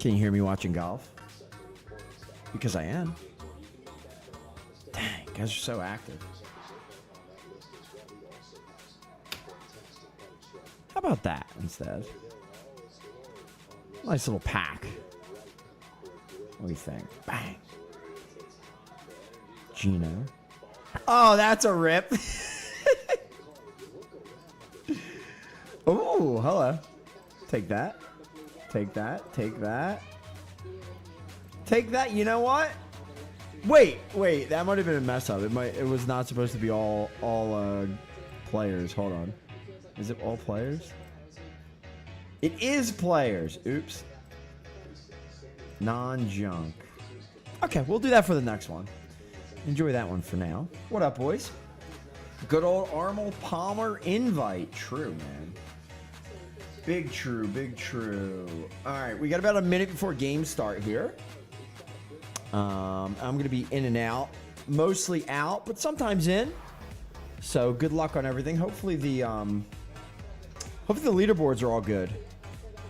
Can you hear me watching golf? Because I am. Dang, guys are so active. How about that instead? Nice little pack. What do you think? Bang. Gino. Oh, that's a rip. Oh, hello. Take that. Take that. Take that. Take that. You know what? Wait. That might have been a mess up. It was not supposed to be all players. Hold on. Is it all players? It is players. Oops. Non-junk. Okay, we'll do that for the next one. Enjoy that one for now. What up, boys? Good old Arnold Palmer invite. True, man. Big true, big true. All right, we got about a minute before game start here. I'm going to be in and out. Mostly out, but sometimes in. So good luck on everything. Hopefully the leaderboards are all good,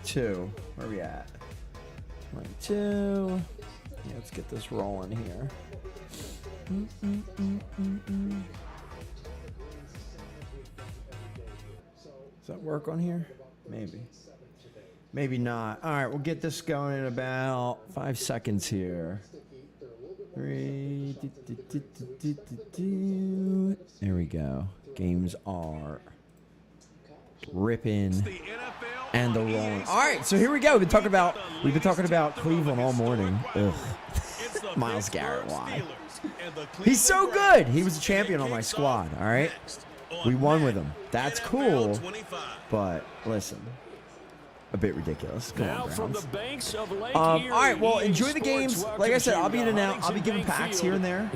too. Where are we at? 22. Yeah, let's get this rolling here. Does that work on here? Maybe. Maybe not. All right, we'll get this going in about 5 seconds here. 3. There we go. Games are ripping and the rolling. All right, so here we go. We've been talking about Cleveland all morning. Ugh. Myles Garrett, why? He's so good. He was a champion on my squad. All right, we won with him. That's cool. But listen, a bit ridiculous. Come on, Browns. All right, well, enjoy the games. Like I said, I'll be in and out. I'll be giving packs here and there.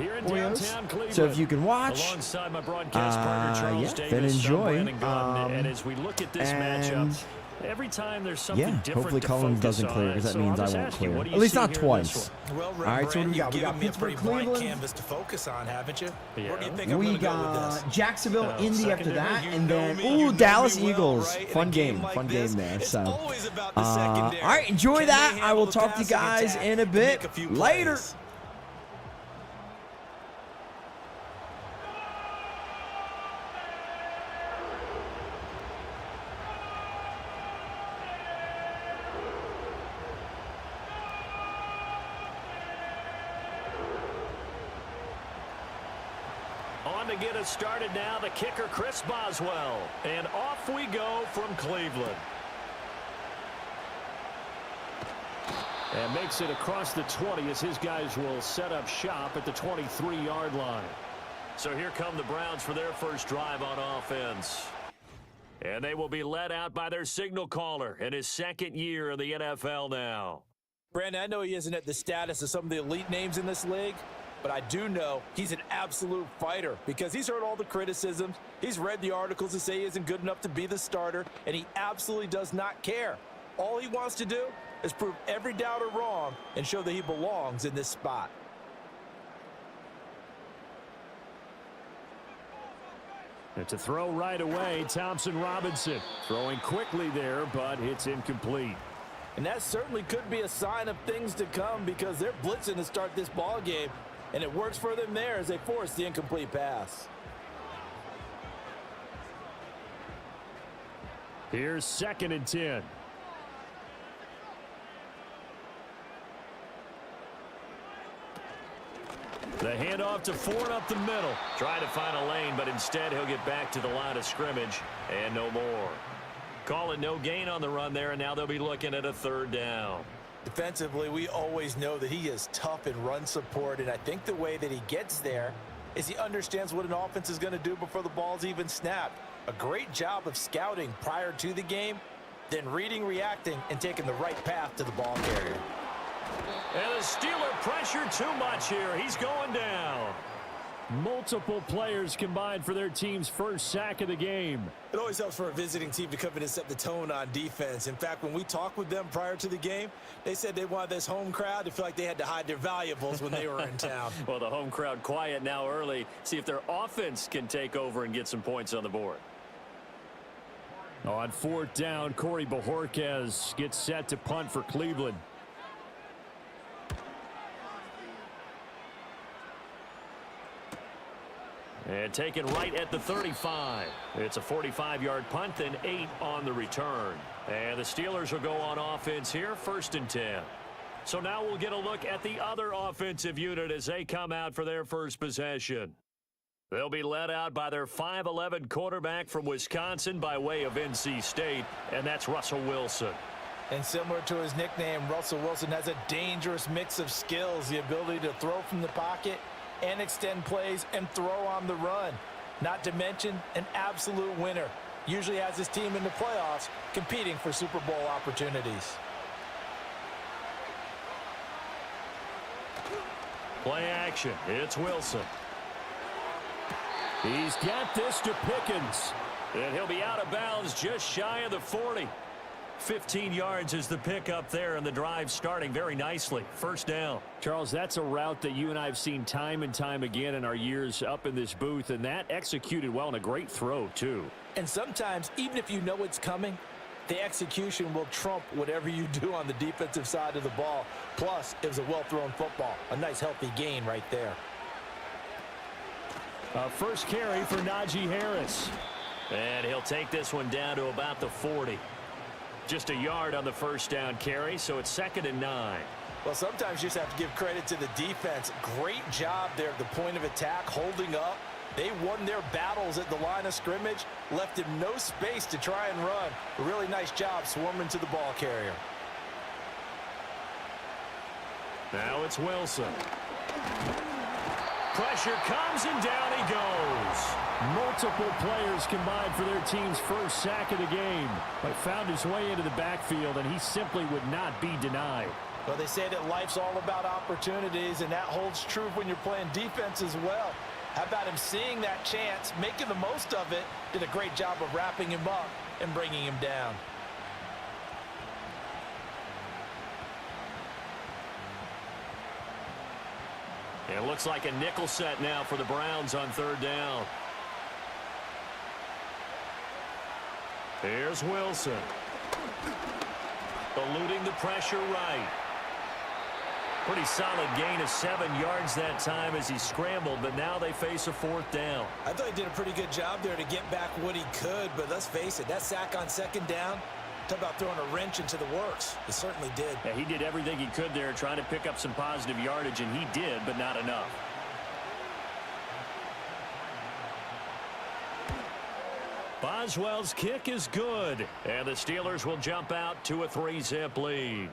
So if you can watch, yeah, then enjoy. And as we look at this matchup, every time there's something different, hopefully Collins doesn't clear because that means I won't clear. At least not twice. Well, all right, so what do we got? We got Pittsburgh, Cleveland. Canvas to focus on, haven't you? Yeah. Where do you think I'm We got Jacksonville, Indy after that, and then Dallas Eagles. Fun game there. So, all right, enjoy that. I will talk to you guys in a bit. Later. On to get us started now, the kicker, Chris Boswell. And off we go from Cleveland. And makes it across the 20 as his guys will set up shop at the 23-yard line. So here come the Browns for their first drive on offense. And they will be led out by their signal caller in his second year in the NFL now. Brandon, I know he isn't at the status of some of the elite names in this league, but I do know he's an absolute fighter because he's heard all the criticisms. He's read the articles that say he isn't good enough to be the starter, and he absolutely does not care. All he wants to do is prove every doubter wrong and show that he belongs in this spot. And to throw right away, Thompson Robinson. Throwing quickly there, but it's incomplete. And that certainly could be a sign of things to come because they're blitzing to start this ball game. And it works for them there as they force the incomplete pass. Here's 2nd and 10. The handoff to Ford up the middle. Trying to find a lane, but instead he'll get back to the line of scrimmage and no more. Calling no gain on the run there, and now they'll be looking at a 3rd down. Defensively, we always know that he is tough in run support, and I think the way that he gets there is he understands what an offense is going to do before the ball's even snapped. A great job of scouting prior to the game, then reading, reacting, and taking the right path to the ball carrier. And the Steeler pressure too much here. He's going down. Multiple players combined for their team's first sack of the game. It always helps for a visiting team to come in and set the tone on defense. In fact, when we talked with them prior to the game, they said they wanted this home crowd to feel like they had to hide their valuables when they were in town. Well, the home crowd quiet now early. See if their offense can take over and get some points on the board. On 4th down, Corey Bojorquez gets set to punt for Cleveland. And taken right at the 35. It's a 45-yard punt, then 8 on the return. And the Steelers will go on offense here, 1st and 10. So now we'll get a look at the other offensive unit as they come out for their first possession. They'll be led out by their 5'11" quarterback from Wisconsin by way of NC State, and that's Russell Wilson. And similar to his nickname, Russell Wilson has a dangerous mix of skills, the ability to throw from the pocket and extend plays and throw on the run. Not to mention an absolute winner. Usually has his team in the playoffs competing for Super Bowl opportunities. Play action. It's Wilson. He's got this to Pickens. And he'll be out of bounds just shy of the 40. 15 yards is the pickup there, and the drive starting very nicely. 1st down. Charles, that's a route that you and I have seen time and time again in our years up in this booth, and that executed well and a great throw, too. And sometimes, even if you know it's coming, the execution will trump whatever you do on the defensive side of the ball. Plus, it was a well-thrown football. A nice, healthy gain right there. First carry for Najee Harris. And he'll take this one down to about the 40. Just a yard on the 1st down carry, so it's 2nd and 9. Well, sometimes you just have to give credit to the defense. Great job there at the point of attack, holding up. They won their battles at the line of scrimmage, left him no space to try and run. A really nice job swarming to the ball carrier. Now it's Wilson. Pressure comes, and down he goes. Multiple players combined for their team's first sack of the game, but found his way into the backfield, and he simply would not be denied. Well, they say that life's all about opportunities, and that holds true when you're playing defense as well. How about him seeing that chance, making the most of it, did a great job of wrapping him up and bringing him down. It looks like a nickel set now for the Browns on 3rd down. Here's Wilson. Eluding the pressure right. Pretty solid gain of 7 yards that time as he scrambled, but now they face a 4th down. I thought he did a pretty good job there to get back what he could, but let's face it, that sack on 2nd down, talk about throwing a wrench into the works. He certainly did. Yeah, he did everything he could there trying to pick up some positive yardage, and he did, but not enough. Boswell's kick is good, and the Steelers will jump out to a 3-zip lead.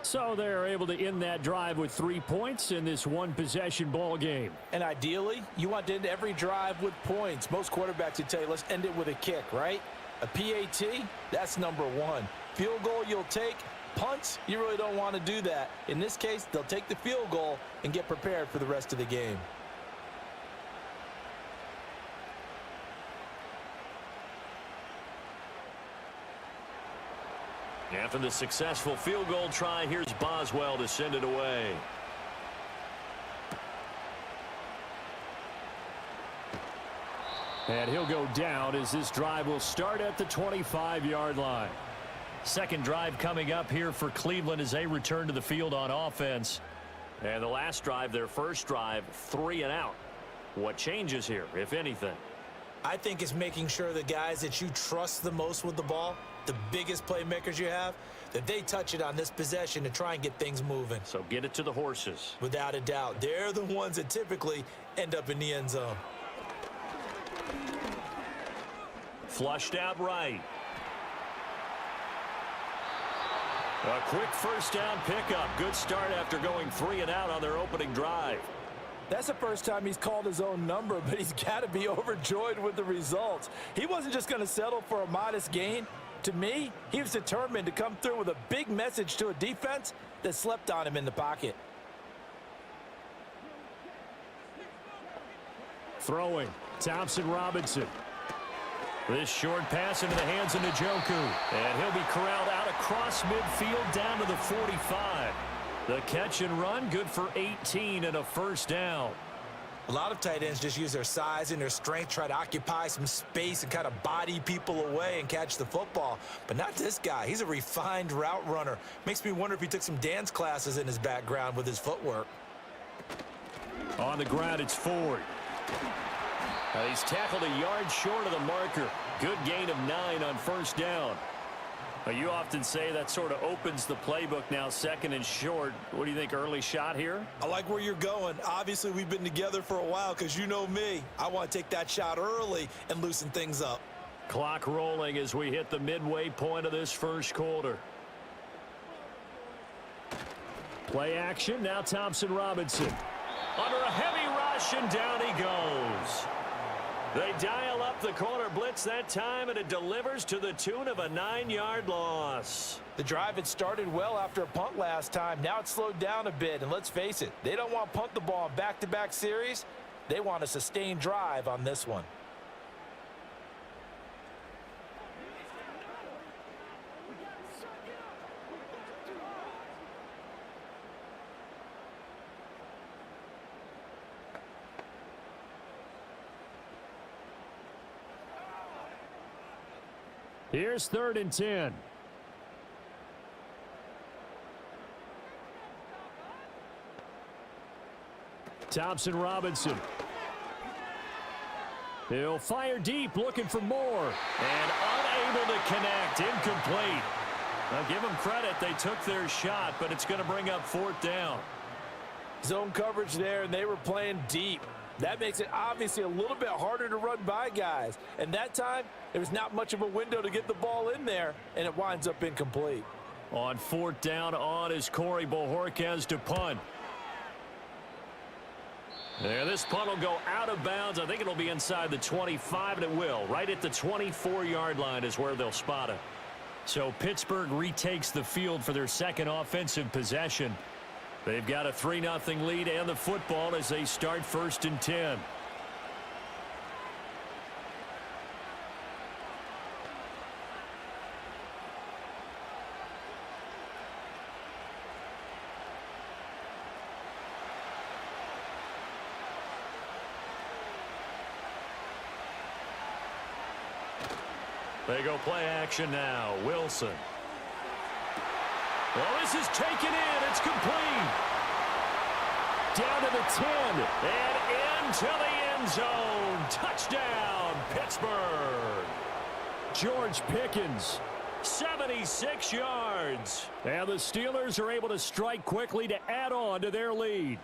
So they're able to end that drive with 3 points in this one-possession ball game. And ideally, you want to end every drive with points. Most quarterbacks would tell you, let's end it with a kick, right? A PAT, that's number 1. Field goal you'll take. Punts, you really don't want to do that. In this case, they'll take the field goal and get prepared for the rest of the game. After the successful field goal try, here's Boswell to send it away. And he'll go down as this drive will start at the 25-yard line. Second drive coming up here for Cleveland as they return to the field on offense. And the last drive, their first drive, 3 and out. What changes here, if anything? I think it's making sure the guys that you trust the most with the ball, the biggest playmakers you have, that they touch it on this possession to try and get things moving. So get it to the horses. Without a doubt. They're the ones that typically end up in the end zone. Flushed out right. A quick first down pickup. Good start after going 3 and out on their opening drive. That's the first time he's called his own number, but he's got to be overjoyed with the results. He wasn't just going to settle for a modest gain. To me, he was determined to come through with a big message to a defense that slept on him in the pocket. Throwing, Thompson Robinson. This short pass into the hands of Njoku. And he'll be corralled out across midfield down to the 45. The catch and run, good for 18 and a first down. A lot of tight ends just use their size and their strength, try to occupy some space and kind of body people away and catch the football. But not this guy. He's a refined route runner. Makes me wonder if he took some dance classes in his background with his footwork. On the ground, it's Ford. He's tackled a yard short of the marker. Good gain of 9 on first down. You often say that sort of opens the playbook now, 2nd and short. What do you think, early shot here? I like where you're going. Obviously, we've been together for a while because you know me. I want to take that shot early and loosen things up. Clock rolling as we hit the midway point of this first quarter. Play action. Now Thompson Robinson. Under a heavy rush, and down he goes. They dial up the corner blitz that time, and it delivers to the tune of a 9-yard loss. The drive had started well after a punt last time. Now it's slowed down a bit, and let's face it, they don't want to punt the ball in back-to-back series. They want a sustained drive on this one. Here's 3rd and 10. Thompson Robinson. He'll fire deep, looking for more. And unable to connect. Incomplete. Now give them credit. They took their shot, but it's going to bring up 4th down. Zone coverage there, and they were playing deep. That makes it obviously a little bit harder to run by guys. And that time, there was not much of a window to get the ball in there, and it winds up incomplete. On 4th down, on is Corey Bojorquez to punt. And this punt will go out of bounds. I think it'll be inside the 25, and it will. Right at the 24-yard line is where they'll spot it. So Pittsburgh retakes the field for their second offensive possession. They've got a 3-0 lead and the football as they start 1st and 10. They go play action now. Wilson. Well, this is taken in. It's complete. Down to the 10 and into the end zone. Touchdown, Pittsburgh. George Pickens, 76 yards. And the Steelers are able to strike quickly to add on to their lead.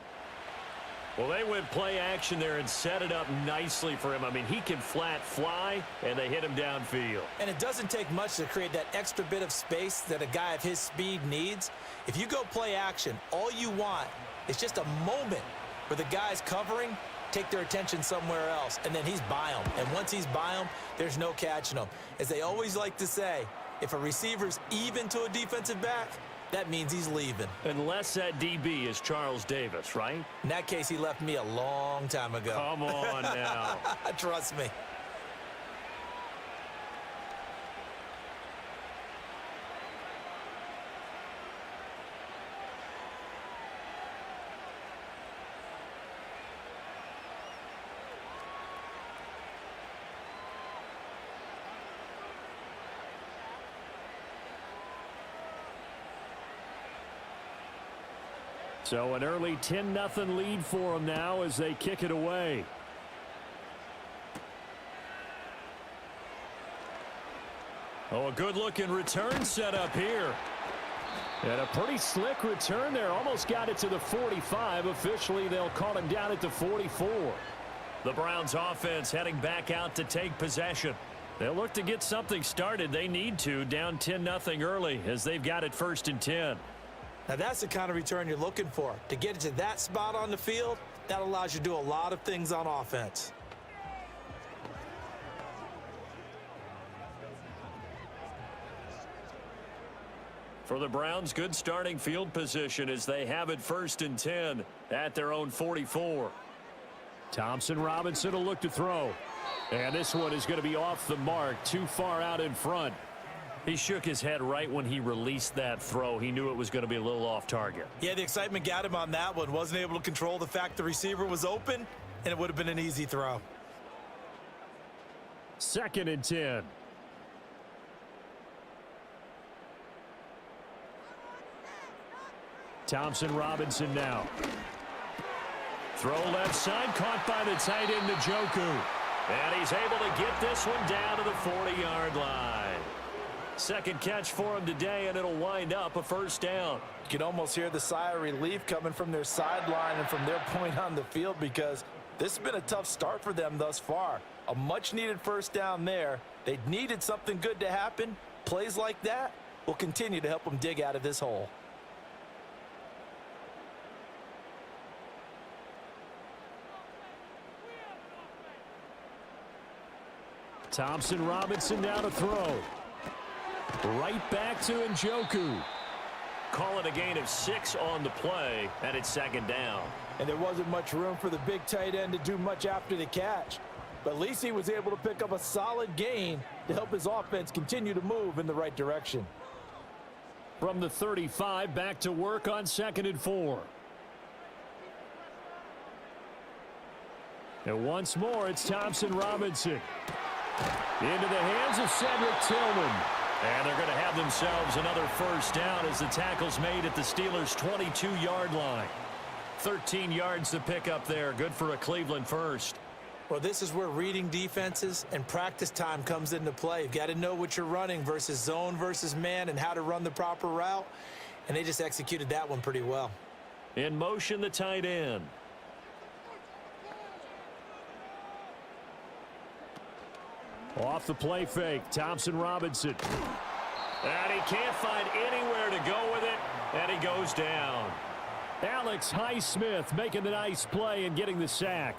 Well, they went play action there and set it up nicely for him. I mean, he can flat fly, and they hit him downfield. And it doesn't take much to create that extra bit of space that a guy of his speed needs. If you go play action, all you want is just a moment where the guys covering take their attention somewhere else, and then he's by them. And once he's by them, there's no catching him. As they always like to say, if a receiver's even to a defensive back, that means he's leaving. Unless that DB is Charles Davis, right? In that case, he left me a long time ago. Come on now. Trust me. So an early 10-0 lead for them now as they kick it away. Oh, a good-looking return set up here. And a pretty slick return there. Almost got it to the 45. Officially, they'll call him down at the 44. The Browns offense heading back out to take possession. They'll look to get something started. They need to, down 10-0 early as they've got it 1st and 10. Now that's the kind of return you're looking for. To get it to that spot on the field, that allows you to do a lot of things on offense. For the Browns, good starting field position as they have it 1st and 10 at their own 44. Thompson Robinson will look to throw. And this one is going to be off the mark, too far out in front. He shook his head right when he released that throw. He knew it was going to be a little off target. Yeah, the excitement got him on that one. Wasn't able to control the fact the receiver was open, and it would have been an easy throw. 2nd and 10. Thompson Robinson now. Throw left side, caught by the tight end, Njoku. And he's able to get this one down to the 40-yard line. Second catch for him today, and it'll wind up a first down. You can almost hear the sigh of relief coming from their sideline and from their point on the field, because this has been a tough start for them thus far. A much-needed first down there. They needed something good to happen. Plays like that will continue to help them dig out of this hole. Thompson Robinson now to throw. Right back to Njoku. Call it a gain of 6 on the play, and it's second down. And there wasn't much room for the big tight end to do much after the catch. But at least he was able to pick up a solid gain to help his offense continue to move in the right direction. From the 35, back to work on 2nd and 4. And once more, it's Thompson Robinson. Into the hands of Cedric Tillman. And they're going to have themselves another first down as the tackle's made at the Steelers' 22-yard line. 13 yards to pick up there. Good for a Cleveland first. Well, this is where reading defenses and practice time comes into play. You've got to know what you're running versus zone versus man and how to run the proper route. And they just executed that one pretty well. In motion, the tight end. Off the play fake, Thompson Robinson. And he can't find anywhere to go with it, and he goes down. Alex Highsmith making the nice play and getting the sack.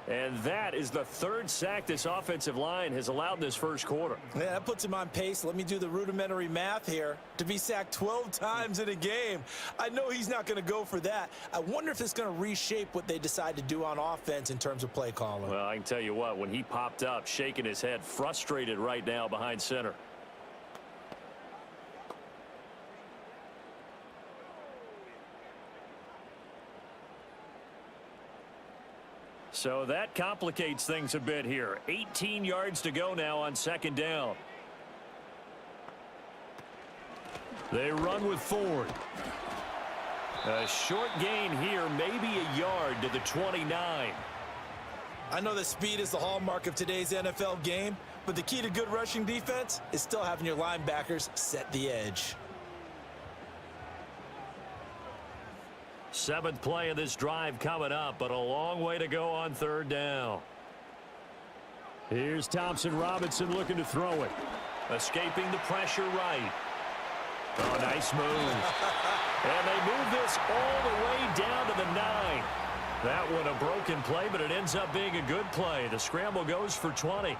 And that is the 3rd sack this offensive line has allowed in this first quarter. Yeah, that puts him on pace. Let me do the rudimentary math here. To be sacked 12 times in a game, I know he's not going to go for that. I wonder if it's going to reshape what they decide to do on offense in terms of play calling. Well, I can tell you what, when he popped up, shaking his head, frustrated right now behind center. So that complicates things a bit here. 18 yards to go now on 2nd down. They run with Ford. A short gain here, maybe a yard to the 29. I know that speed is the hallmark of today's NFL game, but the key to good rushing defense is still having your linebackers set the edge. 7th play of this drive coming up, but a long way to go on 3rd down. Here's Thompson Robinson looking to throw it. Escaping the pressure right. Oh, nice move. And they move this all the way down to the 9. That one a broken play, but it ends up being a good play. The scramble goes for 20.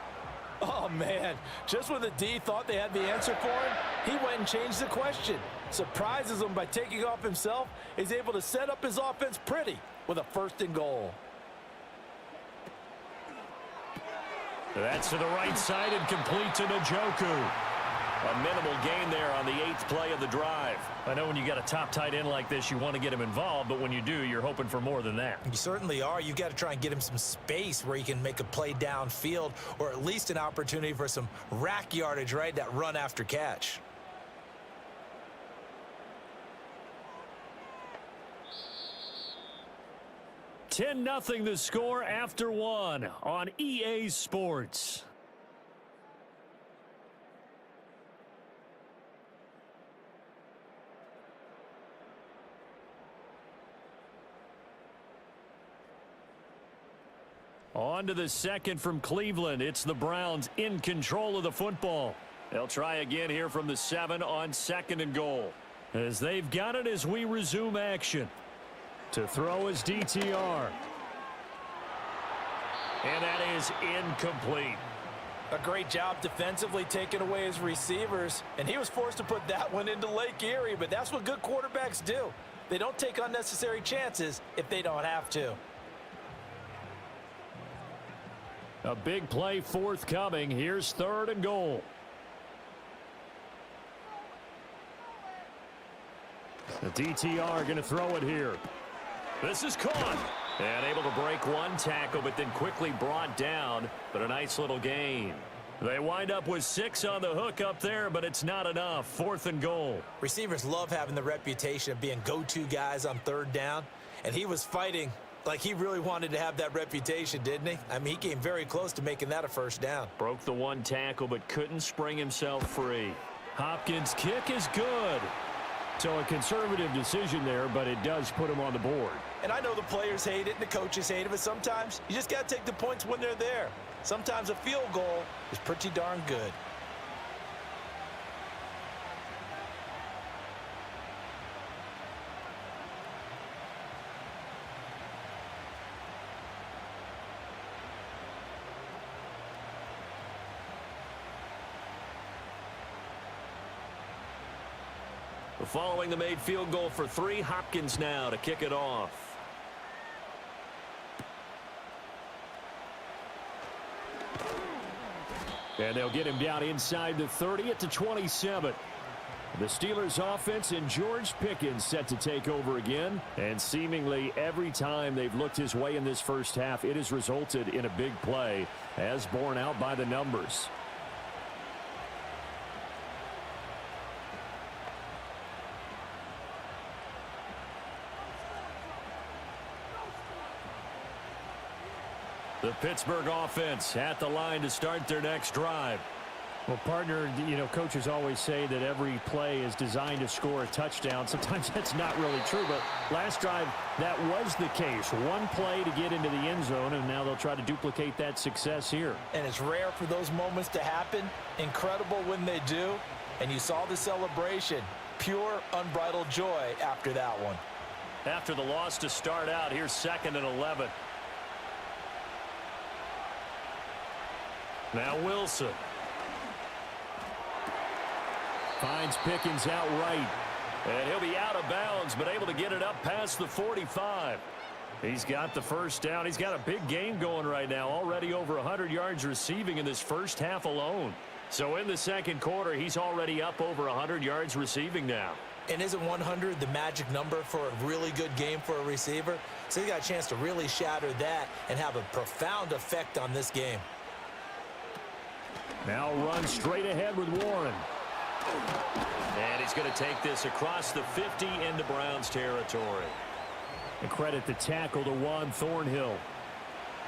Oh, man. Just when the D thought they had the answer for him, he went and changed the question. Surprises him by taking off himself. He's able to set up his offense pretty with a 1st and goal. That's to the right side and complete to Njoku. A minimal gain there on the 8th play of the drive. I know when you got a top tight end like this, you want to get him involved, but when you do, you're hoping for more than that. You certainly are. You've got to try and get him some space where he can make a play downfield, or at least an opportunity for some rack yardage, right? That run after catch. $10-0 the score after 1 on EA Sports. On to the 2nd from Cleveland. It's the Browns in control of the football. They'll try again here from the 7 on 2nd and goal. As they've got it as we resume action. To throw is DTR. And that is incomplete. A great job defensively taking away his receivers, and he was forced to put that one into Lake Erie, but that's what good quarterbacks do. They don't take unnecessary chances if they don't have to. A big play forthcoming. Here's 3rd and goal. The DTR going to throw it here. This is caught. And able to break one tackle, but then quickly brought down. But a nice little gain. They wind up with 6 on the hook up there, but it's not enough. 4th and goal. Receivers love having the reputation of being go-to guys on 3rd down. And he was fighting Like he really wanted to have that reputation, didn't he? I mean, he came very close to making that a first down. Broke the one tackle, but couldn't spring himself free. Hopkins' kick is good. So a conservative decision there, but it does put him on the board. And I know the players hate it and the coaches hate it, but sometimes you just got to take the points when they're there. Sometimes a field goal is pretty darn good. Following the made field goal for 3, Hopkins now to kick it off. And they'll get him down inside the 30 at the 27. The Steelers offense and George Pickens set to take over again. And seemingly every time they've looked his way in this first half, it has resulted in a big play, as borne out by the numbers. The Pittsburgh offense at the line to start their next drive. Well, partner, you know, coaches always say that every play is designed to score a touchdown. Sometimes that's not really true, but last drive, that was the case. One play to get into the end zone, and now they'll try to duplicate that success here. And it's rare for those moments to happen. Incredible when they do. And you saw the celebration. Pure, unbridled joy after that one. After the loss to start out, here's 2nd and 11. Now Wilson. Finds Pickens outright. And he'll be out of bounds, but able to get it up past the 45. He's got the first down. He's got a big game going right now. Already over 100 yards receiving in this first half alone. So in the second quarter, he's already up over 100 yards receiving now. And isn't 100 the magic number for a really good game for a receiver? So he got a chance to really shatter that and have a profound effect on this game. Now run straight ahead with Warren. And he's going to take this across the 50 into Browns territory. And credit the tackle to Juan Thornhill.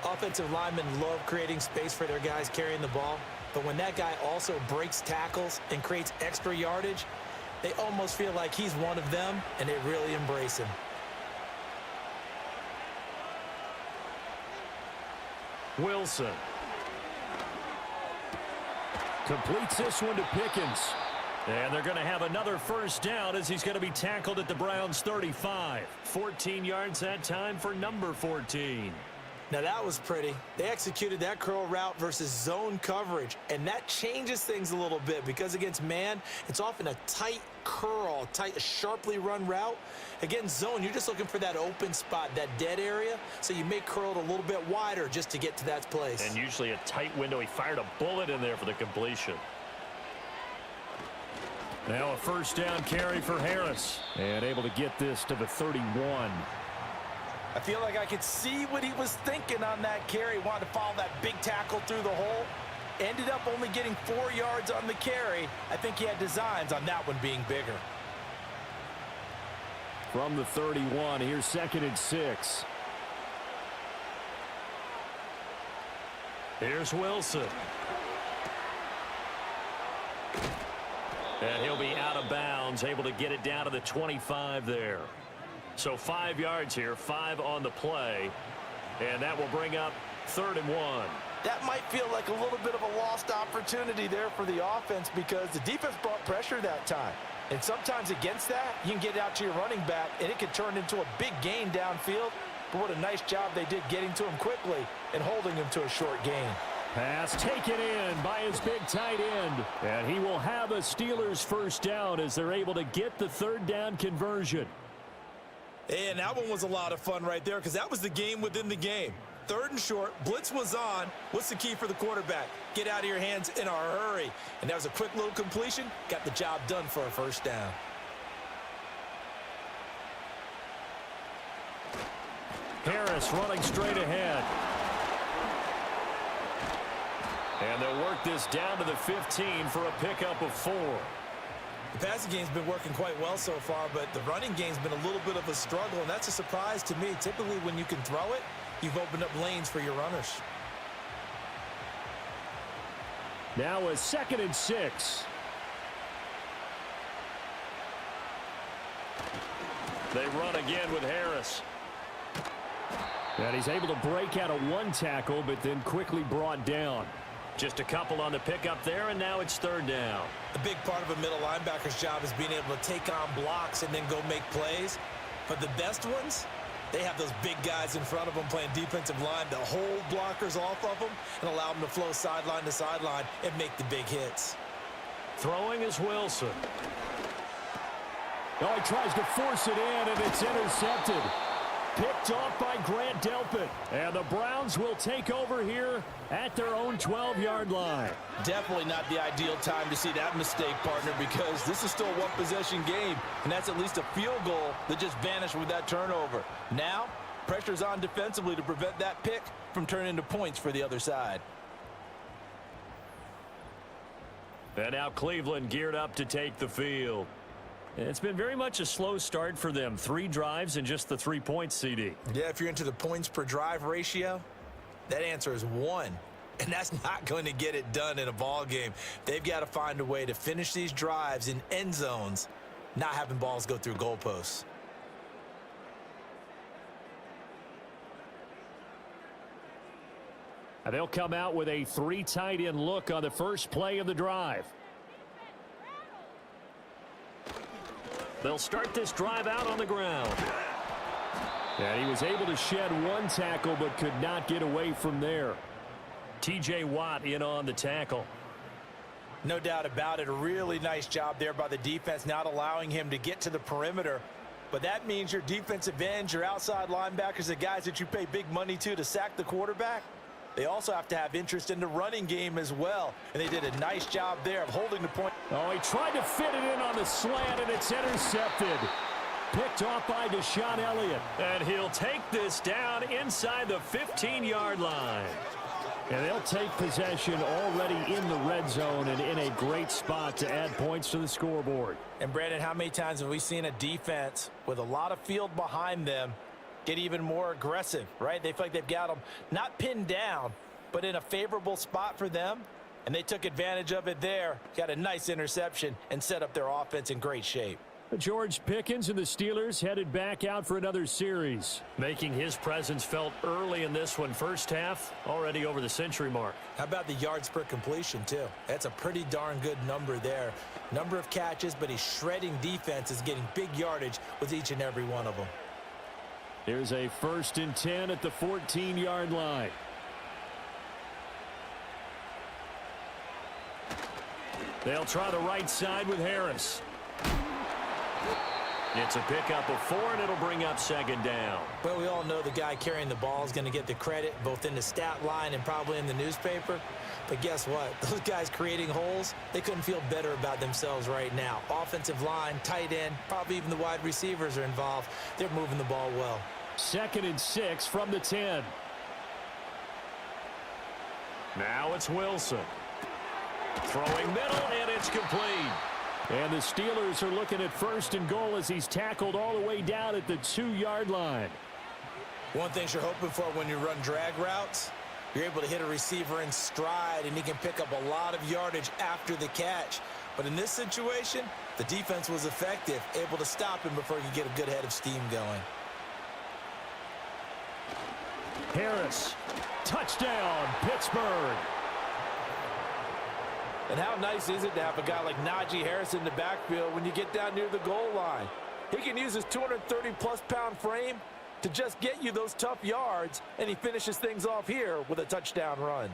Offensive linemen love creating space for their guys carrying the ball. But when that guy also breaks tackles and creates extra yardage, they almost feel like he's one of them, and they really embrace him. Wilson. Completes this one to Pickens. And they're going to have another first down as he's going to be tackled at the Browns 35. 14 yards that time for number 14. Now that was pretty. They executed that curl route versus zone coverage, and that changes things a little bit because against man, it's often a tight curl, tight, sharply run route. Against zone, you're just looking for that open spot, that dead area, so you make curl a little bit wider just to get to that place. And usually a tight window. He fired a bullet in there for the completion. Now a first down carry for Harris, and able to get this to the 31. I feel like I could see what he was thinking on that carry. Wanted to follow that big tackle through the hole. Ended up only getting 4 yards on the carry. I think he had designs on that one being bigger. From the 31, here's 2nd and 6. Here's Wilson. And he'll be out of bounds, able to get it down to the 25 there. So 5 yards here, 5 on the play. And that will bring up 3rd and 1. That might feel like a little bit of a lost opportunity there for the offense because the defense brought pressure that time. And sometimes against that, you can get it out to your running back, and it could turn into a big gain downfield. But what a nice job they did getting to him quickly and holding him to a short gain. Pass taken in by his big tight end. And he will have a Steelers first down as they're able to get the 3rd down conversion. And that one was a lot of fun right there because that was the game within the game. 3rd and short, blitz was on. What's the key for the quarterback? Get out of your hands in a hurry. And that was a quick little completion. Got the job done for a first down. Harris running straight ahead. And they'll work this down to the 15 for a pickup of 4. The passing game's been working quite well so far, but the running game's been a little bit of a struggle, and that's a surprise to me. Typically, when you can throw it, you've opened up lanes for your runners. Now a 2nd and 6. They run again with Harris. And he's able to break out of one tackle, but then quickly brought down. Just a couple on the pickup there, and now it's 3rd down. A big part of a middle linebacker's job is being able to take on blocks and then go make plays. But the best ones, they have those big guys in front of them playing defensive line to hold blockers off of them and allow them to flow sideline to sideline and make the big hits. Throwing is Wilson. Oh, he tries to force it in, and it's intercepted. Picked off by Grant Delpit. And the Browns will take over here at their own 12-yard line. Definitely not the ideal time to see that mistake, partner, because this is still a one-possession game, and that's at least a field goal that just vanished with that turnover. Now, pressure's on defensively to prevent that pick from turning into points for the other side. And now Cleveland geared up to take the field. It's been very much a slow start for them. 3 drives and just the 3 points, CD. Yeah, if you're into the points per drive ratio, that answer is 1. And that's not going to get it done in a ball game. They've got to find a way to finish these drives in end zones, not having balls go through goalposts. And they'll come out with a 3 tight end look on the first play of the drive. They'll start this drive out on the ground. And he was able to shed 1 tackle but could not get away from there. T.J. Watt in on the tackle. No doubt about it. A really nice job there by the defense, not allowing him to get to the perimeter. But that means your defensive ends, your outside linebackers, the guys that you pay big money to sack the quarterback, they also have to have interest in the running game as well. And they did a nice job there of holding the point. Oh, he tried to fit it in on the slant, and it's intercepted. Picked off by Deshaun Elliott. And he'll take this down inside the 15-yard line. And they'll take possession already in the red zone and in a great spot to add points to the scoreboard. And, Brandon, how many times have we seen a defense with a lot of field behind them get even more aggressive, right? They feel like they've got them not pinned down, but in a favorable spot for them, and they took advantage of it there, got a nice interception, and set up their offense in great shape. George Pickens and the Steelers headed back out for another series. Making his presence felt early in this one. First half, already over the century mark. How about the yards per completion, too? That's a pretty darn good number there. Number of catches, but he's shredding defenses, getting big yardage with each and every one of them. Here's a 1st and 10 at the 14-yard line. They'll try the right side with Harris. It's a pickup of 4, and it'll bring up 2nd down. Well, we all know the guy carrying the ball is going to get the credit, both in the stat line and probably in the newspaper. But guess what? Those guys creating holes, they couldn't feel better about themselves right now. Offensive line, tight end, probably even the wide receivers are involved. They're moving the ball well. 2nd and 6 from the 10. Now it's Wilson. Throwing middle, and it's complete. And the Steelers are looking at 1st and goal as he's tackled all the way down at the 2-yard line. One thing you're hoping for when you run drag routes, you're able to hit a receiver in stride, and he can pick up a lot of yardage after the catch. But in this situation, the defense was effective, able to stop him before he could get a good head of steam going. Harris, touchdown, Pittsburgh. And how nice is it to have a guy like Najee Harris in the backfield when you get down near the goal line? He can use his 230-plus pound frame to just get you those tough yards, and he finishes things off here with a touchdown run.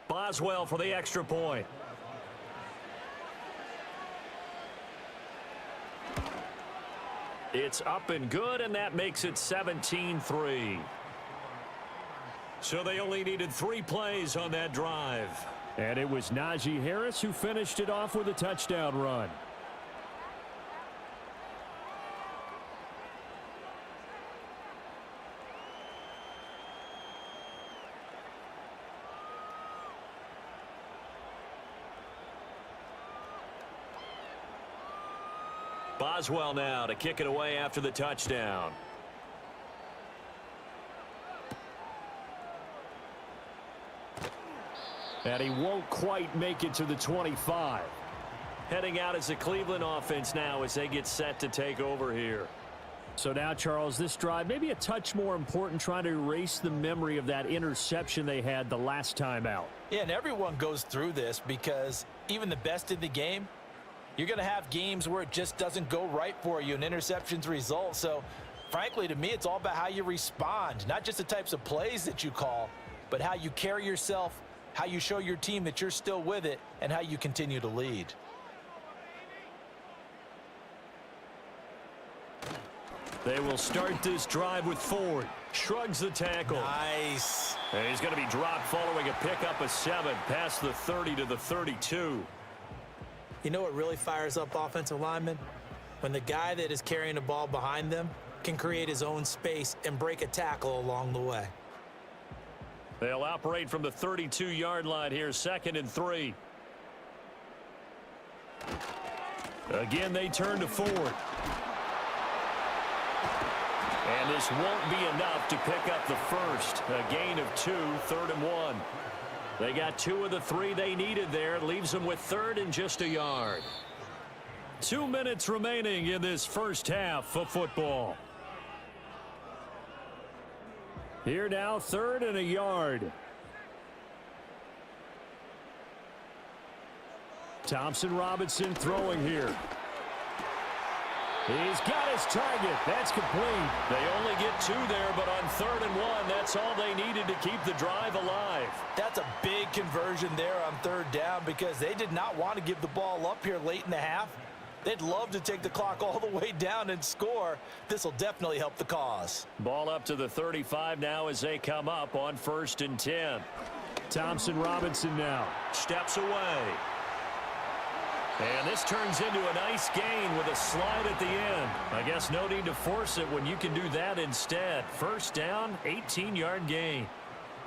Boswell for the extra point. It's up and good, and that makes it 17-3. So they only needed 3 plays on that drive. And it was Najee Harris who finished it off with a touchdown run. Boswell now to kick it away after the touchdown. And he won't quite make it to the 25. Heading out as the Cleveland offense now as they get set to take over here. So now, Charles, this drive maybe a touch more important, trying to erase the memory of that interception they had the last time out. Yeah, and everyone goes through this because even the best in the game, you're going to have games where it just doesn't go right for you and interceptions result. So, frankly, to me, it's all about how you respond, not just the types of plays that you call, but how you carry yourself, how you show your team that you're still with it, and how you continue to lead. They will start this drive with Ford. Shrugs the tackle. Nice. And he's going to be dropped following a pickup of 7 past the 30 to the 32. You know what really fires up offensive linemen? When the guy that is carrying the ball behind them can create his own space and break a tackle along the way. They'll operate from the 32-yard line here, 2nd and 3. Again, they turn to Ford. And this won't be enough to pick up the first. A gain of 2, 3rd and 1. They got 2 of the 3 they needed there. Leaves them with 3rd and just a yard. 2 minutes remaining in this first half of football. Here now, 3rd and a yard. Thompson Robinson throwing here. He's got his target. That's complete. They only get 2 there, but on 3rd and 1, that's all they needed to keep the drive alive. That's a big conversion there on 3rd down because they did not want to give the ball up here late in the half. They'd love to take the clock all the way down and score. This will definitely help the cause. Ball up to the 35 now as they come up on 1st and 10. Thompson Robinson now. Steps away. And this turns into a nice gain with a slide at the end. I guess no need to force it when you can do that instead. 1st down, 18-yard gain.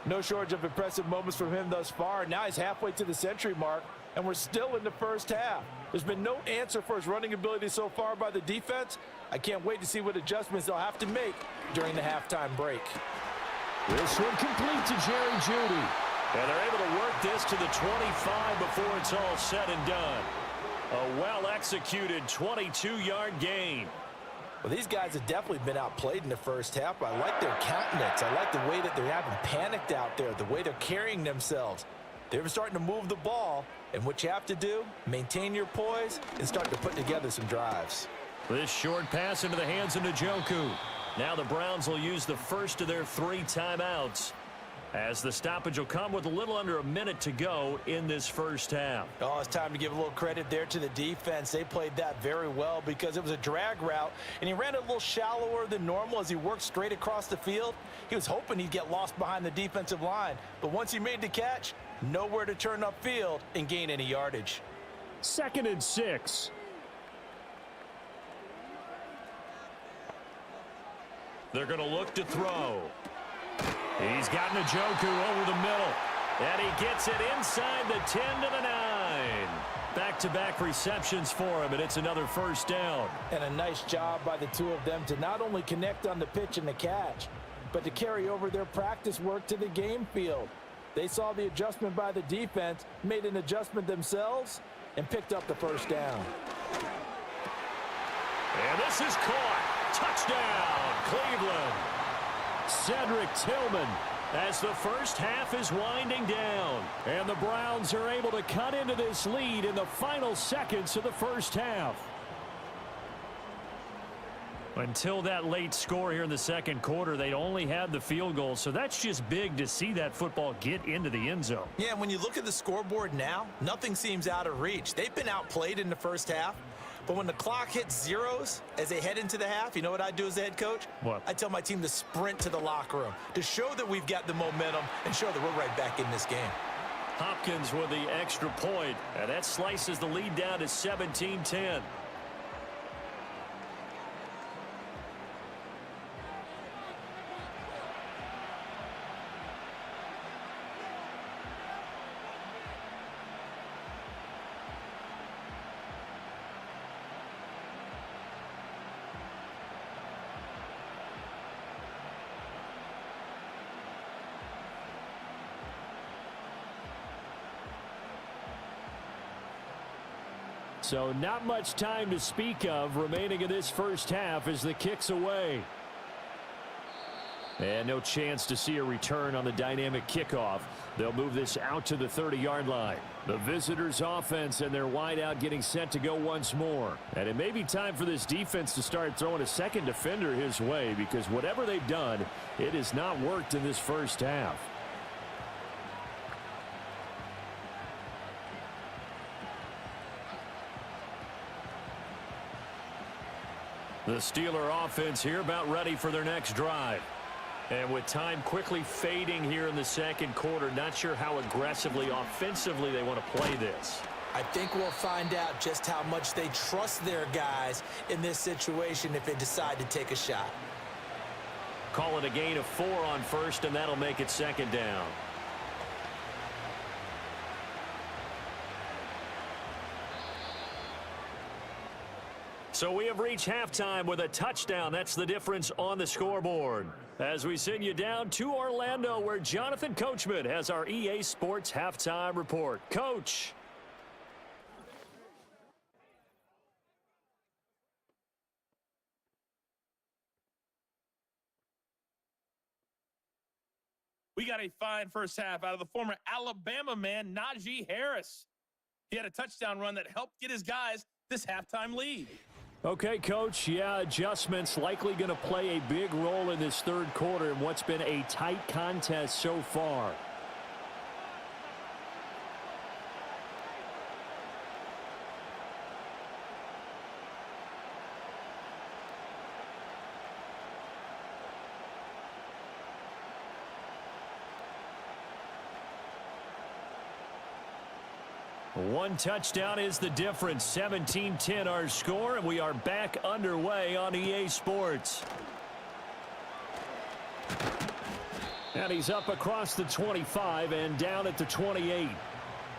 No shortage of impressive moments from him thus far. Now he's halfway to the century mark, and we're still in the first half. There's been no answer for his running ability so far by the defense. I can't wait to see what adjustments they'll have to make during the halftime break. This one complete to Jerry Jeudy. And they're able to work this to the 25 before it's all said and done. A well-executed 22-yard gain. Well, these guys have definitely been outplayed in the first half, but I like their countenance. I like the way that they're having panicked out there, the way they're carrying themselves. They're starting to move the ball, and what you have to do, maintain your poise and start to put together some drives. This short pass into the hands of Njoku. Now the Browns will use the first of their 3 timeouts, as the stoppage will come with a little under a minute to go in this first half. Oh, it's time to give a little credit there to the defense. They played that very well because it was a drag route, and he ran it a little shallower than normal as he worked straight across the field. He was hoping he'd get lost behind the defensive line, but once he made the catch, nowhere to turn upfield and gain any yardage. 2nd and 6. They're going to look to throw. He's got Njoku over the middle. And he gets it inside the 10 to the 9. Back-to-back receptions for him, and it's another 1st down. And a nice job by the 2 of them to not only connect on the pitch and the catch, but to carry over their practice work to the game field. They saw the adjustment by the defense, made an adjustment themselves, and picked up the 1st down. And this is caught. Touchdown, Cleveland. Cedric Tillman, as the first half is winding down. and the Browns are able to cut into this lead in the final seconds of the first half. Until that late score here in the 2nd quarter, they only had the field goal, so that's just big to see that football get into the end zone. Yeah, and when you look at the scoreboard now, nothing seems out of reach. They've been outplayed in the first half, but when the clock hits zeros as they head into the half, you know what I do as the head coach? What? I tell my team to sprint to the locker room to show that we've got the momentum and show that we're right back in this game. Hopkins with the extra point, and that slices the lead down to 17-10. So not much time to speak of remaining in this first half as the kick's away. And no chance to see a return on the dynamic kickoff. They'll move this out to the 30-yard line. The visitors' offense and their wideout getting set to go once more. And it may be time for this defense to start throwing a second defender his way, because whatever they've done, it has not worked in this first half. The Steeler offense here about ready for their next drive. And with time quickly fading here in the second quarter, not sure how aggressively, offensively they want to play this. I think we'll find out just how much they trust their guys in this situation if they decide to take a shot. Call it a gain of 4 on first, and that'll make it second down. So we have reached halftime with a touchdown. That's the difference on the scoreboard. As we send you down to Orlando, where Jonathan Coachman has our EA Sports halftime report. Coach. We got a fine first half out of the former Alabama man, Najee Harris. He had a touchdown run that helped get his guys this halftime lead. Okay, Coach, yeah, adjustments likely going to play a big role in this third quarter in what's been a tight contest so far. One touchdown is the difference. 17-10 our score, and we are back underway on EA Sports. And he's up across the 25 and down at the 28.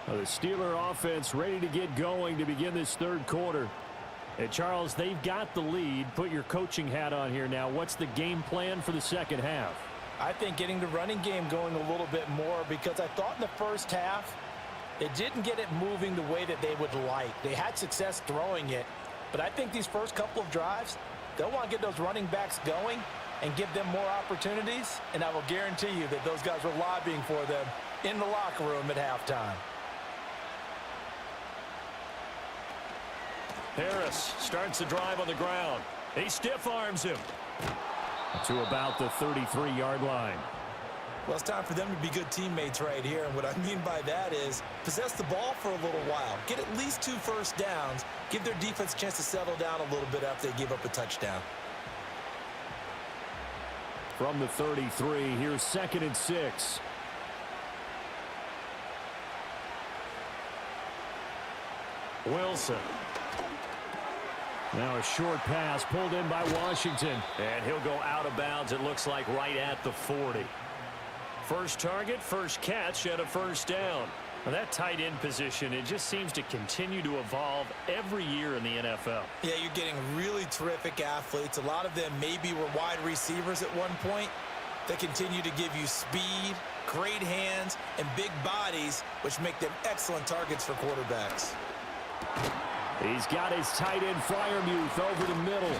The Steeler offense ready to get going to begin this third quarter. And Charles, they've got the lead. Put your coaching hat on here now. What's the game plan for the second half? I think getting the running game going a little bit more, because I thought in the first half they didn't get it moving the way that they would like. They had success throwing it, but I think these first couple of drives, they'll want to get those running backs going and give them more opportunities, and I will guarantee you that those guys were lobbying for them in the locker room at halftime. Harris starts the drive on the ground. He stiff arms him to about the 33-yard line. Well, it's time for them to be good teammates right here, and what I mean by that is possess the ball for a little while, get at least 2 first downs, give their defense a chance to settle down a little bit after they give up a touchdown. From the 33, here's 2nd and 6. Wilson. Now a short pass pulled in by Washington. And he'll go out of bounds, it looks like, right at the 40. First target, first catch, and a first down. Now that tight end position, it just seems to continue to evolve every year in the NFL. Yeah, you're getting really terrific athletes. A lot of them maybe were wide receivers at one point. They continue to give you speed, great hands, and big bodies, which make them excellent targets for quarterbacks. He's got his tight end Freiermuth over the middle.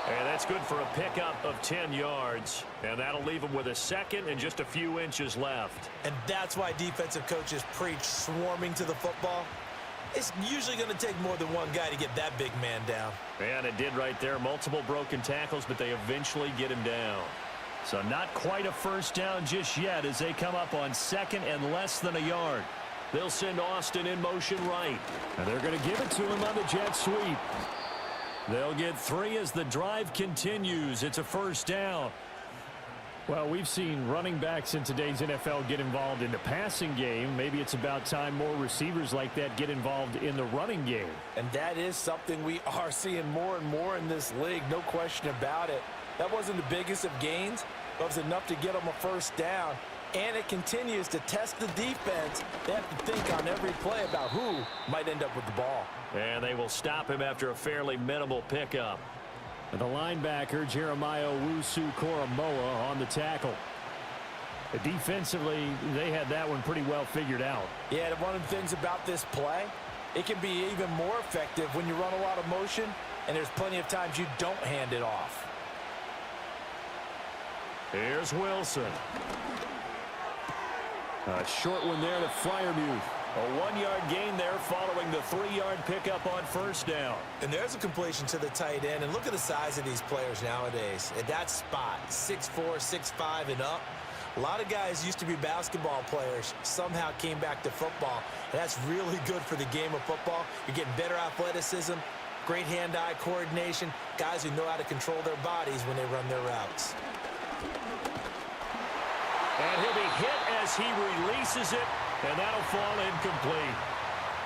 And that's good for a pickup of 10 yards. And that'll leave him with a second and just a few inches left. And that's why defensive coaches preach swarming to the football. It's usually going to take more than one guy to get that big man down. And it did right there. Multiple broken tackles, but they eventually get him down. So not quite a first down just yet as they come up on second and less than a yard. They'll send Austin in motion right. And they're going to give it to him on the jet sweep. They'll get 3 as the drive continues. It's a first down. Well, we've seen running backs in today's NFL get involved in the passing game. Maybe it's about time more receivers like that get involved in the running game. And that is something we are seeing more and more in this league, no question about it. That wasn't the biggest of gains, but it was enough to get them a first down. And it continues to test the defense. They have to think on every play about who might end up with the ball. And they will stop him after a fairly minimal pickup. The linebacker, Jeremiah Owusu-Koramoah, on the tackle. Defensively, they had that one pretty well figured out. Yeah, one of the things about this play, it can be even more effective when you run a lot of motion, and there's plenty of times you don't hand it off. Here's Wilson. A short one there to Freiermuth. A 1-yard gain there following the 3-yard pickup on first down. And there's a completion to the tight end. And look at the size of these players nowadays. At that spot, 6'4", 6'5", and up. A lot of guys used to be basketball players, somehow came back to football. And that's really good for the game of football. You're getting better athleticism, great hand-eye coordination, guys who know how to control their bodies when they run their routes. And he'll be hit as he releases it, and that'll fall incomplete.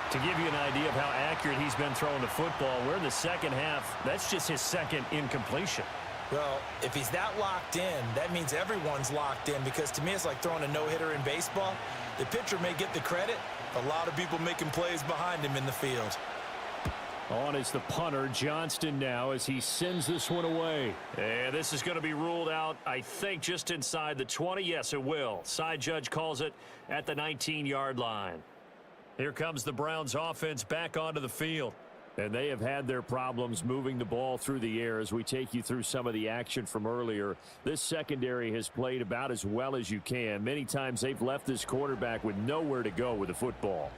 To give you an idea of how accurate he's been throwing the football, we're in the second half. That's just his second incompletion. Well, if he's that locked in, that means everyone's locked in, because to me it's like throwing a no-hitter in baseball. The pitcher may get the credit, a lot of people making plays behind him in the field. On is the punter, Johnston, now, as he sends this one away. And this is going to be ruled out, I think, just inside the 20. Yes, it will. Side judge calls it at the 19-yard line. Here comes the Browns offense back onto the field. And they have had their problems moving the ball through the air as we take you through some of the action from earlier. This secondary has played about as well as you can. Many times they've left this quarterback with nowhere to go with the football.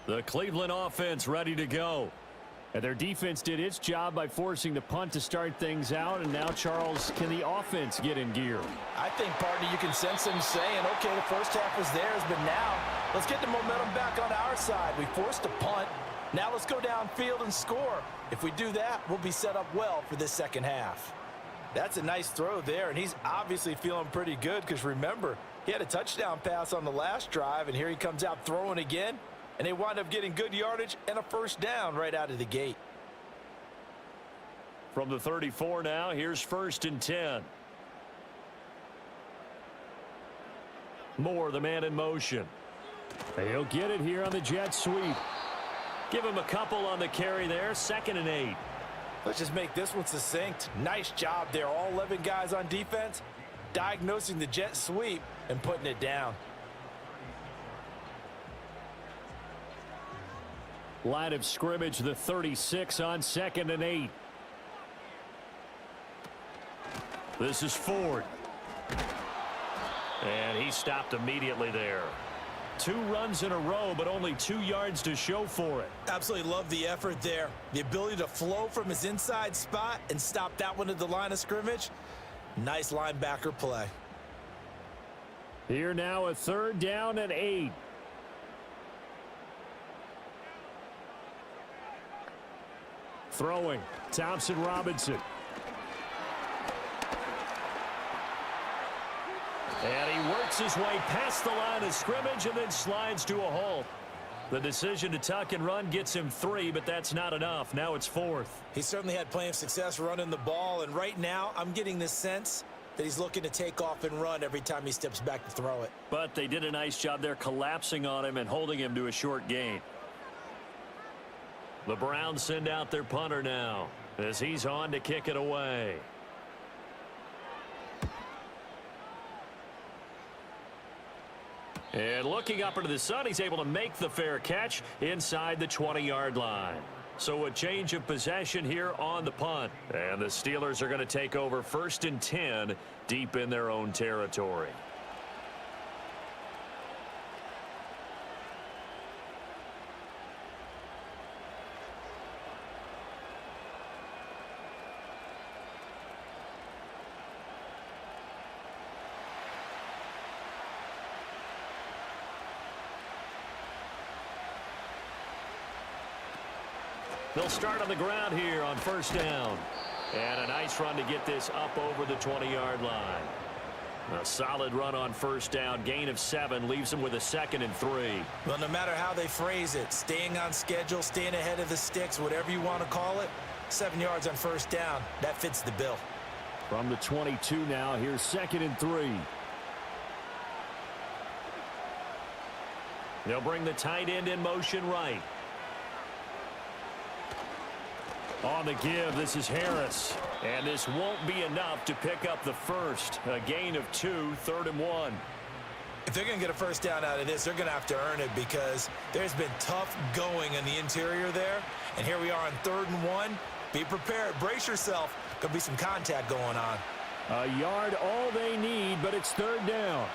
The Cleveland offense ready to go. And their defense did its job by forcing the punt to start things out. And now, Charles, can the offense get in gear? I think, partner, you can sense them saying, okay, the first half was theirs, but now let's get the momentum back on our side. We forced a punt. Now let's go downfield and score. If we do that, we'll be set up well for this second half. That's a nice throw there, and he's obviously feeling pretty good because, remember, he had a touchdown pass on the last drive, and here he comes out throwing again. And they wind up getting good yardage and a first down right out of the gate. From the 34 now, here's 1st and 10. Moore, the man in motion. He'll get it here on the jet sweep. Give him a couple on the carry there. 2nd and 8. Let's just make this one succinct. Nice job there. All 11 guys on defense diagnosing the jet sweep and putting it down. Line of scrimmage, the 36 on 2nd and 8. This is Ford. And he stopped immediately there. 2 runs in a row, but only 2 yards to show for it. Absolutely love the effort there. The ability to flow from his inside spot and stop that one at the line of scrimmage. Nice linebacker play. Here now, a 3rd down and 8. Throwing, Thompson Robinson. And he works his way past the line of scrimmage and then slides to a halt. The decision to tuck and run gets him 3, but that's not enough. Now it's 4th. He certainly had plenty of success running the ball, and right now I'm getting this sense that he's looking to take off and run every time he steps back to throw it. But they did a nice job there collapsing on him and holding him to a short gain. The Browns send out their punter now as he's on to kick it away. And looking up into the sun, he's able to make the fair catch inside the 20-yard line. So a change of possession here on the punt. And the Steelers are going to take over 1st and 10 deep in their own territory. They'll start on the ground here on first down. And a nice run to get this up over the 20-yard line. A solid run on first down. Gain of 7 leaves them with a 2nd and 3. Well, no matter how they phrase it, staying on schedule, staying ahead of the sticks, whatever you want to call it, 7 yards on first down, that fits the bill. From the 22 now, here's 2nd and 3. They'll bring the tight end in motion right. On the give, this is Harris. And this won't be enough to pick up the first. A gain of 2, 3rd and 1. If they're going to get a first down out of this, they're going to have to earn it because there's been tough going in the interior there. And here we are on 3rd and 1. Be prepared. Brace yourself. Could be some contact going on. A yard all they need, but it's 3rd down.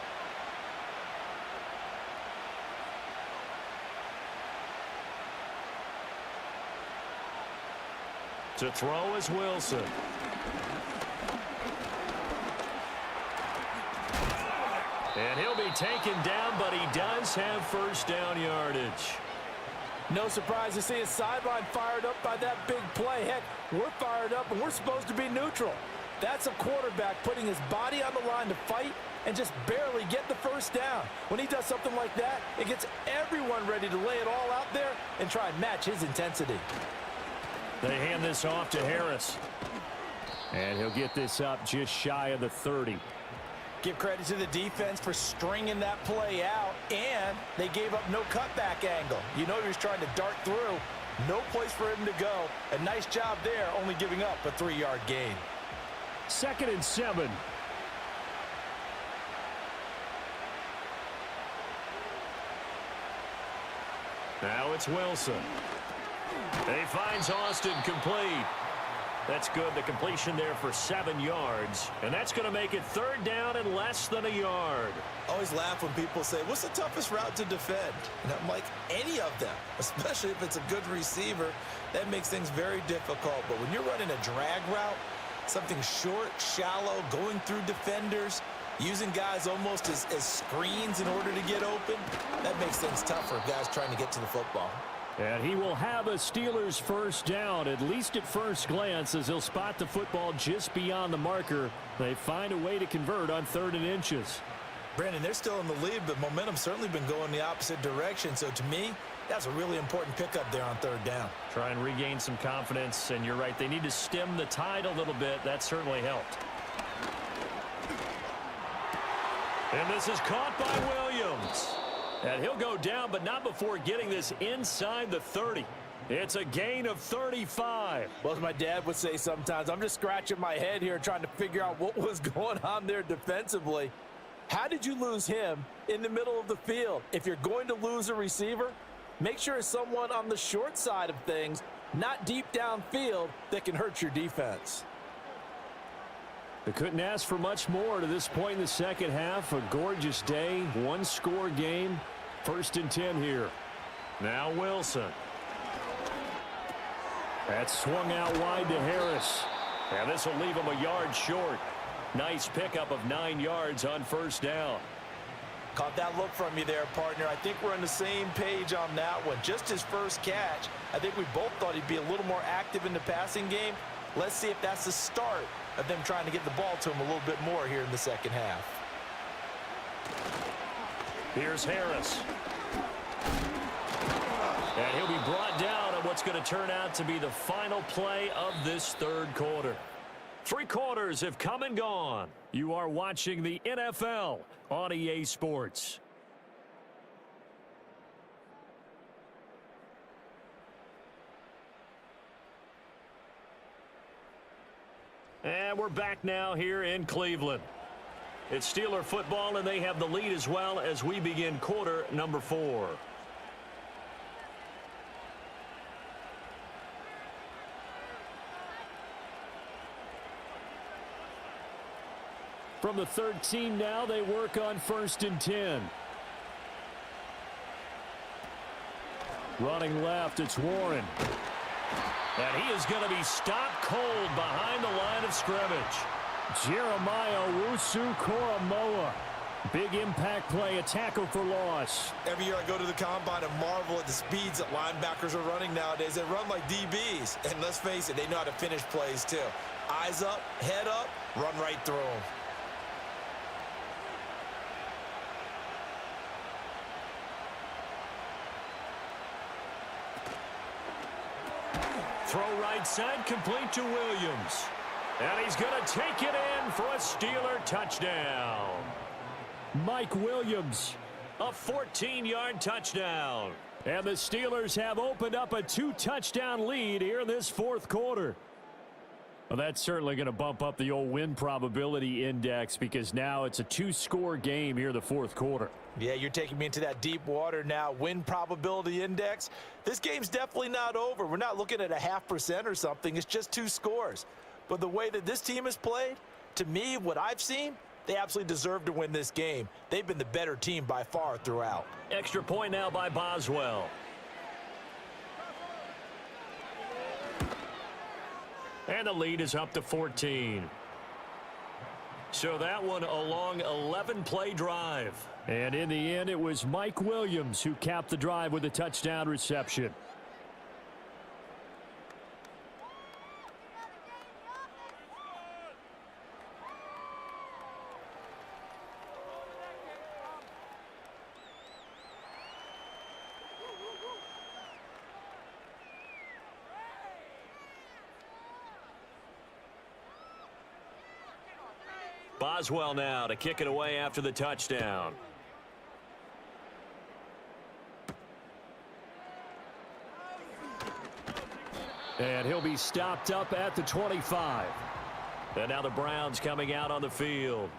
To throw is Wilson. And he'll be taken down, but he does have first down yardage. No surprise to see his sideline fired up by that big play. Heck, we're fired up, and we're supposed to be neutral. That's a quarterback putting his body on the line to fight and just barely get the first down. When he does something like that, it gets everyone ready to lay it all out there and try and match his intensity. They hand this off to Harris. And he'll get this up just shy of the 30. Give credit to the defense for stringing that play out, and they gave up no cutback angle. You know he was trying to dart through. No place for him to go. A nice job there, only giving up a 3-yard gain. 2nd and 7. Now it's Wilson. He finds Austin complete. That's good. The completion there for 7 yards. And that's going to make it 3rd down and less than a yard. Always laugh when people say, what's the toughest route to defend? And I'm like, any of them, especially if it's a good receiver. That makes things very difficult. But when you're running a drag route, something short, shallow, going through defenders, using guys almost as screens in order to get open, that makes things tough for guys trying to get to the football. And he will have a Steelers first down, at least at first glance, as he'll spot the football just beyond the marker. They find a way to convert on 3rd and inches. Brandon, they're still in the lead, but momentum's certainly been going the opposite direction. So to me, that's a really important pickup there on 3rd down. Try and regain some confidence, and you're right. They need to stem the tide a little bit. That certainly helped. And this is caught by Williams. And he'll go down, but not before getting this inside the 30. It's a gain of 35. Well, as my dad would say sometimes, I'm just scratching my head here trying to figure out what was going on there defensively. How did you lose him in the middle of the field? If you're going to lose a receiver, make sure it's someone on the short side of things, not deep downfield, that can hurt your defense. They couldn't ask for much more to this point in the second half. A gorgeous day, 1-score game. 1st and 10 here. Now Wilson. That's swung out wide to Harris. And this will leave him a yard short. Nice pickup of 9 yards on first down. Caught that look from you there, partner. I think we're on the same page on that one. Just his first catch. I think we both thought he'd be a little more active in the passing game. Let's see if that's the start of them trying to get the ball to him a little bit more here in the second half. Here's Harris. And he'll be brought down on what's going to turn out to be the final play of this 3rd quarter. 3 quarters have come and gone. You are watching the NFL on EA Sports. And we're back now here in Cleveland. It's Steeler football, and they have the lead as well as we begin quarter number 4. From the 13 now, they work on 1st and 10. Running left, it's Warren. And he is going to be stopped cold behind the line of scrimmage. Jeremiah Owusu-Koramoah. Big impact play, a tackle for loss. Every year I go to the combine and marvel at the speeds that linebackers are running nowadays. They run like DBs. And let's face it, they know how to finish plays too. Eyes up, head up, run right through them. Throw right side, complete to Williams. And he's going to take it in for a Steeler touchdown. Mike Williams. A 14-yard touchdown. And the Steelers have opened up a 2-touchdown lead here in this fourth quarter. Well, that's certainly going to bump up the old win probability index because now it's a 2-score game here in the fourth quarter. Yeah, you're taking me into that deep water now. Win probability index. This game's definitely not over. We're not looking at a 0.5% or something. It's just 2 scores. But the way that this team has played, to me, what I've seen, they absolutely deserve to win this game. They've been the better team by far throughout. Extra point now by Boswell. And the lead is up to 14. So that one a long 11-play drive. And in the end, it was Mike Williams who capped the drive with a touchdown reception. Boswell now to kick it away after the touchdown. And he'll be stopped up at the 25. And now the Browns coming out on the field.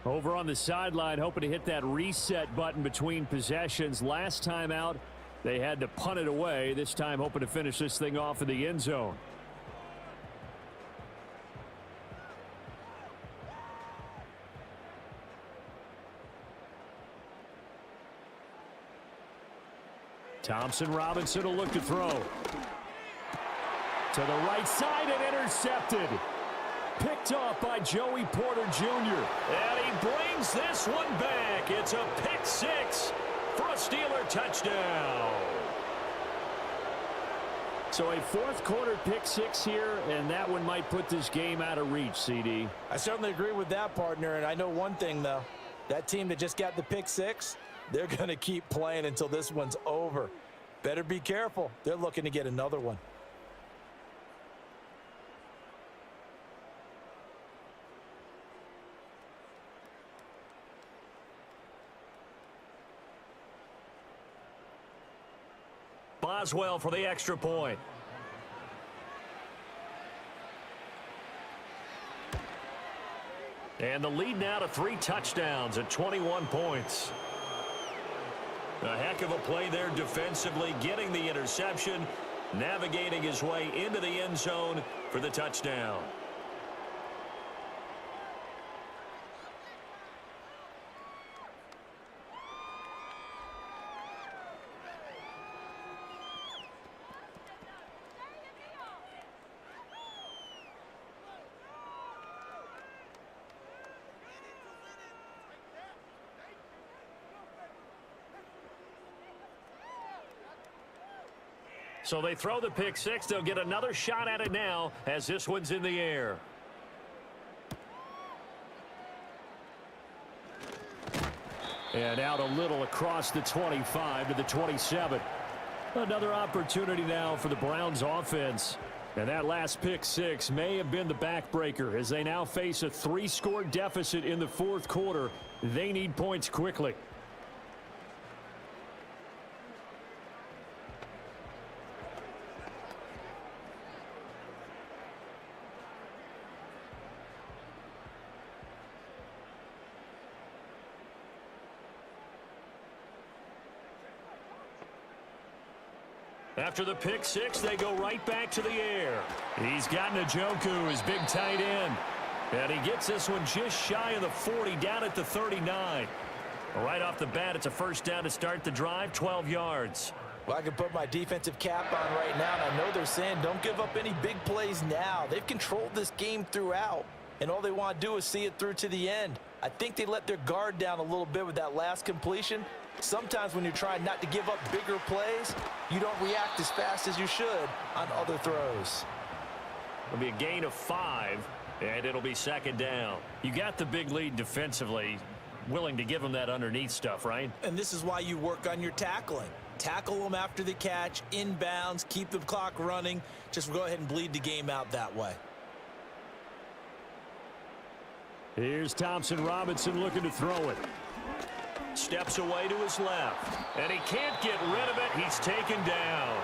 Over on the sideline, hoping to hit that reset button between possessions. Last time out, they had to punt it away. This time hoping to finish this thing off in the end zone. Thompson Robinson will look to throw. To the right side and intercepted. Picked off by Joey Porter Jr. And he brings this one back. It's a pick six for a Steeler touchdown. So a fourth quarter pick six here, and that one might put this game out of reach, CD. I certainly agree with that, partner, and I know one thing, though. That team that just got the pick six, they're going to keep playing until this one's over. Better be careful. They're looking to get another one. Boswell for the extra point. And the lead now to 3 touchdowns at 21 points. A heck of a play there defensively, getting the interception, navigating his way into the end zone for the touchdown. So they throw the pick six. They'll get another shot at it now as this one's in the air. And out a little across the 25 to the 27. Another opportunity now for the Browns offense. And that last pick six may have been the backbreaker as they now face a 3-score deficit in the fourth quarter. They need points quickly. After the pick six, they go right back to the air. He's got Njoku, his big tight end. And he gets this one just shy of the 40, down at the 39. Right off the bat, it's a first down to start the drive, 12 yards. Well, I can put my defensive cap on right now, and I know they're saying don't give up any big plays now. They've controlled this game throughout. and all they want to do is see it through to the end. I think they let their guard down a little bit with that last completion. Sometimes when you're trying not to give up bigger plays, you don't react as fast as you should on other throws. It'll be a gain of 5, and it'll be second down. You got the big lead defensively. Willing to give them that underneath stuff, right? And this is why you work on your tackling. Tackle them after the catch, inbounds, keep the clock running. Just go ahead and bleed the game out that way. Here's Thompson Robinson looking to throw it. Steps away to his left, and he can't get rid of it. He's taken down.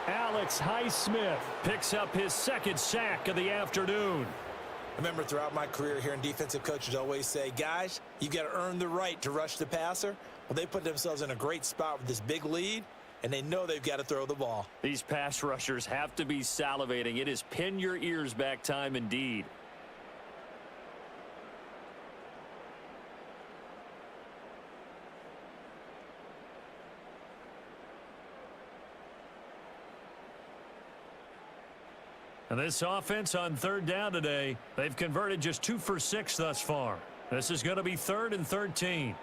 Alex Highsmith picks up his second sack of the afternoon. I remember throughout my career hearing defensive coaches always say, guys, you got to earn the right to rush the passer. Well, they put themselves in a great spot with this big lead, and they know they've got to throw the ball. These pass rushers have to be salivating. It is pin your ears back time indeed. And this offense on third down today, they've converted just 2 for 6 thus far. This is going to be 3rd and 13.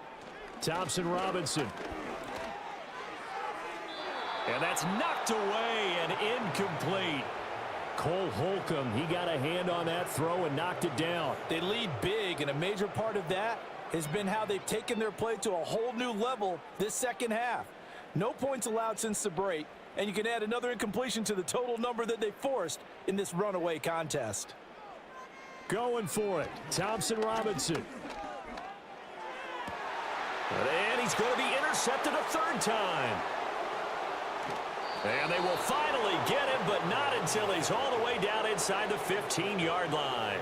Thompson Robinson. And that's knocked away and incomplete. Cole Holcomb, he got a hand on that throw and knocked it down. They lead big, and a major part of that has been how they've taken their play to a whole new level this second half. No points allowed since the break, and you can add another incompletion to the total number that they forced in this runaway contest. Going for it, Thompson Robinson. And he's going to be intercepted a 3rd time. And they will finally get him, but not until he's all the way down inside the 15-yard line.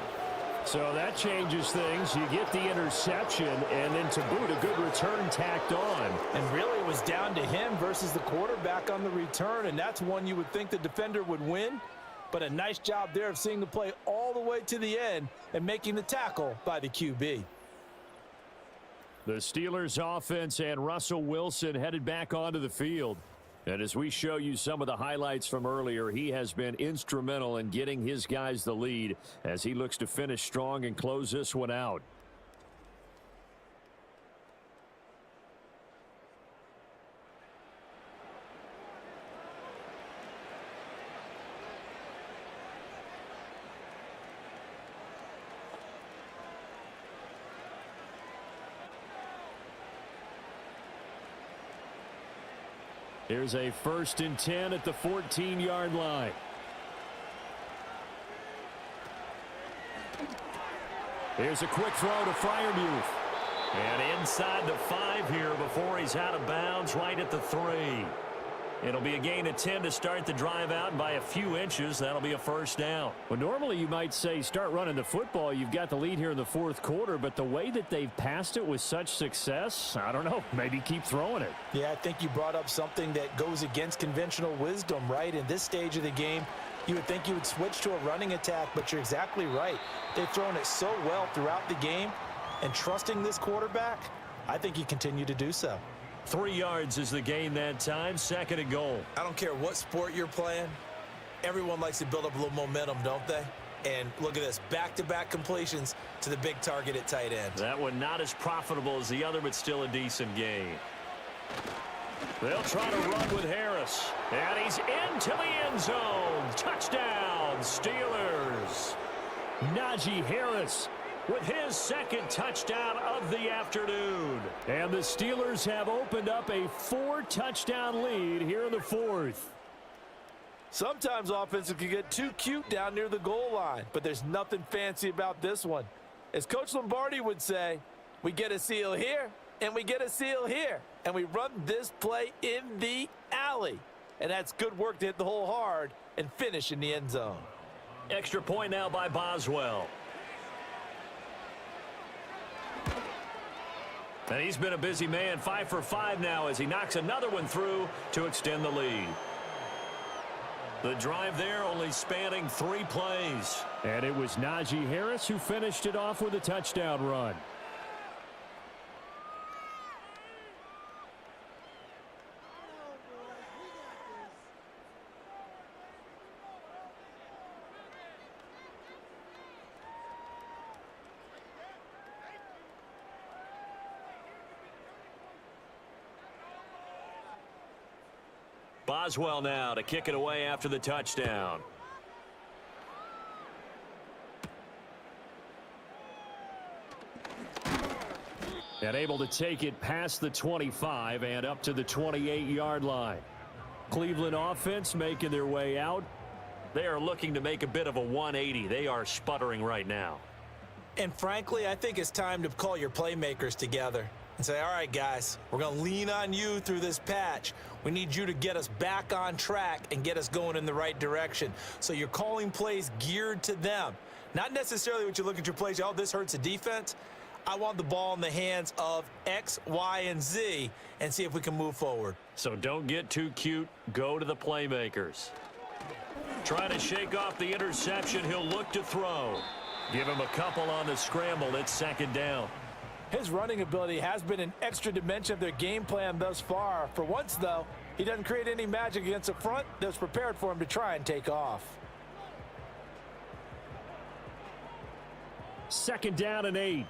So that changes things. You get the interception, and then to boot, a good return tacked on. And really it was down to him versus the quarterback on the return, and that's one you would think the defender would win. But a nice job there of seeing the play all the way to the end and making the tackle by the QB. The Steelers offense and Russell Wilson headed back onto the field. And as we show you some of the highlights from earlier, he has been instrumental in getting his guys the lead as he looks to finish strong and close this one out. Here's a 1st and 10 at the 14-yard line. Here's a quick throw to Freiermuth. And inside the 5 here before he's out of bounds, right at the 3. It'll be a gain of 10 to start the drive out, and by a few inches, that'll be a 1st down. Well, normally you might say start running the football. You've got the lead here in the 4th quarter, but the way that they've passed it with such success, I don't know, maybe keep throwing it. Yeah, I think you brought up something that goes against conventional wisdom, right? In this stage of the game, you would think you would switch to a running attack, but you're exactly right. They've thrown it so well throughout the game, and trusting this quarterback, I think you continue to do so. 3 yards is the gain that time, 2nd and goal. I don't care what sport you're playing. Everyone likes to build up a little momentum, don't they? And look at this, back-to-back completions to the big target at tight end. That one not as profitable as the other, but still a decent gain. They'll try to run with Harris. And he's into the end zone. Touchdown, Steelers. Najee Harris with his 2nd touchdown of the afternoon. And the Steelers have opened up a 4-touchdown lead here in the 4th. Sometimes offenses can get too cute down near the goal line, but there's nothing fancy about this one. As Coach Lombardi would say, we get a seal here, and we get a seal here, and we run this play in the alley. And that's good work to hit the hole hard and finish in the end zone. Extra point now by Boswell. And he's been a busy man, 5 for 5 now as he knocks another one through to extend the lead. The drive there only spanning 3 plays. And it was Najee Harris who finished it off with a touchdown run. Boswell now to kick it away after the touchdown. And able to take it past the 25 and up to the 28-yard line. Cleveland offense making their way out. They are looking to make a bit of a 180. They are sputtering right now. And frankly, I think it's time to call your playmakers together and say, all right, guys, we're going to lean on you through this patch. We need you to get us back on track and get us going in the right direction. So you're calling plays geared to them. Not necessarily what you look at your plays, oh, this hurts the defense. I want the ball in the hands of X, Y, and Z and see if we can move forward. So don't get too cute. Go to the playmakers. Trying to shake off the interception. He'll look to throw. Give him a couple on the scramble. It's second down. His running ability has been an extra dimension of their game plan thus far. For once, though, he doesn't create any magic against the front that was prepared for him to try and take off. Second down and 8.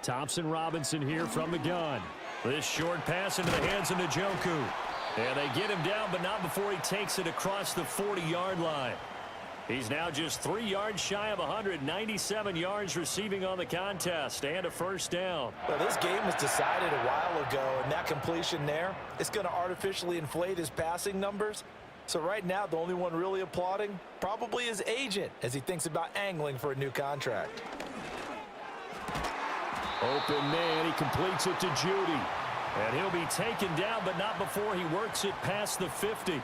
Thompson Robinson here from the gun. This short pass into the hands of Njoku. And they get him down, but not before he takes it across the 40-yard line. He's now just 3 yards shy of 197 yards receiving on the contest and a first down. Well, this game was decided a while ago, and that completion there is going to artificially inflate his passing numbers. So right now, the only one really applauding probably his agent as he thinks about angling for a new contract. Open man, he completes it to Judy. And he'll be taken down, but not before he works it past the 50.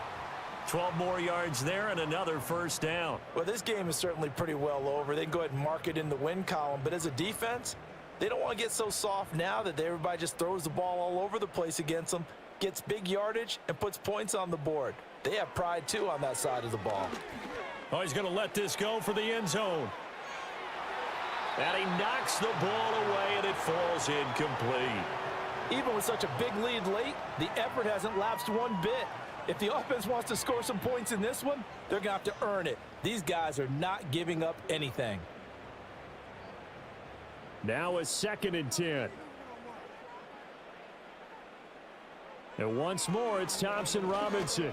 12 more yards there and another first down. Well, this game is certainly pretty well over. They can go ahead and mark it in the win column. But as a defense, they don't want to get so soft now that everybody just throws the ball all over the place against them, gets big yardage, and puts points on the board. They have pride, too, on that side of the ball. Oh, he's going to let this go for the end zone. And he knocks the ball away, and it falls incomplete. Even with such a big lead late, the effort hasn't lapsed one bit. If the offense wants to score some points in this one, they're going to have to earn it. These guys are not giving up anything. Now a second and 10. And once more, it's Thompson Robinson.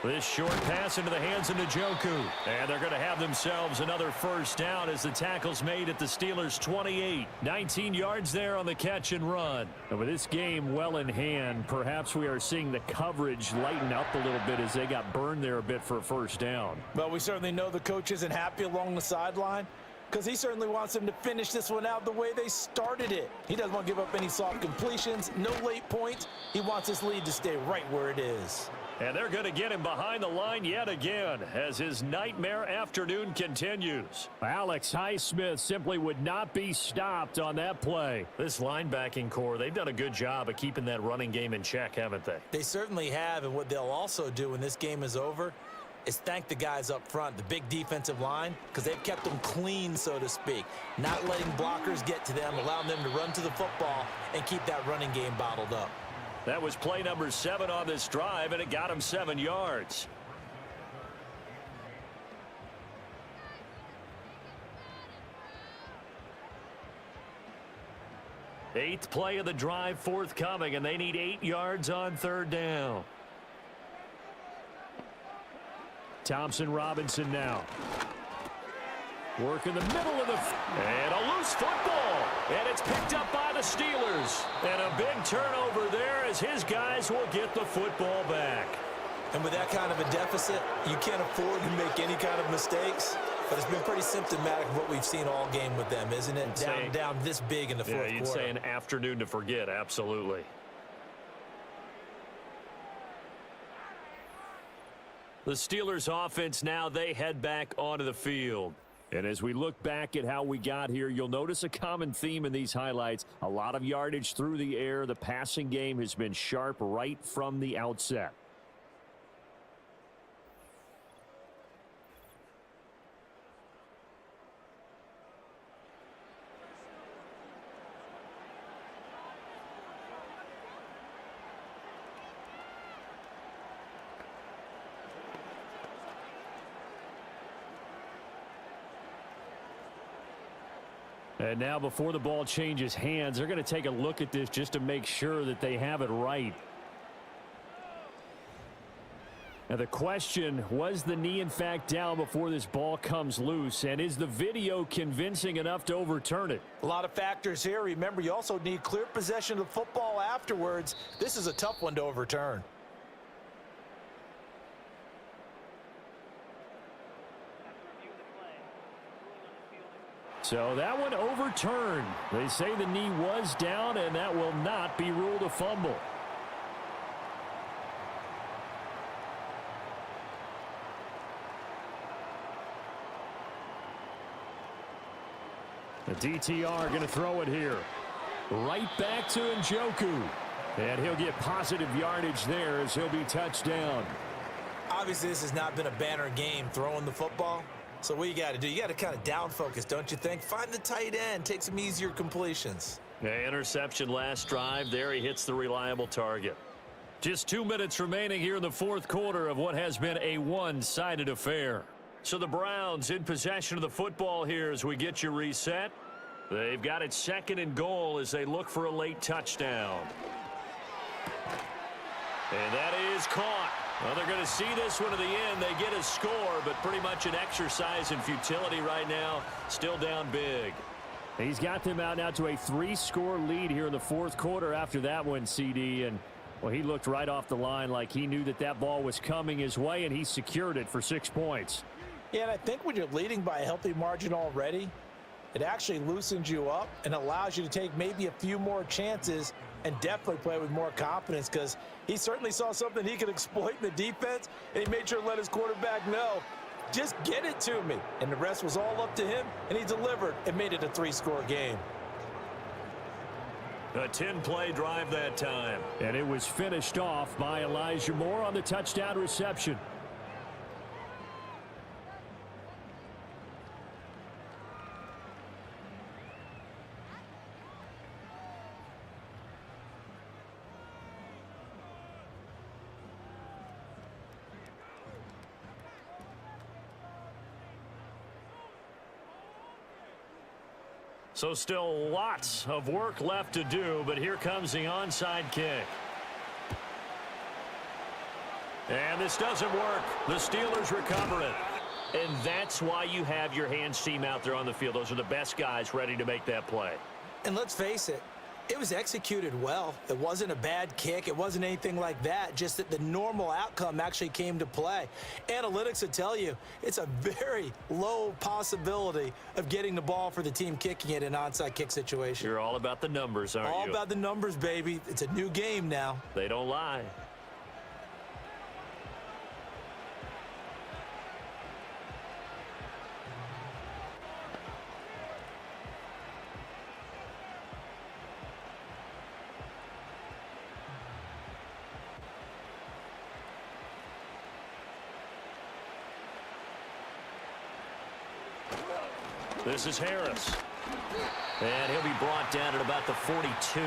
This short pass into the hands of Njoku. And they're going to have themselves another first down as the tackle's made at the Steelers' 28. 19 yards there on the catch and run. And with this game well in hand, perhaps we are seeing the coverage lighten up a little bit as they got burned there a bit for a first down. Well, we certainly know the coach isn't happy along the sideline because he certainly wants them to finish this one out the way they started it. He doesn't want to give up any soft completions, no late points. He wants his lead to stay right where it is. And they're going to get him behind the line yet again as his nightmare afternoon continues. Alex Highsmith simply would not be stopped on that play. This linebacking core, they've done a good job of keeping that running game in check, haven't they? They certainly have, and what they'll also do when this game is over is thank the guys up front, the big defensive line, because they've kept them clean, so to speak, not letting blockers get to them, allowing them to run to the football and keep that running game bottled up. That was play number 7 on this drive, and it got him 7 yards. Eighth play of the drive forthcoming, and they need 8 yards on third down. Thompson Robinson now. Work in the middle of the... And a loose football. And it's picked up by the Steelers. And a big turnover there as his guys will get the football back. And with that kind of a deficit, you can't afford to make any kind of mistakes. But it's been pretty symptomatic of what we've seen all game with them, isn't it? Down this big in the fourth quarter. Yeah, you'd say an afternoon to forget, absolutely. The Steelers offense now, they head back onto the field. And as we look back at how we got here, you'll notice a common theme in these highlights. A lot of yardage through the air. The passing game has been sharp right from the outset. And now before the ball changes hands, they're going to take a look at this just to make sure that they have it right. Now the question, was the knee in fact down before this ball comes loose? And is the video convincing enough to overturn it? A lot of factors here. Remember, you also need clear possession of the football afterwards. This is a tough one to overturn. So that one overturned. They say the knee was down, and that will not be ruled a fumble. The DTR going to throw it here. Right back to Njoku. And he'll get positive yardage there as he'll be touched down. Obviously, this has not been a banner game throwing the football. So what you got to do, you got to kind of down focus, don't you think? Find the tight end, take some easier completions. Yeah, interception last drive. There he hits the reliable target. Just 2 minutes remaining here in the fourth quarter of what has been a one-sided affair. So the Browns in possession of the football here as we get you reset. They've got it 2nd and goal as they look for a late touchdown. And that is caught. Well, they're going to see this one to the end. They get a score, but pretty much an exercise in futility right now. Still down big. He's got them out now to a 3-score lead here in the fourth quarter after that one, CD. And, well, he looked right off the line like he knew that that ball was coming his way, and he secured it for 6 points. Yeah, and I think when you're leading by a healthy margin already, it actually loosens you up and allows you to take maybe a few more chances and definitely play with more confidence, because he certainly saw something he could exploit in the defense, and he made sure to let his quarterback know, just get it to me. And the rest was all up to him, and he delivered and made it a 3-score game. A 10-play drive that time. And it was finished off by Elijah Moore on the touchdown reception. So still lots of work left to do, but here comes the onside kick. And this doesn't work. The Steelers recover it. And that's why you have your hands team out there on the field. Those are the best guys ready to make that play. And let's face it, it was executed well. It wasn't a bad kick. It wasn't anything like that, just that the normal outcome actually came to play. Analytics would tell you it's a very low possibility of getting the ball for the team kicking it in an onside kick situation. You're all about the numbers, aren't you? All about the numbers, baby. It's a new game now. They don't lie. This is Harris. And he'll be brought down at about the 42.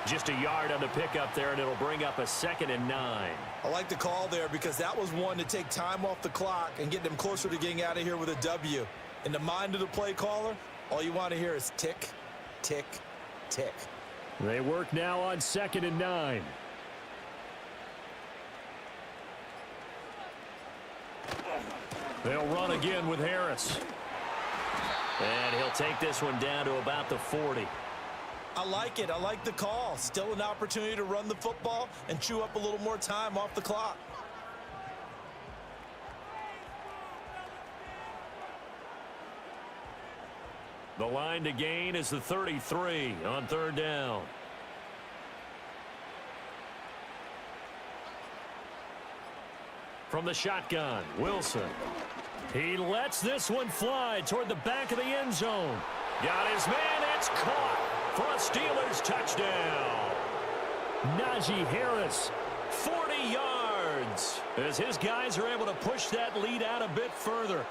Just a yard on the pickup there, and it'll bring up a 2nd and 9. I like the call there because that was one to take time off the clock and get them closer to getting out of here with a W. In the mind of the play caller, all you want to hear is tick, tick, tick. They work now on 2nd and 9. They'll run again with Harris. And he'll take this one down to about the 40. I like it. I like the call. Still an opportunity to run the football and chew up a little more time off the clock. The line to gain is the 33 on 3rd down. From the shotgun, Wilson. He lets this one fly toward the back of the end zone. Got his man. It's caught for a Steelers touchdown. Najee Harris. 40 yards as his guys are able to push that lead out a bit further.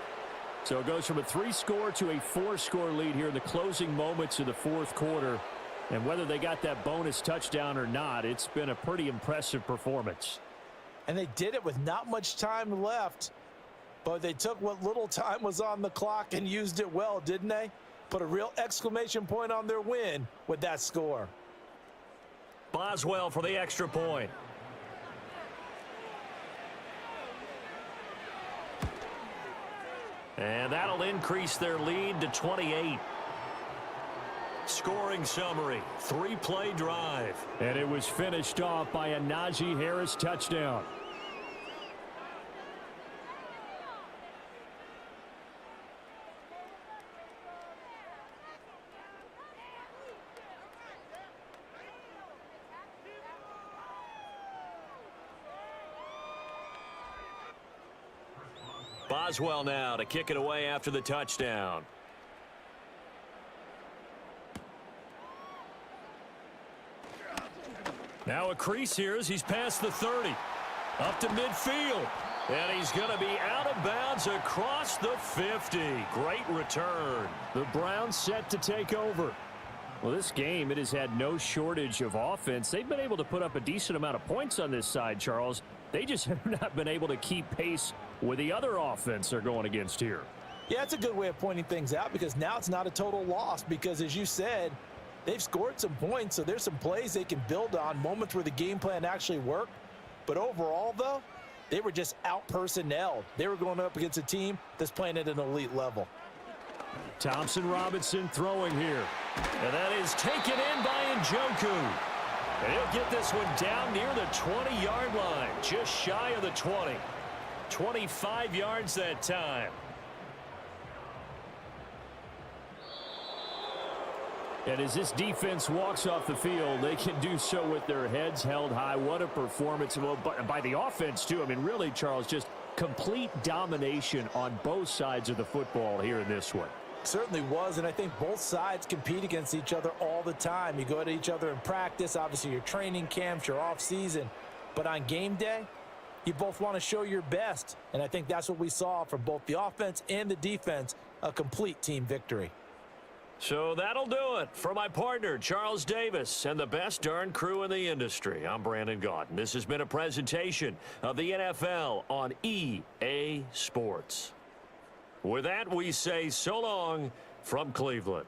So it goes from a 3-score to a 4-score lead here in the closing moments of the fourth quarter. And whether they got that bonus touchdown or not, it's been a pretty impressive performance. And they did it with not much time left. But they took what little time was on the clock and used it well, didn't they? put a real exclamation point on their win with that score. Boswell for the extra point. And that'll increase their lead to 28. Scoring summary, 3-play drive. And it was finished off by a Najee Harris touchdown. Boswell now to kick it away after the touchdown. Now a crease here as he's past the 30. Up to midfield. And he's going to be out of bounds across the 50. Great return. The Browns set to take over. Well, this game, it has had no shortage of offense. They've been able to put up a decent amount of points on this side, Charles. They just have not been able to keep pace with the other offense they're going against here. Yeah, it's a good way of pointing things out because now it's not a total loss because, as you said, they've scored some points, so there's some plays they can build on, moments where the game plan actually worked. But overall, though, they were just out-personnelled. They were going up against a team that's playing at an elite level. Thompson Robinson throwing here. And that is taken in by Njoku. And he'll get this one down near the 20-yard line, just shy of the 20. 25 yards that time. And as this defense walks off the field, they can do so with their heads held high. What a performance. Well, by the offense, too. I mean, really, Charles, just complete domination on both sides of the football here in this one. Certainly was, and I think both sides compete against each other all the time. You go at each other in practice, obviously your training camps, your off-season. But on game day, you both want to show your best. And I think that's what we saw from both the offense and the defense, a complete team victory. So that'll do it for my partner, Charles Davis, and the best darn crew in the industry. I'm Brandon Gaudin. This has been a presentation of the NFL on EA Sports. With that, we say so long from Cleveland.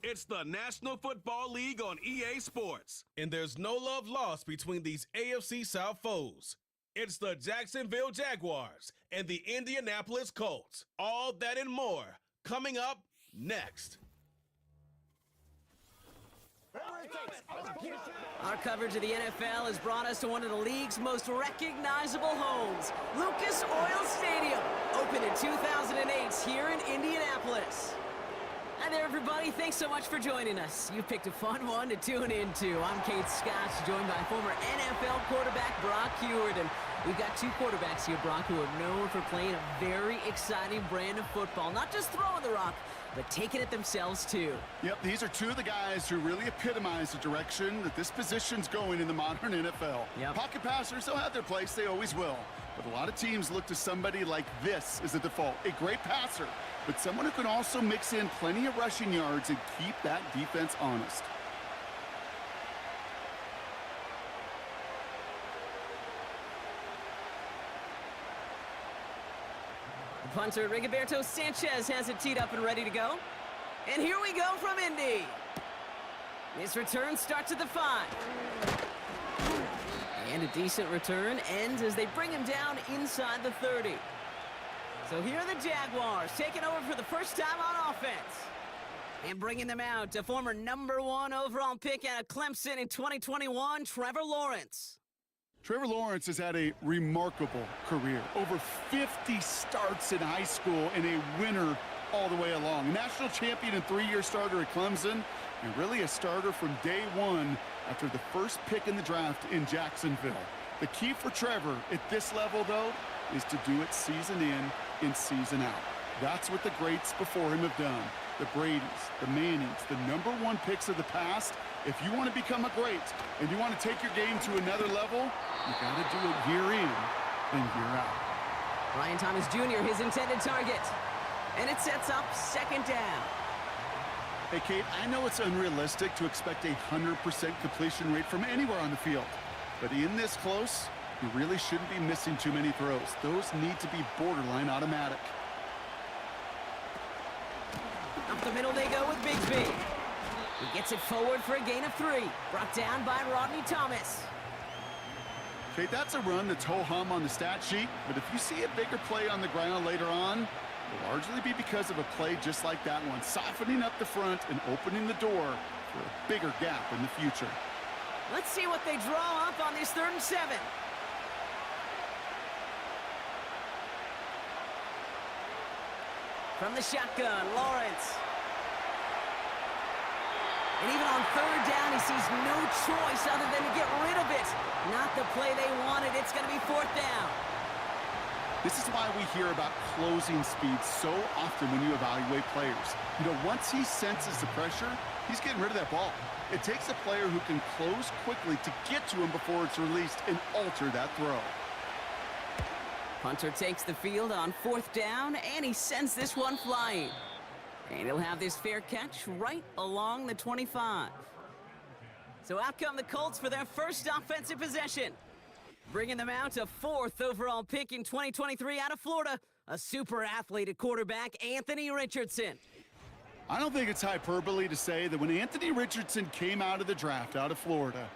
It's the National Football League on EA Sports, and there's no love lost between these AFC South foes. It's the Jacksonville Jaguars and the Indianapolis Colts. All that and more coming up next. Our coverage of the NFL has brought us to one of the league's most recognizable homes, Lucas Oil Stadium, opened in 2008 here in Indianapolis. Hi there, everybody. Thanks so much for joining us. You picked a fun one to tune into. I'm Kate Scott, joined by former NFL quarterback Brock Heward, and we've got two quarterbacks here, Brock, who are known for playing a very exciting brand of football, not just throwing the rock, but taking it themselves, too. Yep, these are two of the guys who really epitomize the direction that this position's going in the modern NFL. Yep. Pocket passers, they'll have their place. They always will. But a lot of teams look to somebody like this as a default. A great passer, but someone who can also mix in plenty of rushing yards and keep that defense honest. Punter Rigoberto Sanchez has it teed up and ready to go. And here we go from Indy. This return starts at the 5. And a decent return ends as they bring him down inside the 30. So here are the Jaguars taking over for the first time on offense. And bringing them out, a former #1 overall pick out of Clemson in 2021, Trevor Lawrence. Trevor Lawrence has had a remarkable career. Over 50 starts in high school and a winner all the way along. A national champion and 3-year starter at Clemson, and really a starter from day one after the first pick in the draft in Jacksonville. The key for Trevor at this level, though, is to do it season in and season out. That's what the greats before him have done. The Bradys, the Mannings, the #1 picks of the past. If you want to become a great and you want to take your game to another level, you got to do it year in and year out. Ryan Thomas Jr., his intended target. And it sets up second down. Hey, Kate, I know it's unrealistic to expect a 100% completion rate from anywhere on the field. But in this close, you really shouldn't be missing too many throws. Those need to be borderline automatic. Up the middle they go with Bigsby. He gets it forward for a gain of 3. Brought down by Rodney Thomas. Okay, that's a run that's ho-hum on the stat sheet, but if you see a bigger play on the ground later on, it'll largely be because of a play just like that one, softening up the front and opening the door for a bigger gap in the future. Let's see what they draw up on this 3rd and 7. From the shotgun, Lawrence. And even on 3rd down, he sees no choice other than to get rid of it. Not the play they wanted. It's going to be 4th down. This is why we hear about closing speed so often when you evaluate players. You know, once he senses the pressure, he's getting rid of that ball. It takes a player who can close quickly to get to him before it's released and alter that throw. Punter takes the field on 4th down, and he sends this one flying. And he'll have this fair catch right along the 25. So out come the Colts for their first offensive possession. Bringing them out a 4th overall pick in 2023 out of Florida, a super athlete at quarterback, Anthony Richardson. I don't think it's hyperbole to say that when Anthony Richardson came out of the draft out of Florida,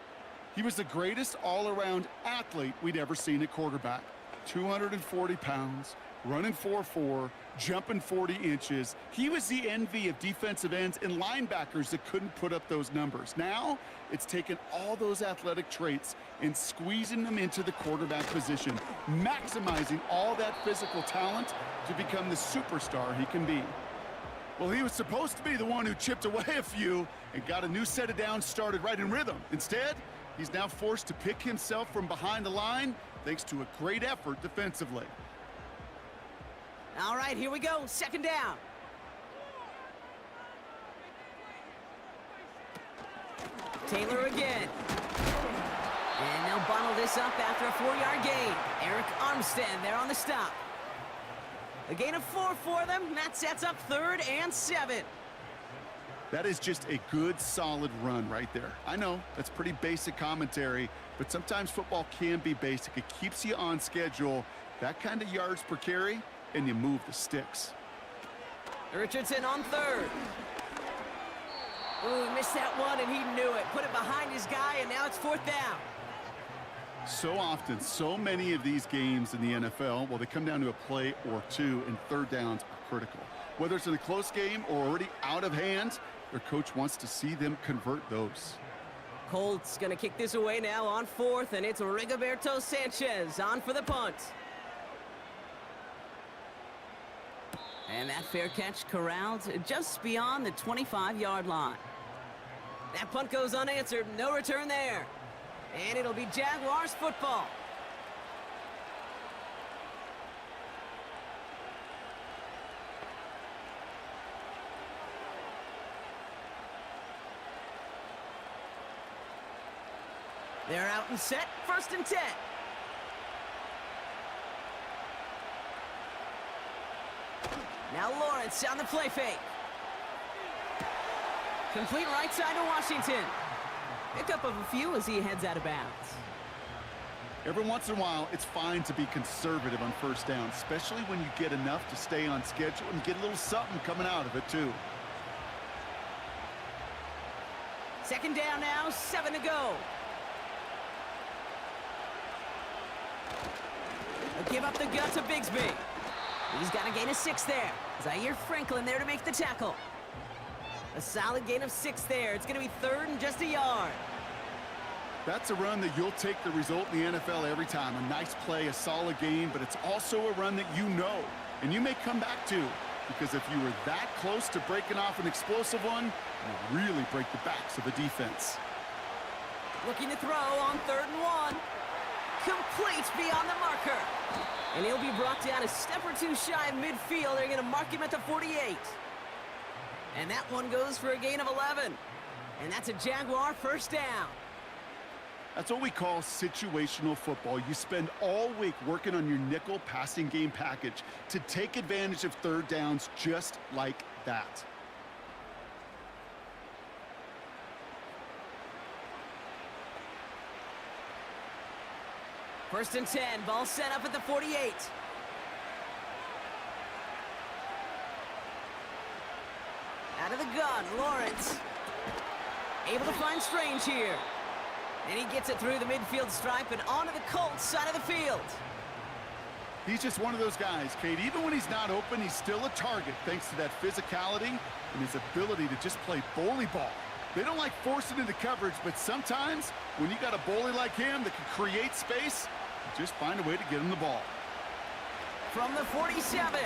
he was the greatest all-around athlete we'd ever seen at quarterback. 240 pounds, running 4.4, jumping 40 inches. He was the envy of defensive ends and linebackers that couldn't put up those numbers. Now, it's taken all those athletic traits and squeezing them into the quarterback position, maximizing all that physical talent to become the superstar he can be. Well, he was supposed to be the one who chipped away a few and got a new set of downs started right in rhythm. Instead, he's now forced to pick himself from behind the line thanks to a great effort defensively. All right, here we go. 2nd down. Taylor again. And they'll bundle this up after a 4-yard gain. Eric Armstead there on the stop. A gain of 4 for them. That sets up 3rd and 7. That is just a good, solid run right there. I know, that's pretty basic commentary, but sometimes football can be basic. It keeps you on schedule. That kind of yards per carry, and you move the sticks. Richardson on 3rd. Ooh, missed that one, and he knew it. Put it behind his guy, and now it's 4th down. So often, so many of these games in the NFL, well, they come down to a play or two, and 3rd downs are critical. Whether it's in a close game or already out of hand, their coach wants to see them convert those. Colts going to kick this away now on 4th, and it's Rigoberto Sanchez on for the punt. And that fair catch corralled just beyond the 25-yard line. That punt goes unanswered, no return there. And it'll be Jaguars football. They're out and set, 1st and 10. Now Lawrence on the play fake. Complete right side to Washington. Pickup of a few as he heads out of bounds. Every once in a while, it's fine to be conservative on 1st down, especially when you get enough to stay on schedule and get a little something coming out of it, too. 2nd down now, 7 to go. They'll give up the gut to Bigsby. He's got a gain of 6 there. Zaire Franklin there to make the tackle. A solid gain of 6 there. It's going to be 3rd and just a yard. That's a run that you'll take the result in the NFL every time. A nice play, a solid game, but it's also a run that you know, and you may come back to, because if you were that close to breaking off an explosive one, you really break the backs of the defense. Looking to throw on 3rd and 1. Complete beyond the marker. And he'll be brought down a step or two shy of midfield. They're going to mark him at the 48. And that one goes for a gain of 11. And that's a Jaguar 1st down. That's what we call situational football. You spend all week working on your nickel passing game package to take advantage of 3rd downs just like that. First and 10, ball set up at the 48. Out of the gun, Lawrence. Able to find Strange here. And he gets it through the midfield stripe and onto the Colts side of the field. He's just one of those guys, Kate. Even when he's not open, he's still a target thanks to that physicality and his ability to just play bully ball. They don't like forcing into coverage, but sometimes when you got a bully like him that can create space, you just find a way to get him the ball. From the 47.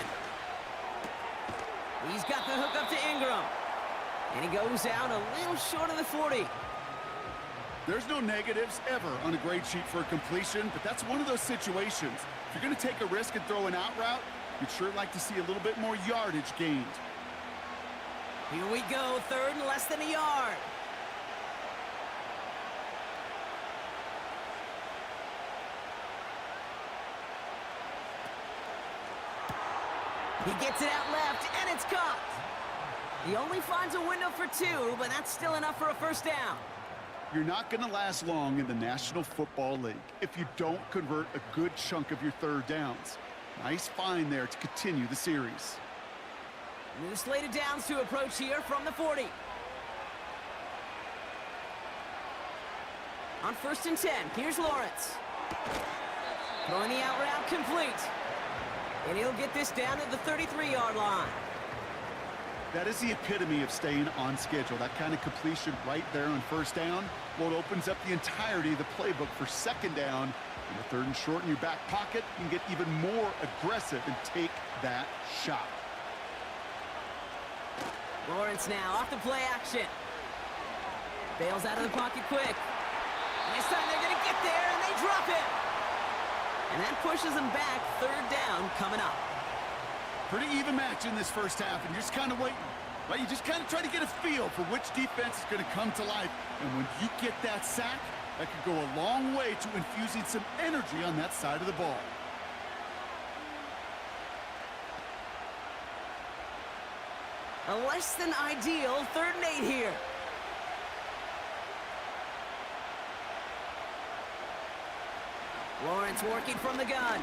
He's got the hook up to Ingram. And he goes out a little short of the 40. There's no negatives ever on a grade sheet for a completion, but that's one of those situations. If you're going to take a risk and throw an out route, you'd sure like to see a little bit more yardage gained. Here we go, 3rd and less than a yard. He gets it out left, and it's caught. He only finds a window for 2, but that's still enough for a 1st down. You're not going to last long in the National Football League if you don't convert a good chunk of your 3rd downs. Nice find there to continue the series. New slated downs to approach here from the 40. On 1st and 10, here's Lawrence. Throwing the out route complete. And he'll get this down to the 33-yard line. That is the epitome of staying on schedule. That kind of completion right there on 1st down. Well, it opens up the entirety of the playbook for 2nd down. In the 3rd and short in your back pocket, you can get even more aggressive and take that shot. Lawrence now off the play action. Bails out of the pocket quick. And this time they're going to get there, and they drop it. And that pushes them back. 3rd down coming up. Pretty even match in this 1st half, and you're just kind of waiting. Right? You just kind of try to get a feel for which defense is going to come to life. And when you get that sack, that could go a long way to infusing some energy on that side of the ball. A less than ideal 3rd and 8 here. Lawrence working from the gun.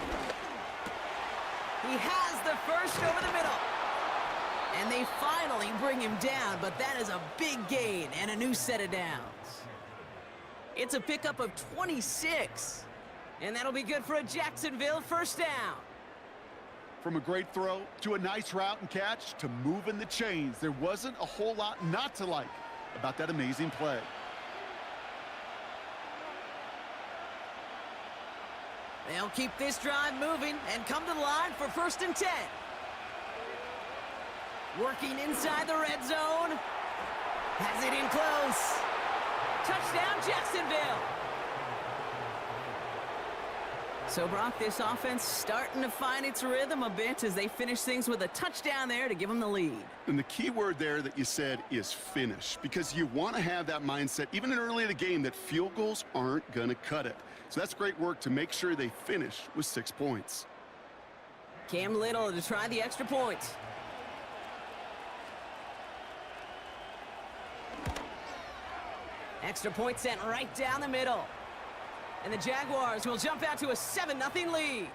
He has the first over the middle. And they finally bring him down, but that is a big gain and a new set of downs. It's a pickup of 26. And that'll be good for a Jacksonville first down. From a great throw to a nice route and catch to moving the chains, there wasn't a whole lot not to like about that amazing play. They'll keep this drive moving and come to the line for 1st and 10. Working inside the red zone. Has it in close. Touchdown, Jacksonville. So, Brock, this offense starting to find its rhythm a bit as they finish things with a touchdown there to give them the lead. And the key word there that you said is finish, because you want to have that mindset, even early in the game, that field goals aren't going to cut it. So that's great work to make sure they finish with 6 points. Cam Little to try the extra point. Extra point sent right down the middle. And the Jaguars will jump out to a 7-0 lead.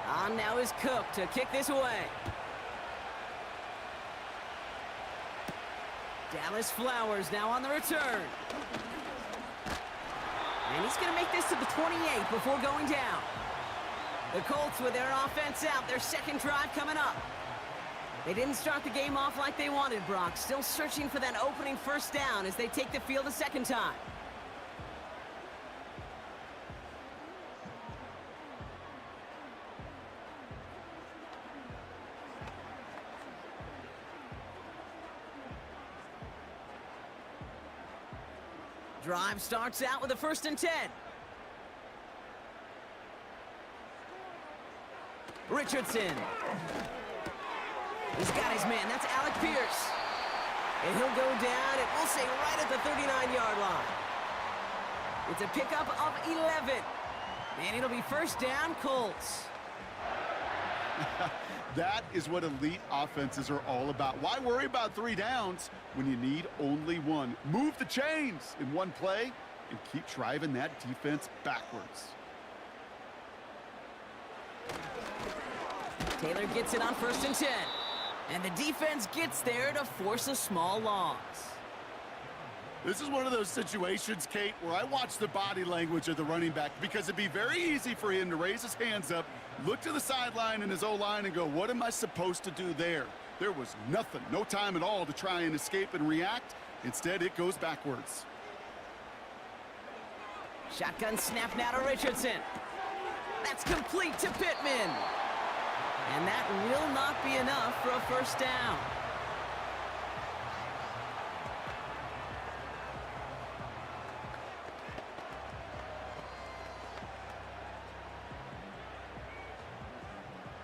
On now is Cook to kick this away. Dallas Flowers now on the return. And he's going to make this to the 28 before going down. The Colts with their offense out, their second drive coming up. They didn't start the game off like they wanted, Brock. Still searching for that opening first down as they take the field a second time. Drive starts out with a 1st and 10. Richardson. He's got his man. That's Alec Pierce. And he'll go down, and we'll say right at the 39-yard line. It's a pickup of 11. And it'll be first down, Colts. That is what elite offenses are all about. Why worry about 3 downs when you need only 1? Move the chains in one play and keep driving that defense backwards. Taylor gets it on 1st and 10. And the defense gets there to force a small loss. This is one of those situations, Kate, where I watch the body language of the running back, because it'd be very easy for him to raise his hands up, look to the sideline in his O-line and go, what am I supposed to do there? There was nothing, no time at all to try and escape and react. Instead, it goes backwards. Shotgun snap now to Richardson. That's complete to Pittman. And that will not be enough for a first down.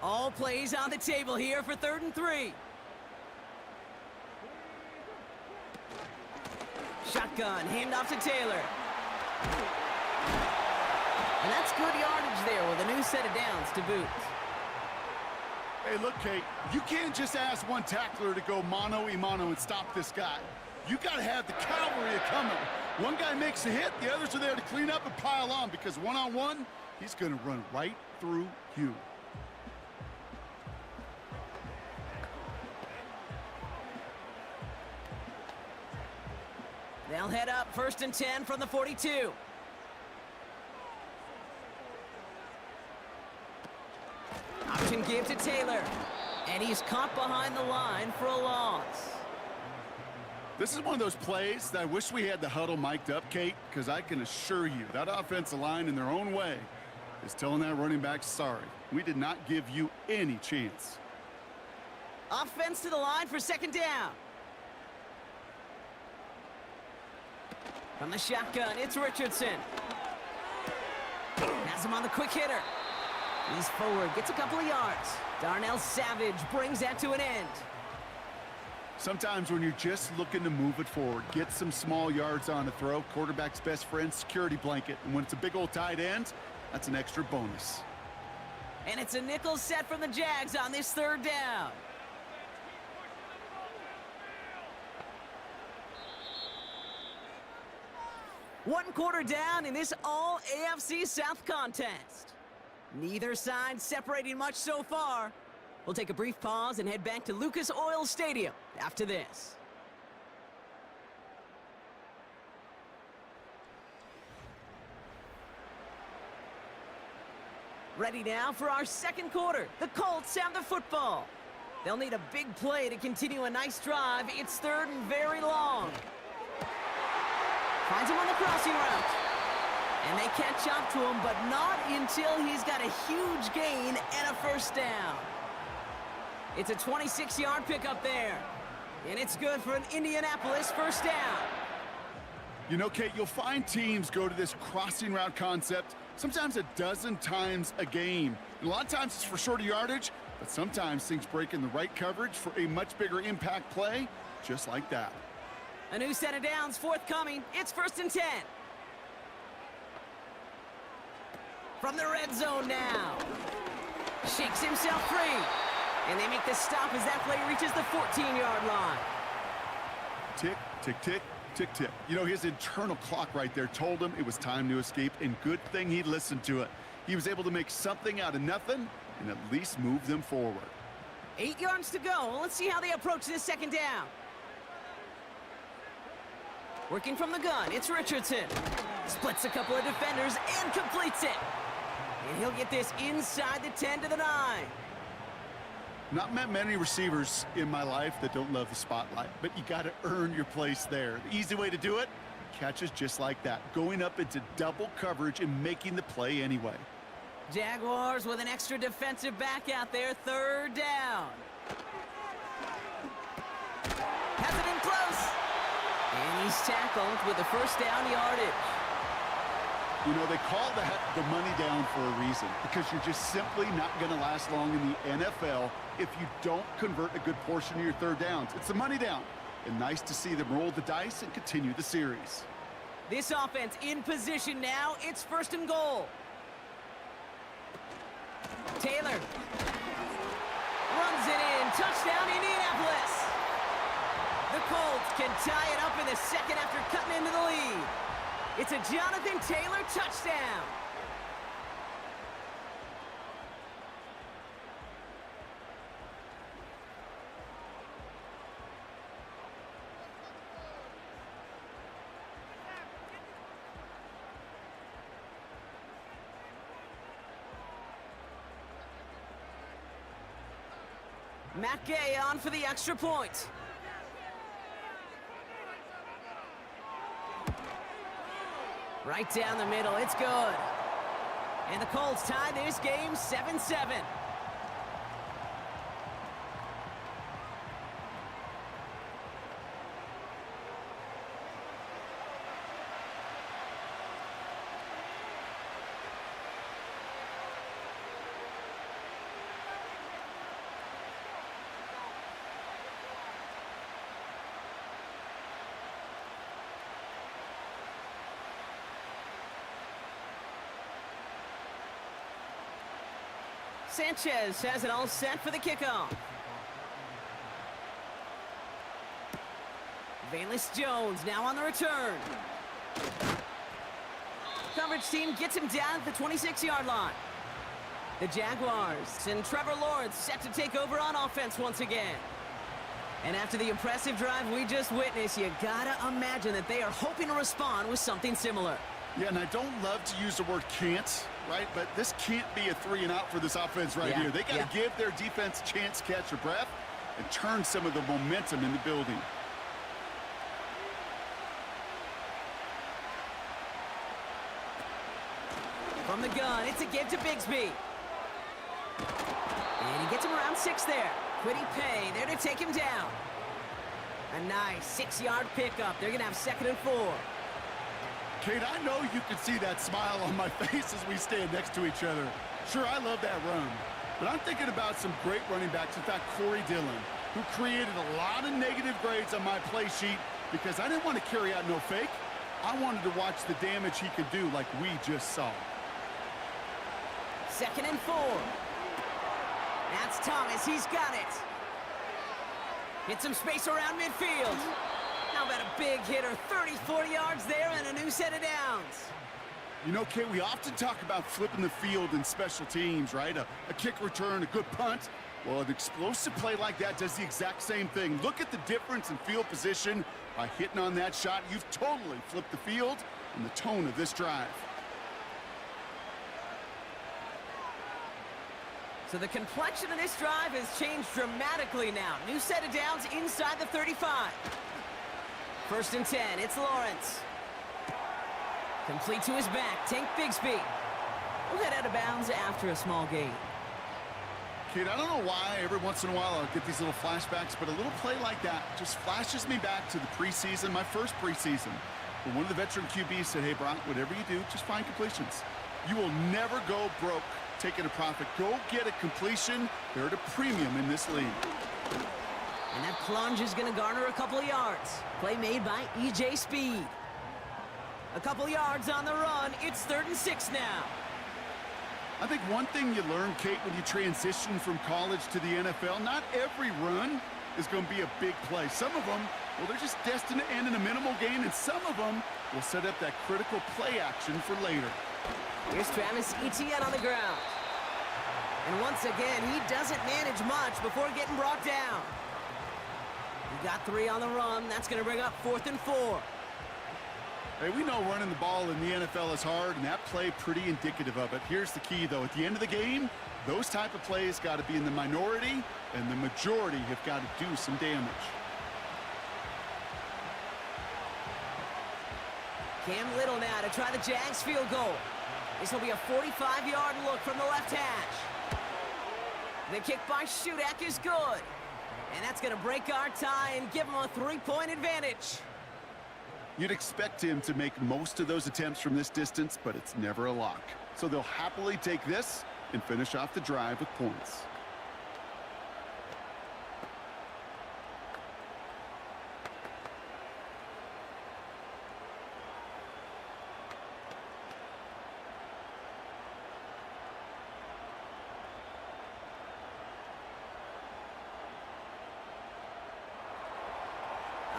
All plays on the table here for 3rd and 3. Shotgun, handoff to Taylor. And that's good yardage there with a new set of downs to boot. Hey, look, Kate, you can't just ask one tackler to go mano-a-mano and stop this guy. You got to have the cavalry coming. One guy makes a hit, the others are there to clean up and pile on, because one-on-one, he's going to run right through you. They'll head up 1st and 10 from the 42. Option give to Taylor. And he's caught behind the line for a loss. This is one of those plays that I wish we had the huddle mic'd up, Kate, because I can assure you that offensive line in their own way is telling that running back, sorry, we did not give you any chance. Offense to the line for 2nd down. From the shotgun, it's Richardson. Has him on the quick hitter. He's forward, gets a couple of yards. Darnell Savage brings that to an end. Sometimes when you're just looking to move it forward, get some small yards on a throw, quarterback's best friend, security blanket. And when it's a big old tight end, that's an extra bonus. And it's a nickel set from the Jags on this third down. One quarter down in this all-AFC South contest. Neither side separating much so far. We'll take a brief pause and head back to Lucas Oil Stadium after this. Ready now for our second quarter. The Colts have the football. They'll need a big play to continue a nice drive. It's third and very long. Finds him on the crossing route. And they catch up to him, but not until he's got a huge gain and a first down. It's a 26-yard pickup there. And it's good for an Indianapolis first down. You know, Kate, you'll find teams go to this crossing route concept sometimes a dozen times a game. And a lot of times it's for shorter yardage, but sometimes things break in the right coverage for a much bigger impact play, just like that. A new set of downs forthcoming. It's 1st and 10. From the red zone now. Shakes himself free. And they make the stop as that play reaches the 14-yard line. Tick, tick, tick, tick, tick. You know, his internal clock right there told him it was time to escape, and good thing he listened to it. He was able to make something out of nothing and at least move them forward. 8 yards to go. Let's see how they approach this second down. Working from the gun, it's Richardson. Splits a couple of defenders and completes it. And he'll get this inside the 10 to the 9. Not met many receivers in my life that don't love the spotlight, but you got to earn your place there. The easy way to do it, catches just like that, going up into double coverage and making the play anyway. Jaguars with an extra defensive back out there, third down. Has it in close. And he's tackled with the first down yardage. You know, they call that the money down for a reason, because you're just simply not going to last long in the NFL if you don't convert a good portion of your third downs. It's the money down. And nice to see them roll the dice and continue the series. This offense in position now. It's 1st and goal. Taylor runs it in. Touchdown, Indianapolis. The Colts can tie it up in the second after cutting into the lead. It's a Jonathan Taylor touchdown. Matt Gay on for the extra point. Right down the middle, it's good. And the Colts tie this game 7-7. Sanchez has it all set for the kickoff. Valus Jones now on the return. Coverage team gets him down at the 26-yard line. The Jaguars and Trevor Lawrence set to take over on offense once again. And after the impressive drive we just witnessed, you gotta imagine that they are hoping to respond with something similar. Yeah, and I don't love to use the word can't, right? But this can't be a 3-and-out for this offense right here. They got to give their defense a chance to catch their breath and turn some of the momentum in the building. From the gun, it's a give to Bigsby. And he gets him around 6 there. Quiddy Pay there to take him down. A nice 6-yard pickup. They're going to have 2nd and 4. Kate, I know you can see that smile on my face as we stand next to each other. Sure, I love that run, but I'm thinking about some great running backs. In fact, Corey Dillon. who created a lot of negative grades on my play sheet because I didn't want to carry out no fake. I wanted to watch the damage he could do like we just saw. 2nd and 4. That's Thomas. He's got it. Hit some space around midfield. How about a big hitter? 30, 40 yards there and a new set of downs. You know, Kate, we often talk about flipping the field in special teams, right? A kick return, a good punt. Well, an explosive play like that does the exact same thing. Look at the difference in field position. By hitting on that shot, you've totally flipped the field and the tone of this drive. So the complexion of this drive has changed dramatically now. New set of downs inside the 35. 1st and 10, it's Lawrence. Complete to his back, Tank Bigsby. We'll head out of bounds after a small gain. Kid, I don't know why every once in a while I'll get these little flashbacks, but a little play like that just flashes me back to the preseason, my first preseason. When one of the veteran QBs said, hey, Brock, whatever you do, just find completions. You will never go broke taking a profit. Go get a completion. They're at a premium in this league. And that plunge is going to garner a couple of yards. Play made by E.J. Speed. A couple yards on the run. It's 3rd and 6 now. I think one thing you learn, Kate, when you transition from college to the NFL, not every run is going to be a big play. Some of them, well, they're just destined to end in a minimal gain, and some of them will set up that critical play action for later. Here's Travis Etienne on the ground. And once again, he doesn't manage much before getting brought down. He got 3 on the run. That's going to bring up 4th and 4. Hey, we know running the ball in the NFL is hard, and that play pretty indicative of it. Here's the key, though. At the end of the game, those type of plays got to be in the minority, and the majority have got to do some damage. Cam Little now to try the Jags field goal. This will be a 45-yard look from the left hash. The kick by Shudak is good. And that's going to break our tie and give him a 3-point advantage. You'd expect him to make most of those attempts from this distance, but it's never a lock. So they'll happily take this and finish off the drive with points.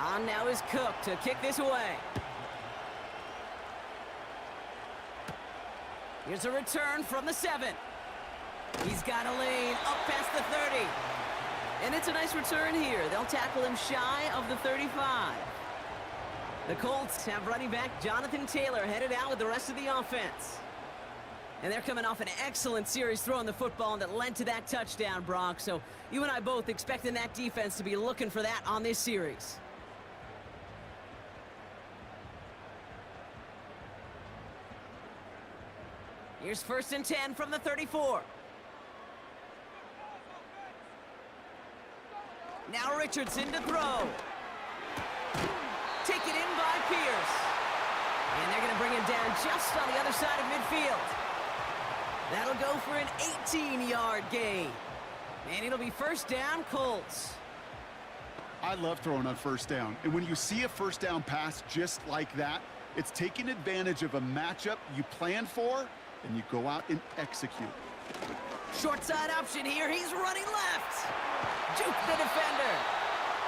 On now is Cook to kick this away. Here's a return from the 7. He's got a lane up past the 30. And it's a nice return here. They'll tackle him shy of the 35. The Colts have running back Jonathan Taylor headed out with the rest of the offense. And they're coming off an excellent series throwing the football that led to that touchdown, Brock. So you and I both expecting that defense to be looking for that on this series. Here's 1st and 10 from the 34. Now Richardson to throw. Taken in by Pierce. And they're going to bring him down just on the other side of midfield. That'll go for an 18-yard gain. And it'll be 1st down, Colts. I love throwing on 1st down. And when you see a 1st down pass just like that, it's taking advantage of a matchup you planned for, and you go out and execute. Short side option here. He's running left. Juke the defender.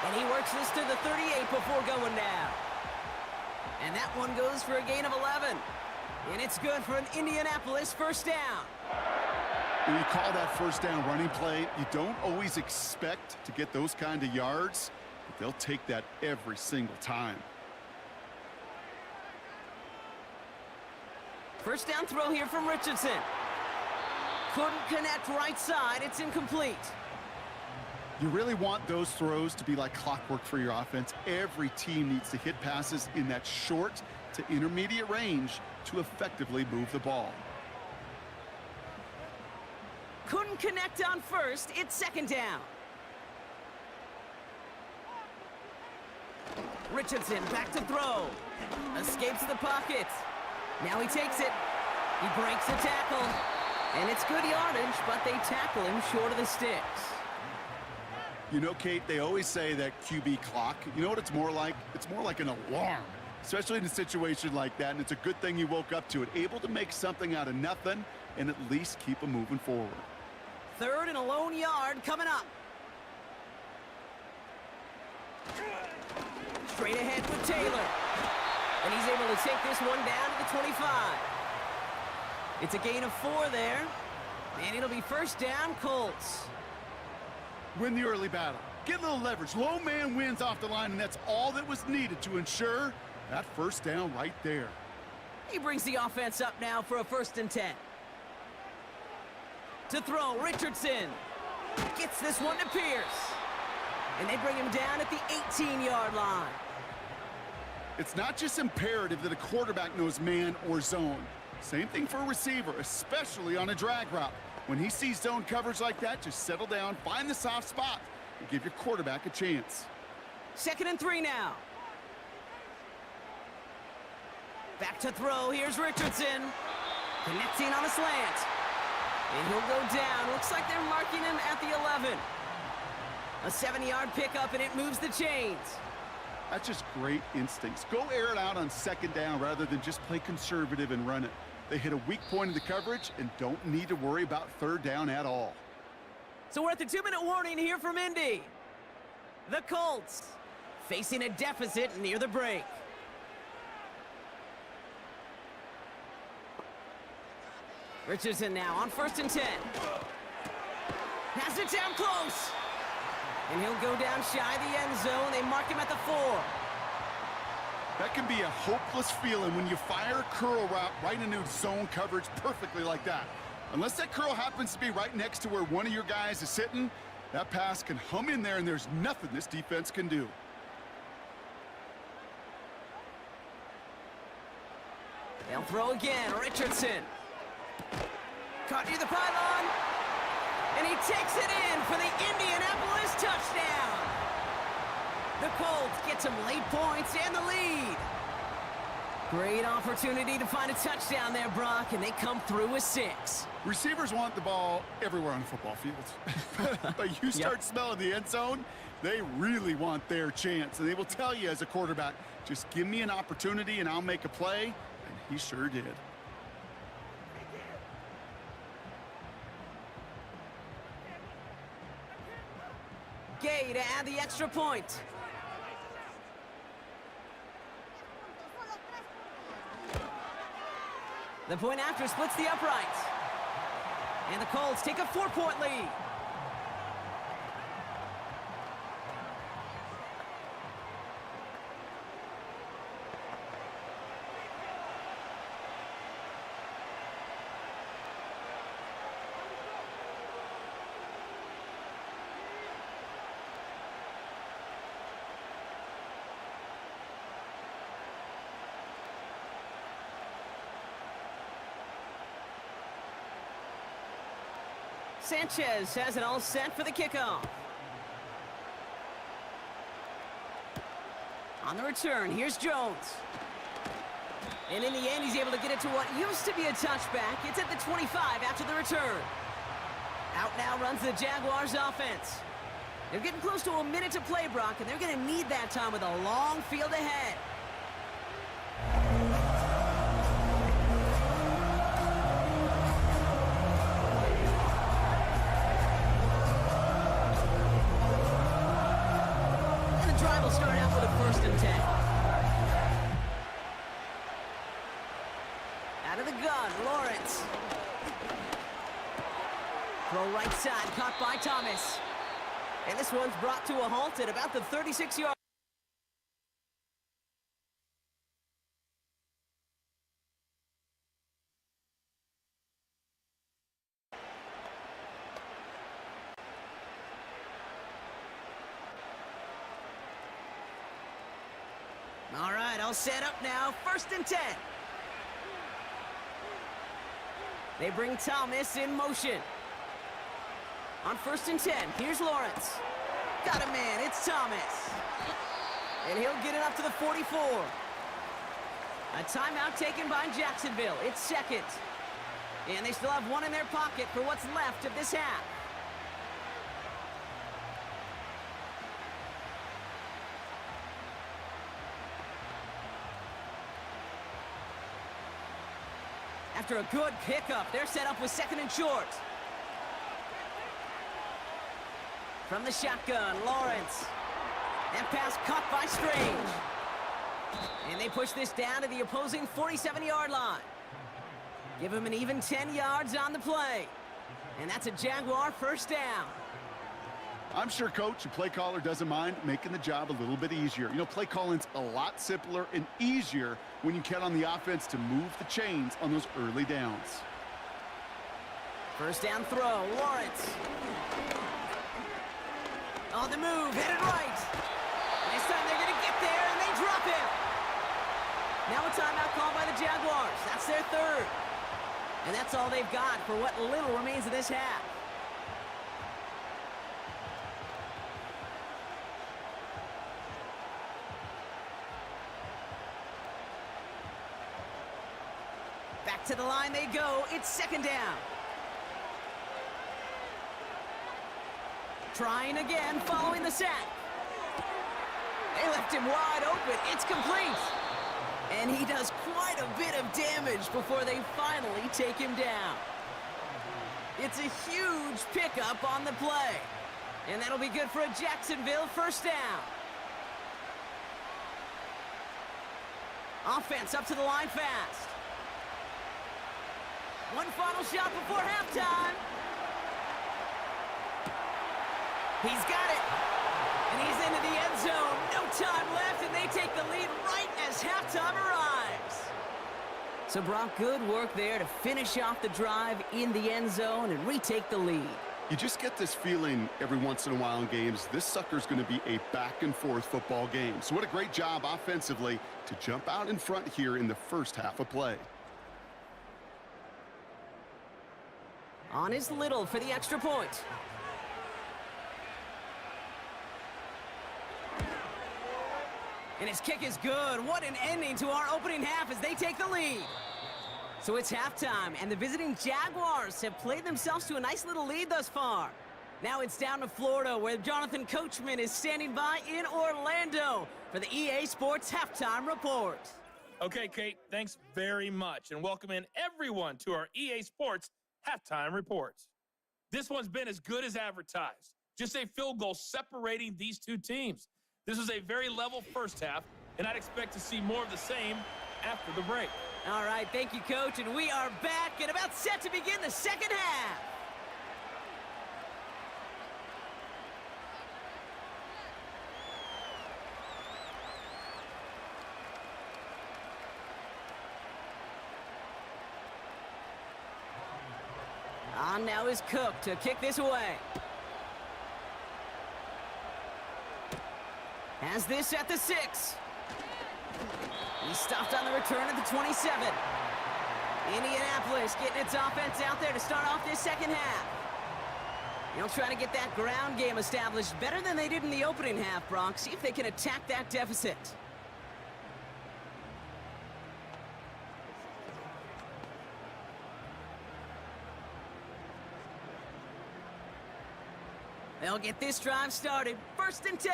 And he works this to the 38 before going down. And that one goes for a gain of 11. And it's good for an Indianapolis 1st down. When you call that 1st down running play, you don't always expect to get those kind of yards, but they'll take that every single time. 1st down throw here from Richardson. Couldn't connect right side. It's incomplete. You really want those throws to be like clockwork for your offense. Every team needs to hit passes in that short to intermediate range to effectively move the ball. Couldn't connect on 1st. It's 2nd down. Richardson back to throw. Escapes the pocket. Now he takes it. He breaks the tackle. And it's good yardage, but they tackle him short of the sticks. You know, Kate, they always say that QB clock. You know what it's more like? It's more like an alarm, especially in a situation like that. And it's a good thing you woke up to it, able to make something out of nothing and at least keep them moving forward. 3rd and a lone yard coming up. Straight ahead with Taylor. And he's able to take this one down to the 25. It's a gain of 4 there. And it'll be first down, Colts. Win the early battle. Get a little leverage. Low man wins off the line, and that's all that was needed to ensure that first down right there. He brings the offense up now for a 1st and 10. To throw, Richardson. Gets this one to Pierce. And they bring him down at the 18-yard line. It's not just imperative that a quarterback knows man or zone. Same thing for a receiver, especially on a drag route. When he sees zone coverage like that, just settle down, find the soft spot, and give your quarterback a chance. 2nd and 3 now. Back to throw. Here's Richardson. Connecting on a slant. And he'll go down. Looks like they're marking him at the 11. A 7-yard pickup, and it moves the chains. That's just great instincts. Go air it out on 2nd down rather than just play conservative and run it. They hit a weak point in the coverage and don't need to worry about 3rd down at all. So we're at the 2-minute warning here from Indy. The Colts facing a deficit near the break. Richardson now on 1st and 10. Has it down close. And he'll go down shy of the end zone. They mark him at the 4. That can be a hopeless feeling when you fire a curl route right into zone coverage perfectly like that. Unless that curl happens to be right next to where one of your guys is sitting, that pass can hum in there and there's nothing this defense can do. They'll throw again. Richardson. Caught near the pylon. And he takes it in for the Indianapolis touchdown. The Colts get some late points and the lead. Great opportunity to find a touchdown there, Brock, and they come through with 6. Receivers want the ball everywhere on the football field. But you start smelling the end zone, they really want their chance. And they will tell you as a quarterback, just give me an opportunity and I'll make a play. And he sure did. Gay to add the extra point. The point after splits the uprights. And the Colts take a 4-point lead. Sanchez has it all set for the kickoff. On the return, here's Jones. And in the end, he's able to get it to what used to be a touchback. It's at the 25 after the return. Out now runs the Jaguars offense. They're getting close to a minute to play, Brock, and they're going to need that time with a long field ahead. Start out with a 1st and 10. Out of the gun, Lawrence. Throw right side, caught by Thomas. And this one's brought to a halt at about the 36-yard. All right, all set up now. 1st and 10. They bring Thomas in motion. On 1st and 10, here's Lawrence. Got a man, it's Thomas. And he'll get it up to the 44. A timeout taken by Jacksonville. It's 2nd. And they still have one in their pocket for what's left of this half. After a good pickup, they're set up with 2nd and short. From the shotgun, Lawrence. That pass caught by Strange. And they push this down to the opposing 47-yard line. Give him an even 10 yards on the play. And that's a Jaguar first down. I'm sure coach and play caller doesn't mind making the job a little bit easier. You know, play calling's a lot simpler and easier when you count on the offense to move the chains on those early downs. First down throw, Lawrence. On the move, headed right. This time they're going to get there, and they drop him. Now a timeout called by the Jaguars. That's their 3rd. And that's all they've got for what little remains of this half. Back to the line they go. It's 2nd down. Trying again, following the sack. They left him wide open. It's complete. And he does quite a bit of damage before they finally take him down. It's a huge pickup on the play. And that'll be good for a Jacksonville first down. Offense up to the line fast. One final shot before halftime. He's got it. And he's into the end zone. No time left, and they take the lead right as halftime arrives. So, Brock, good work there to finish off the drive in the end zone and retake the lead. You just get this feeling every once in a while in games, this sucker's going to be a back-and-forth football game. So what a great job offensively to jump out in front here in the first half of play. On is Little for the extra point. And his kick is good. What an ending to our opening half as they take the lead. So it's halftime, and the visiting Jaguars have played themselves to a nice little lead thus far. Now it's down to Florida, where Jonathan Coachman is standing by in Orlando for the EA Sports Halftime Report. Okay, Kate, thanks very much, and welcome in everyone to our EA Sports Halftime Reports. This one's been as good as advertised. Just a field goal separating these two teams. This was a very level first half, and I'd expect to see more of the same after the break. All right, thank you, Coach, and we are back and about set to begin the second half. On now is Cook to kick this away. Has this at the 6. He stopped on the return at the 27. Indianapolis getting its offense out there to start off this second half. They'll try to get that ground game established better than they did in the opening half, Brock. See if they can attack that deficit. They'll get this drive started. 1st and 10.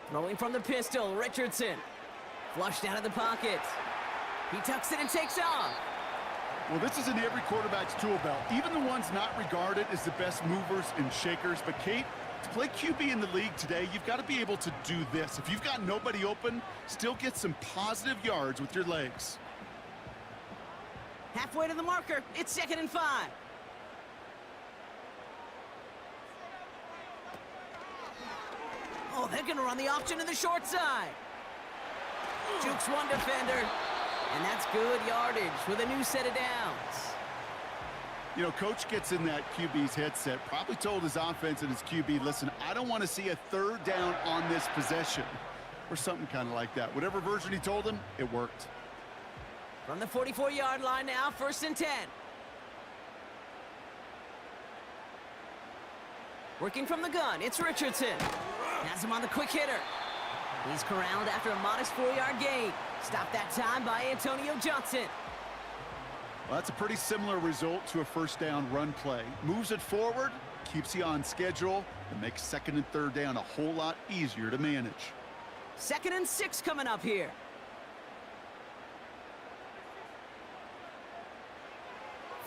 Throwing from the pistol, Richardson. Flushed out of the pocket. He tucks it and takes off. Well, this is in every quarterback's tool belt, even the ones not regarded as the best movers and shakers. But, Kate, to play QB in the league today, you've got to be able to do this. If you've got nobody open, still get some positive yards with your legs. Halfway to the marker. It's 2nd and 5. Oh, they're going to run the option to the short side. Jukes one defender. And that's good yardage with a new set of downs. You know, coach gets in that QB's headset, probably told his offense and his QB, listen, I don't want to see a 3rd down on this possession. Or something kind of like that. Whatever version he told him, it worked. From the 44-yard line now, 1st and 10. Working from the gun, it's Richardson. Has him on the quick hitter. He's corralled after a modest 4-yard gain. Stopped that time by Antonio Johnson. Well, that's a pretty similar result to a 1st down run play. Moves it forward, keeps you on schedule, and makes 2nd and 3rd down a whole lot easier to manage. 2nd and 6 coming up here.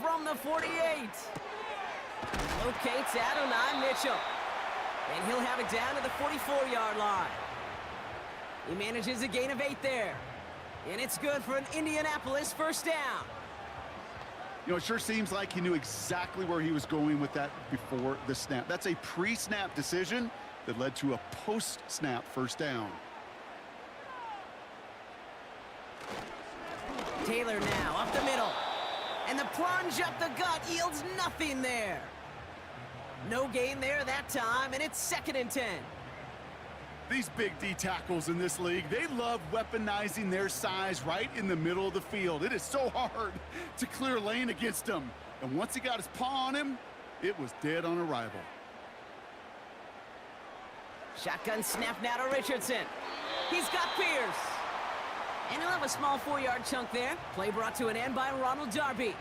From the 48. Locates Adonai Mitchell. And he'll have it down to the 44-yard line. He manages a gain of 8 there. And it's good for an Indianapolis first down. You know, it sure seems like he knew exactly where he was going with that before the snap. That's a pre-snap decision that led to a post-snap first down. Taylor now up the middle. And the plunge up the gut yields nothing there. No gain there that time, and it's 2nd and 10. These big D tackles in this league, they love weaponizing their size right in the middle of the field. It is so hard to clear lane against them. And once he got his paw on him, it was dead on arrival. Shotgun snap now to Richardson. He's got Pierce. And he'll have a small 4-yard chunk there. Play brought to an end by Ronald Darby.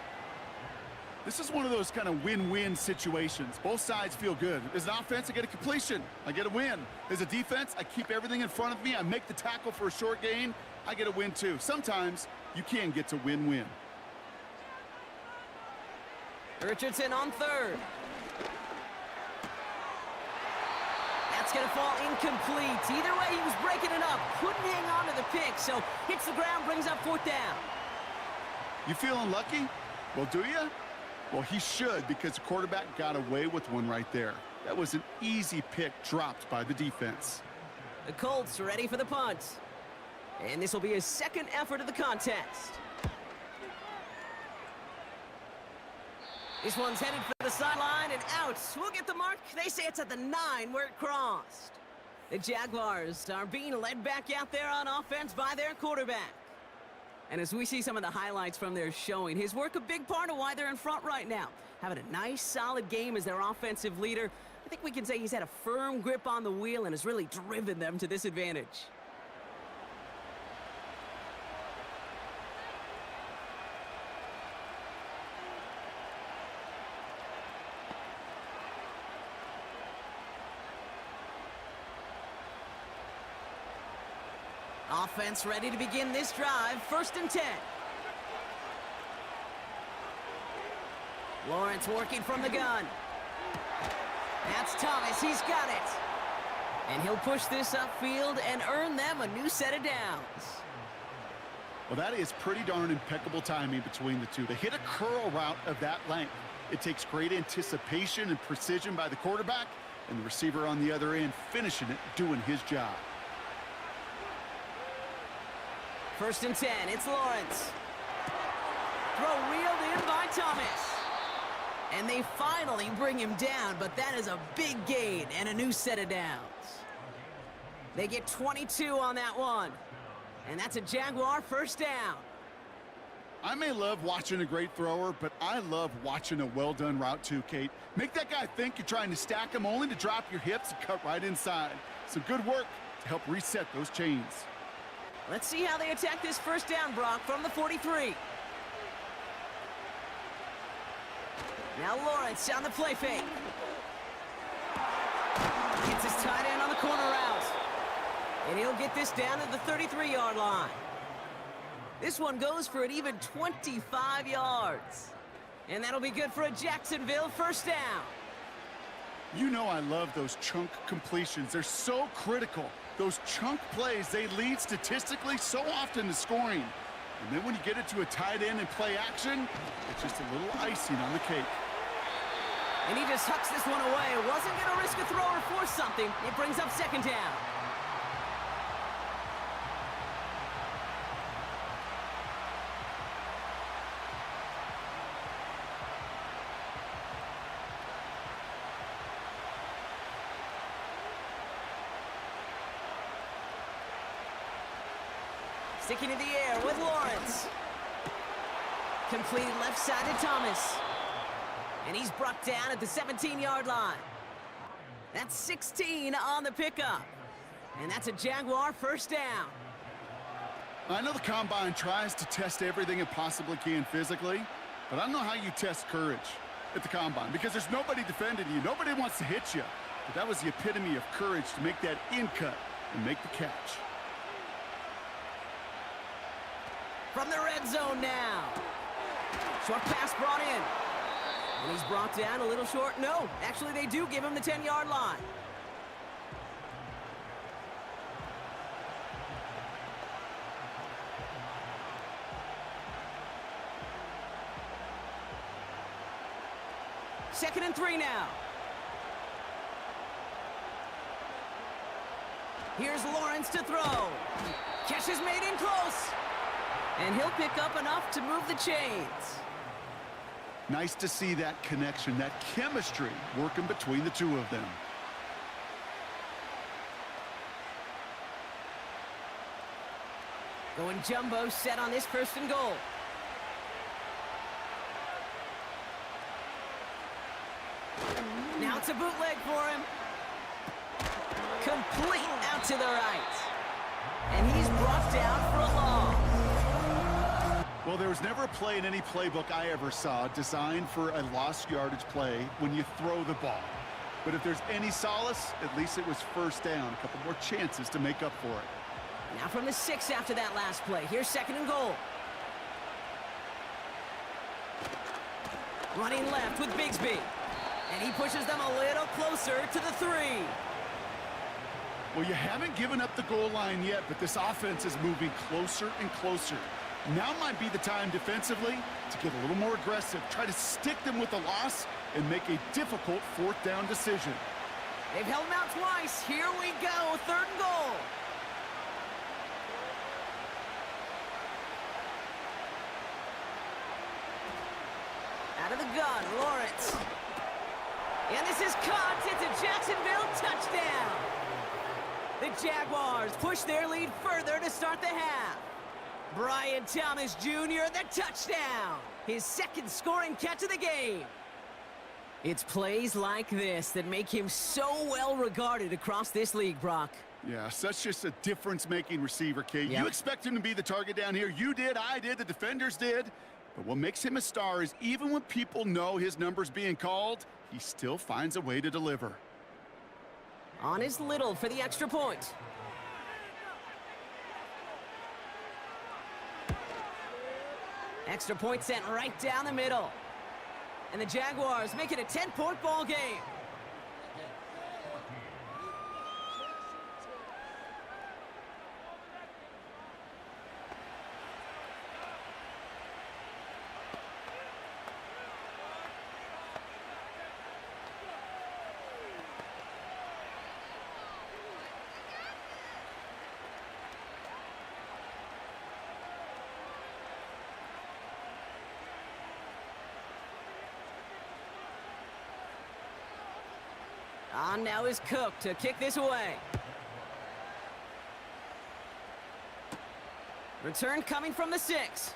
This is one of those kind of win-win situations. Both sides feel good. As an offense, I get a completion. I get a win. As a defense, I keep everything in front of me. I make the tackle for a short gain. I get a win too. Sometimes you can get to win-win. Richardson on 3rd. That's going to fall incomplete. Either way, he was breaking it up. Couldn't hang on to the pick, so hits the ground, brings up 4th down. You feeling lucky? Well, do you? Well, he should, because the quarterback got away with one right there. That was an easy pick dropped by the defense. The Colts are ready for the punt. And this will be his 2nd effort of the contest. This one's headed for the sideline and out. We'll get the mark. They say it's at the 9 where it crossed. The Jaguars are being led back out there on offense by their quarterback. And as we see some of the highlights from their showing, his work a big part of why they're in front right now. Having a nice, solid game as their offensive leader. I think we can say he's had a firm grip on the wheel and has really driven them to this advantage. Offense ready to begin this drive. 1st and 10. Lawrence working from the gun. That's Thomas. He's got it. And he'll push this upfield and earn them a new set of downs. Well, that is pretty darn impeccable timing between the two. They hit a curl route of that length. It takes great anticipation and precision by the quarterback, and the receiver on the other end finishing it, doing his job. 1st and 10, it's Lawrence. Throw reeled in by Thomas. And they finally bring him down, but that is a big gain and a new set of downs. They get 22 on that one. And that's a Jaguar first down. I may love watching a great thrower, but I love watching a well-done route too, Kate. Make that guy think you're trying to stack him only to drop your hips and cut right inside. Some good work to help reset those chains. Let's see how they attack this first down, Brock, from the 43. Now Lawrence on the play fake. Gets his tight end on the corner route. And he'll get this down to the 33-yard line. This one goes for an even 25 yards. And that'll be good for a Jacksonville first down. You know I love those chunk completions. They're so critical. Those chunk plays, they lead statistically so often to scoring. And then when you get it to a tight end and play action, it's just a little icing on the cake. And he just hucks this one away. Wasn't going to risk a throw or force something. It brings up second down. Sticking in the air with Lawrence. Completed left side to Thomas. And he's brought down at the 17-yard line. That's 16 on the pickup. And that's a Jaguar first down. I know the Combine tries to test everything it possibly can physically, but I don't know how you test courage at the Combine because there's nobody defending you. Nobody wants to hit you. But that was the epitome of courage to make that in cut and make the catch. From the red zone now. Short pass brought in. And he's brought down a little short. No, actually they do give him the 10-yard line. Second and 3 now. Here's Lawrence to throw. Catch is made in close. And he'll pick up enough to move the chains. Nice to see that connection, that chemistry working between the two of them. Going jumbo set on this first and goal. Now it's a bootleg for him. Complete out to the right. And he's brought down for a loss. Well, there was never a play in any playbook I ever saw designed for a lost yardage play when you throw the ball. But if there's any solace, at least it was first down. A couple more chances to make up for it. Now from the 6 after that last play. Here's second and goal. Running left with Bigsby. And he pushes them a little closer to the 3. Well, you haven't given up the goal line yet, but this offense is moving closer and closer. Now might be the time defensively to get a little more aggressive, try to stick them with the loss, and make a difficult fourth down decision. They've held him out twice. Here we go, third and goal. Out of the gun, Lawrence. And this is caught. It's a Jacksonville touchdown. The Jaguars push their lead further to start the half. Brian Thomas Jr., the touchdown. His second scoring catch of the game. It's plays like this that make him so well regarded across this league, Brock. Yeah, such just a difference-making receiver, Kate. Yep. You expect him to be the target down here. You did, I did, the defenders did. But what makes him a star is even when people know his number's being called, he still finds a way to deliver. On his Little for the extra point. Extra point sent right down the middle. And the Jaguars make it a 10-point ball game. On now is Cook to kick this away. Return coming from the 6.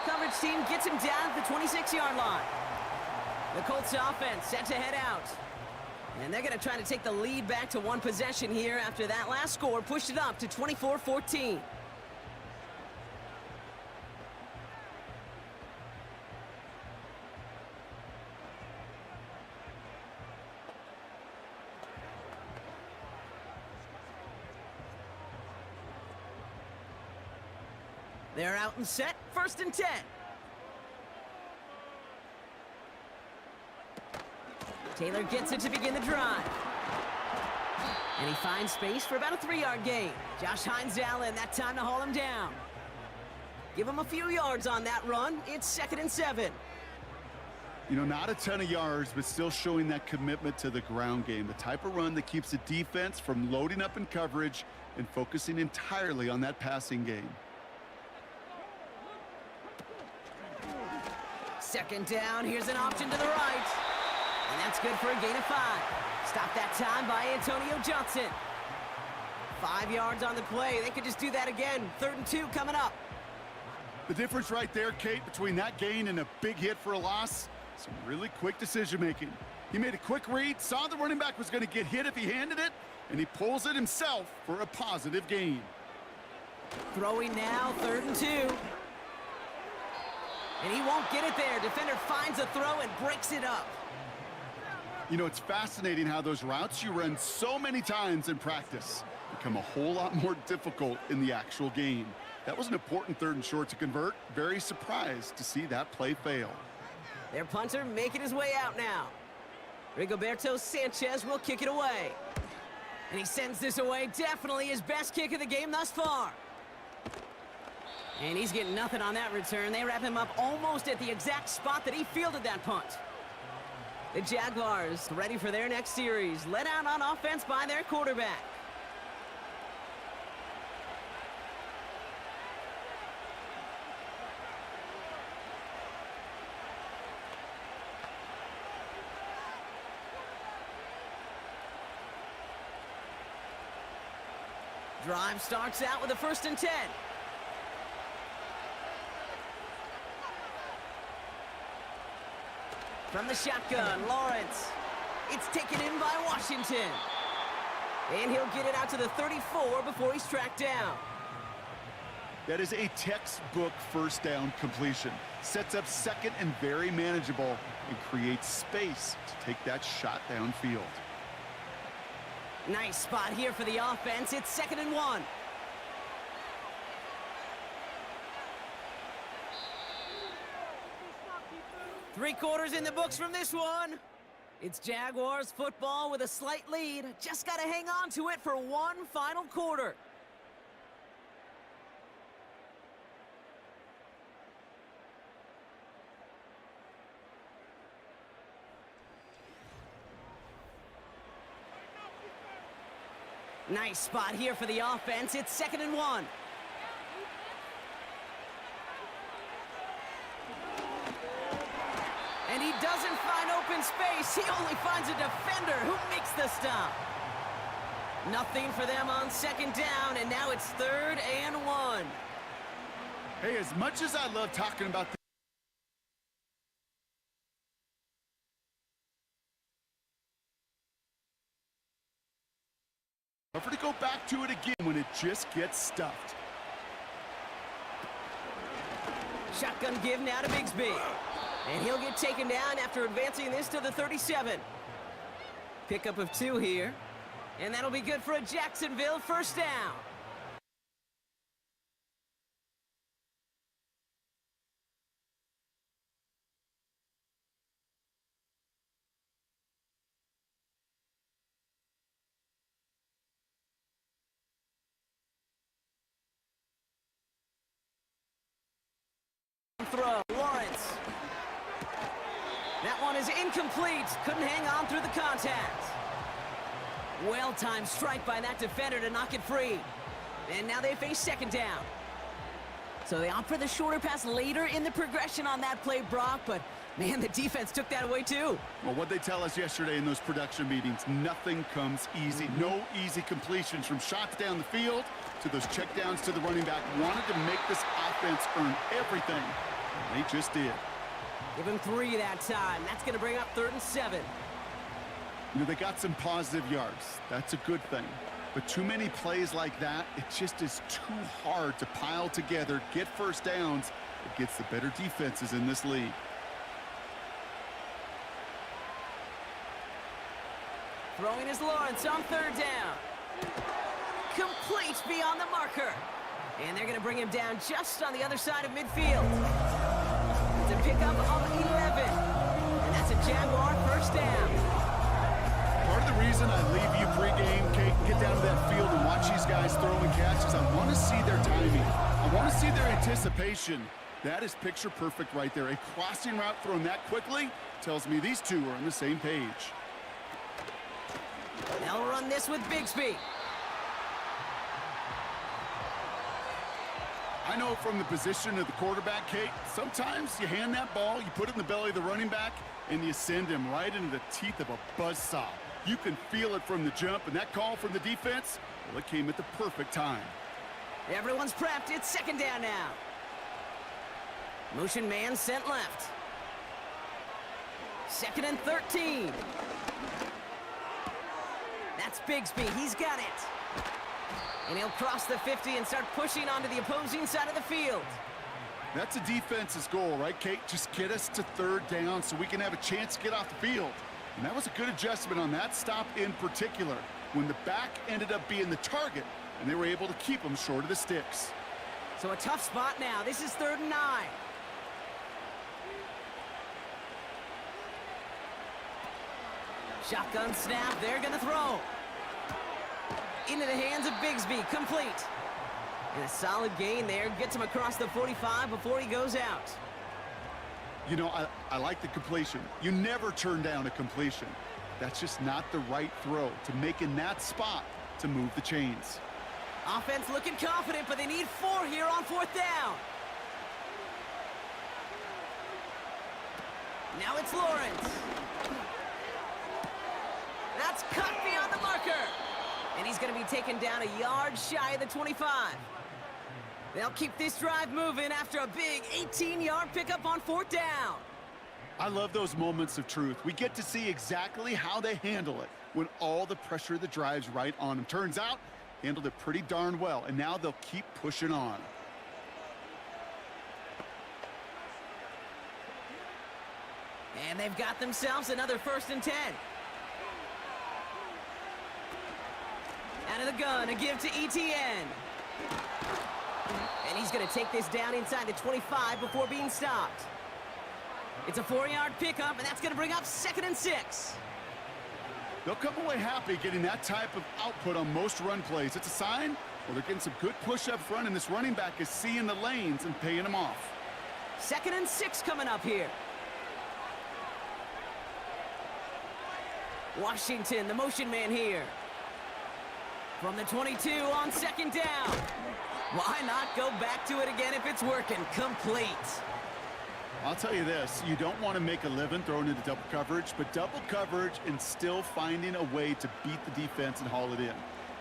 Coverage team gets him down at the 26-yard line. The Colts offense set to head out. And they're going to try to take the lead back to one possession here after that last score pushed it up to 24-14. They're out and set, first and 10. Taylor gets it to begin the drive. And he finds space for about a 3-yard gain. Josh Hines-Allen, that time to haul him down. Give him a few yards on that run. It's second and 7. You know, not a ton of yards, but still showing that commitment to the ground game. The type of run that keeps the defense from loading up in coverage and focusing entirely on that passing game. Second down, here's an option to the right. And that's good for a gain of 5. Stopped that time by Antonio Johnson. 5 yards on the play. They could just do that again. Third and 2 coming up. The difference right there, Kate, between that gain and a big hit for a loss, some really quick decision-making. He made a quick read, saw the running back was going to get hit if he handed it, and he pulls it himself for a positive gain. Throwing now, third and 2. And he won't get it there. Defender finds a throw and breaks it up. You know, it's fascinating how those routes you run so many times in practice. become a whole lot more difficult in the actual game. That was an important 3rd and short to convert. Very surprised to see that play fail. Their punter making his way out now. Rigoberto Sanchez will kick it away. And he sends this away, definitely his best kick of the game thus far. And he's getting nothing on that return. They wrap him up almost at the exact spot that he fielded that punt. The Jaguars ready for their next series, led out on offense by their quarterback. Drive starts out with a 1st and 10. From the shotgun, Lawrence. It's taken in by Washington. And he'll get it out to the 34 before he's tracked down. That is a textbook 1st down completion. Sets up 2nd and very manageable and creates space to take that shot downfield. Nice spot here for the offense. It's 2nd and 1. Three quarters in the books from this one. It's Jaguars football with a slight lead. Just got to hang on to it for one final quarter. Nice spot here for the offense. It's 2nd and 1. And he doesn't find open space. He only finds a defender who makes the stop. Nothing for them on 2nd down, and now it's 3rd and 1. Hey, as much as I love talking about the to go back to it again when it just gets stuffed. Shotgun give now to Bigsby. And he'll get taken down after advancing this to the 37. Pickup of 2 here. And that'll be good for a Jacksonville 1st down. Throw, Lawrence. That one is incomplete. Couldn't hang on through the contact. Well-timed strike by that defender to knock it free. And now they face 2nd down. So they opt for the shorter pass later in the progression on that play, Brock, but man, the defense took that away too. Well, what they tell us yesterday in those production meetings, nothing comes easy. No easy completions from shots down the field to those checkdowns to the running back. Wanted to make this offense earn everything. They just did. Give him 3 that time. That's going to bring up 3rd and 7. You know, they got some positive yards. That's a good thing. But too many plays like that, it just is too hard to pile together, get 1st downs against the better defenses in this league. Throwing is Lawrence on 3rd down. Complete beyond the marker. And they're going to bring him down just on the other side of midfield. It's a pickup of 11. And that's a Jaguar 1st down. Part of the reason I leave you pregame, Kate, get down to that field and watch these guys throw and catch is I want to see their timing. I want to see their anticipation. That is picture perfect right there. A crossing route thrown that quickly tells me these two are on the same page. They'll run this with Bigsby. I know from the position of the quarterback, Kate, sometimes you hand that ball, you put it in the belly of the running back, and you send him right into the teeth of a buzzsaw. You can feel it from the jump, and that call from the defense, well, it came at the perfect time. Everyone's prepped. It's 2nd down now. Motion man sent left. 2nd and 13. That's Bigsby. He's got it. And he'll cross the 50 and start pushing onto the opposing side of the field. That's a defense's goal, right, Kate? Just get us to 3rd down so we can have a chance to get off the field. And that was a good adjustment on that stop in particular. when the back ended up being the target, and they were able to keep them short of the sticks. So a tough spot now. This is 3rd and 9. Shotgun snap. They're going to throw. Into the hands of Bigsby. Complete. And a solid gain there. Gets him across the 45 before he goes out. You know, I like the completion. You never turn down a completion. That's just not the right throw to make in that spot to move the chains. Offense looking confident, but they need 4 here on 4th down. Now it's Lawrence. That's cut beyond the marker. And he's going to be taken down a yard shy of the 25. They'll keep this drive moving after a big 18-yard pickup on 4th down. I love those moments of truth. We get to see exactly how they handle it when all the pressure of the drive's right on them. Turns out, handled it pretty darn well, and now they'll keep pushing on. And they've got themselves another 1st and 10. Out of the gun, a give to ETN. And he's going to take this down inside the 25 before being stopped. It's a 4-yard pickup, and that's going to bring up 2nd and 6. They'll come away happy getting that type of output on most run plays. It's a sign, well, they're getting some good push up front, and this running back is seeing the lanes and paying them off. 2nd and 6 coming up here. Washington, the motion man here. From the 22 on 2nd down. Why not go back to it again if it's working? Complete. I'll tell you this, you don't want to make a living throwing into double coverage, but double coverage and still finding a way to beat the defense and haul it in.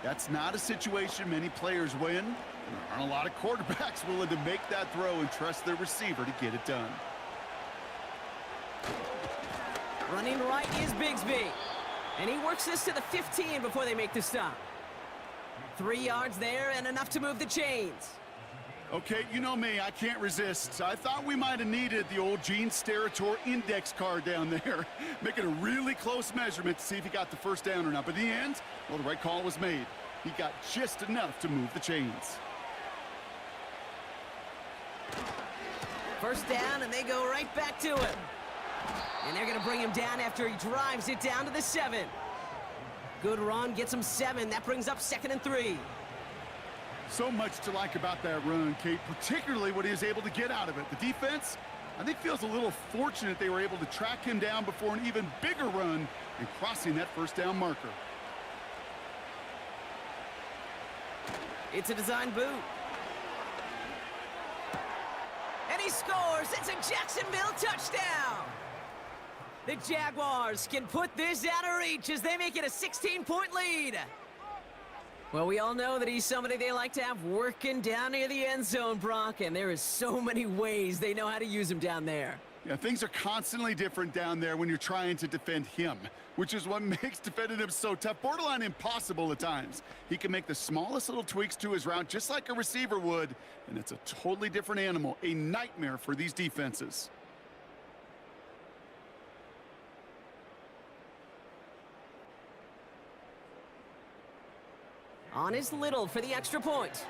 That's not a situation many players win, and there aren't a lot of quarterbacks willing to make that throw and trust their receiver to get it done. Running right is Bigsby. And he works this to the 15 before they make the stop. 3 yards there and enough to move the chains. Okay, you know me, I can't resist. I thought we might have needed the old Gene Steratore index card down there, making a really close measurement to see if he got the 1st down or not. But in the end, well, the right call was made. He got just enough to move the chains. 1st down, and they go right back to him. And they're going to bring him down after he drives it down to the 7. Good run, gets him 7. That brings up 2nd and 3. So much to like about that run, Kate, particularly what he was able to get out of it. The defense, I think, feels a little fortunate they were able to track him down before an even bigger run and crossing that 1st down marker. It's a design boot. And he scores. It's a Jacksonville touchdown. The Jaguars can put this out of reach as they make it a 16-point lead. Well, we all know that he's somebody they like to have working down near the end zone, Brock, and there is so many ways they know how to use him down there. Yeah, things are constantly different down there when you're trying to defend him, which is what makes defending him so tough, borderline impossible at times. He can make the smallest little tweaks to his route just like a receiver would, and it's a totally different animal, a nightmare for these defenses. On is Little for the extra point.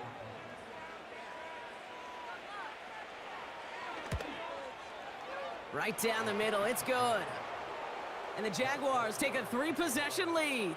Right down the middle, it's good. And the Jaguars take a 3-possession lead.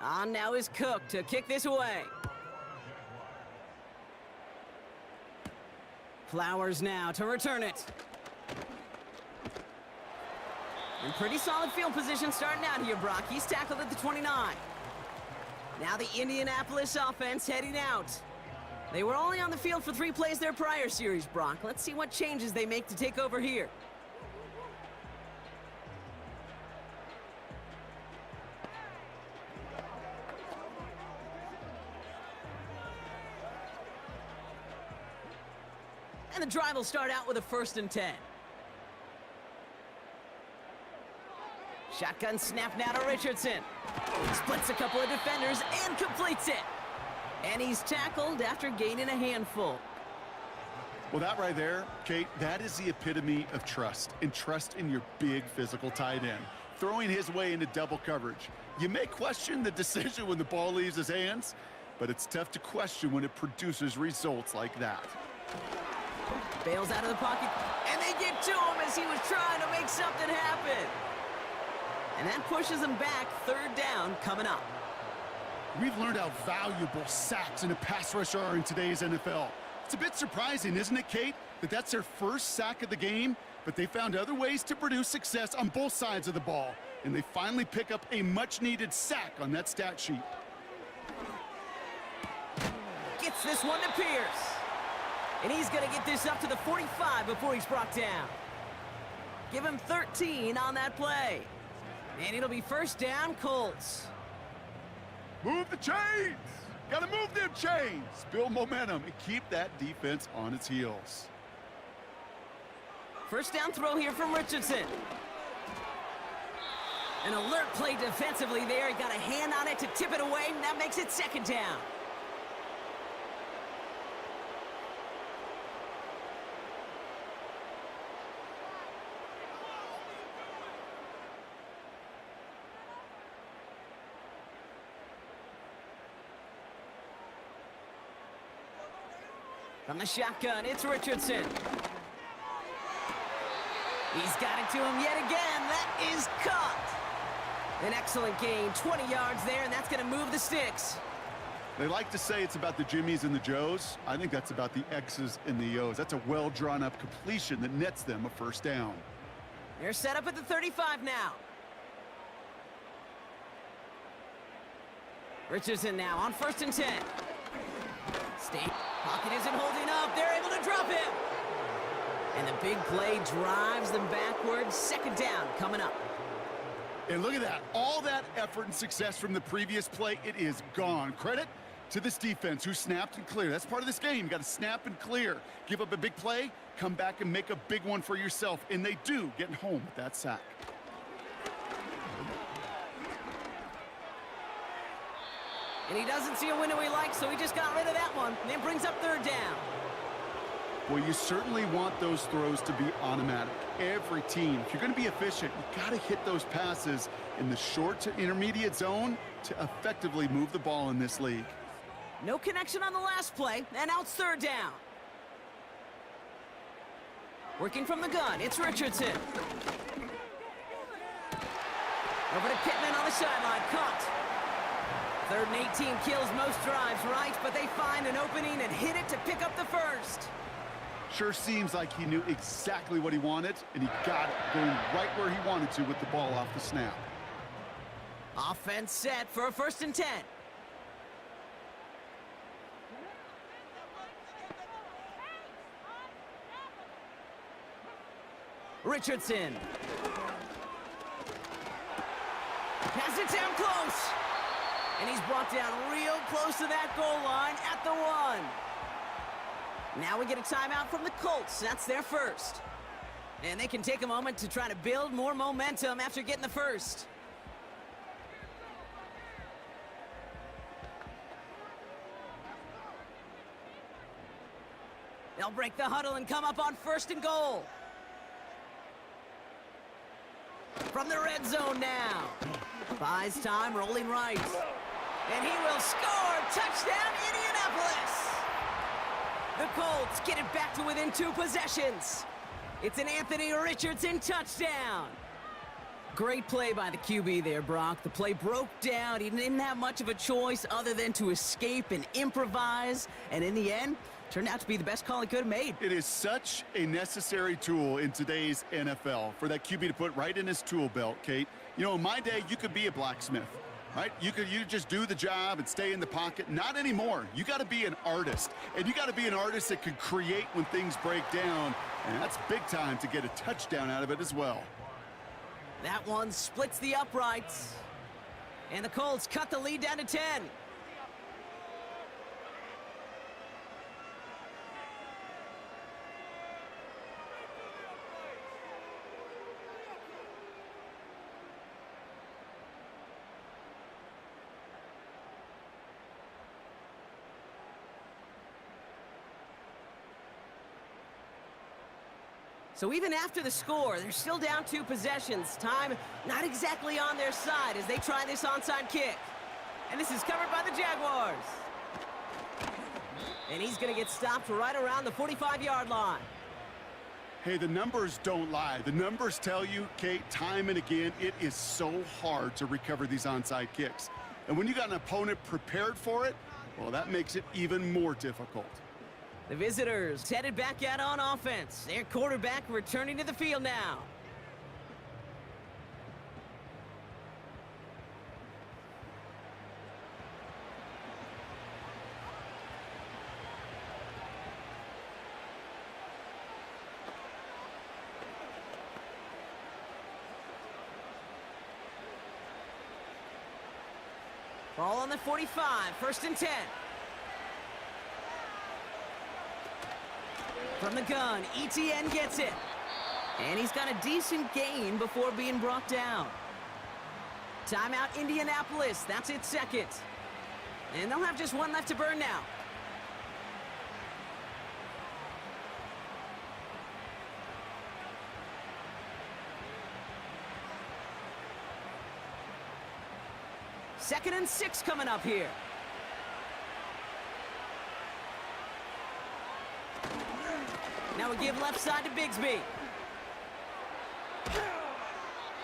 On now is Cook to kick this away. Flowers now to return it. In pretty solid field position starting out here, Brock. He's tackled at the 29. Now the Indianapolis offense heading out. They were only on the field for 3 plays their prior series, Brock. Let's see what changes they make to take over here. And the drive will start out with a 1st and 10. Shotgun snap now to Richardson. Splits a couple of defenders and completes it. And he's tackled after gaining a handful. Well, that right there, Kate, that is the epitome of trust, and trust in your big physical tight end. Throwing his way into double coverage. You may question the decision when the ball leaves his hands, but it's tough to question when it produces results like that. Bails out of the pocket, and they get to him as he was trying to make something happen. And that pushes him back. 3rd down coming up. We've learned how valuable sacks in a pass rush are in today's NFL. It's a bit surprising, isn't it, Kate, that that's their first sack of the game, but they found other ways to produce success on both sides of the ball, and they finally pick up a much-needed sack on that stat sheet. Gets this one to Pierce. And he's going to get this up to the 45 before he's brought down. Give him 13 on that play. And it'll be 1st down, Colts. Move the chains! Gotta move them chains! Build momentum and keep that defense on its heels. 1st down throw here from Richardson. An alert play defensively there. He got a hand on it to tip it away, and that makes it 2nd down. From the shotgun, it's Richardson. He's got it to him yet again. That is caught. An excellent gain, 20 yards there, and that's going to move the sticks. They like to say it's about the Jimmies and the Joes. I think that's about the X's and the O's. That's a well-drawn-up completion that nets them a 1st down. They're set up at the 35 now. Richardson now on 1st and 10. State pocket isn't holding up. They're able to drop him. And the big play drives them backwards. 2nd down coming up. And look at that. All that effort and success from the previous play, it is gone. Credit to this defense who snapped and cleared. That's part of this game. You got to snap and clear. Give up a big play, come back and make a big one for yourself. And they do, getting home with that sack. And he doesn't see a window he likes, so he just got rid of that one. And it brings up 3rd down. Well, you certainly want those throws to be automatic. Every team, if you're going to be efficient, you got to hit those passes in the short to intermediate zone to effectively move the ball in this league. No connection on the last play, and now it's 3rd down. Working from the gun, it's Richardson. Over to Pittman on the sideline, caught. 3rd and 18 kills most drives, right? But they find an opening and hit it to pick up the 1st. Sure seems like he knew exactly what he wanted, and he got it, going right where he wanted to with the ball off the snap. Offense set for a 1st and 10. Richardson. Has it down close. And he's brought down real close to that goal line at the 1. Now we get a timeout from the Colts. That's their 1st. And they can take a moment to try to build more momentum after getting the 1st. They'll break the huddle and come up on 1st and goal. From the red zone now. Buys time, rolling right. And he will score. Touchdown, Indianapolis. The Colts get it back to within 2 possessions. It's an Anthony Richardson touchdown. Great play by the QB there, Brock. The play broke down. He didn't have much of a choice other than to escape and improvise. And in the end, turned out to be the best call he could have made. It is such a necessary tool in today's NFL for that QB to put right in his tool belt, Kate. You know, in my day, you could be a blacksmith, right? You just do the job and stay in the pocket. Not anymore. You got to be an artist, and you got to be an artist that can create when things break down, and that's big time to get a touchdown out of it as well. That one splits the uprights, and the Colts cut the lead down to 10. So even after the score, they're still down 2 possessions. Time not exactly on their side as they try this onside kick. And this is covered by the Jaguars. And he's going to get stopped right around the 45-yard line. Hey, the numbers don't lie. The numbers tell you, Kate, time and again, it is so hard to recover these onside kicks. And when you got an opponent prepared for it, well, that makes it even more difficult. The visitors headed back out on offense. Their quarterback returning to the field now. Ball on the 45, 1st and 10. From the gun, ETN gets it. And he's got a decent gain before being brought down. Timeout Indianapolis, that's its 2nd. And they'll have just 1 left to burn now. Second and 6 coming up here. Now we give left side to Bigsby.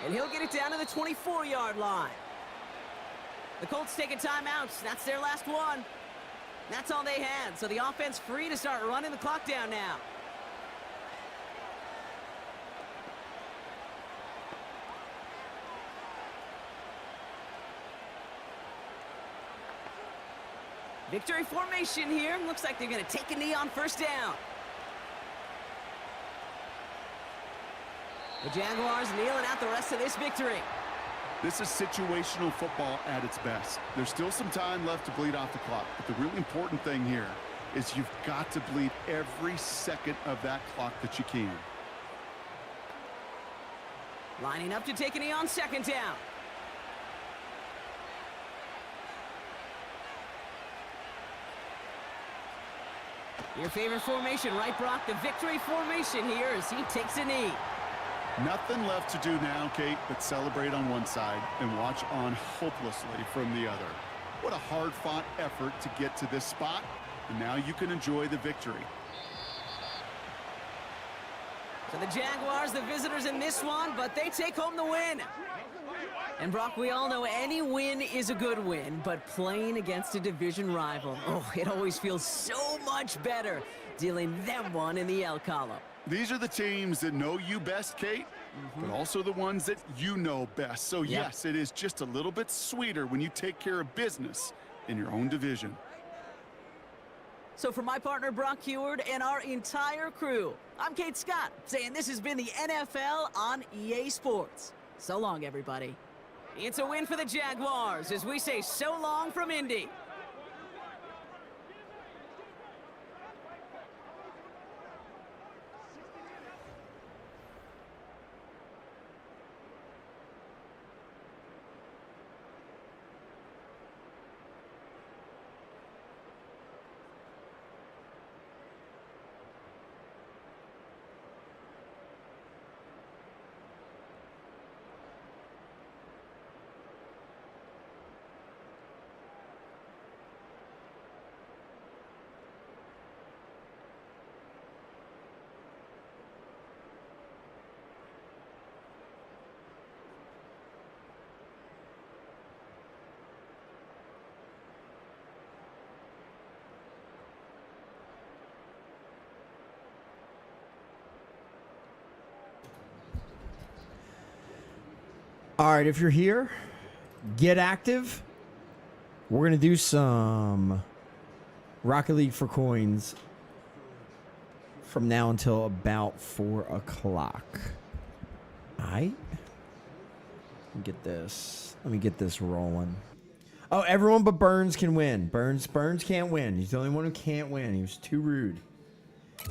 And he'll get it down to the 24-yard line. The Colts take a timeout. That's their last one. That's all they had. So the offense free to start running the clock down now. Victory formation here. Looks like they're going to take a knee on 1st down. The Jaguars kneeling out the rest of this victory. This is situational football at its best. There's still some time left to bleed off the clock, but the really important thing here is you've got to bleed every second of that clock that you can. Lining up to take a knee on 2nd down. Your favorite formation, right, Brock? The victory formation here as he takes a knee. Nothing left to do now, Kate, but celebrate on one side and watch on hopelessly from the other. What a hard-fought effort to get to this spot, and now you can enjoy the victory. So the Jaguars, the visitors in this one, but they take home the win. And Brock, we all know any win is a good win, but playing against a division rival, oh, it always feels so much better dealing them one in the L column. These are the teams that know you best, Kate, but also the ones that you know best. So yes, it is just a little bit sweeter when you take care of business in your own division. So for my partner, Brock Heward, and our entire crew, I'm Kate Scott, saying this has been the NFL on EA Sports. So long, everybody. It's a win for the Jaguars as we say so long from Indy. All right, if you're here, get active. We're going to do some Rocket League for coins from now until about 4 o'clock. All right. Let me get this rolling. Oh, everyone but Burns can win. Burns can't win. He's the only one who can't win. He was too rude.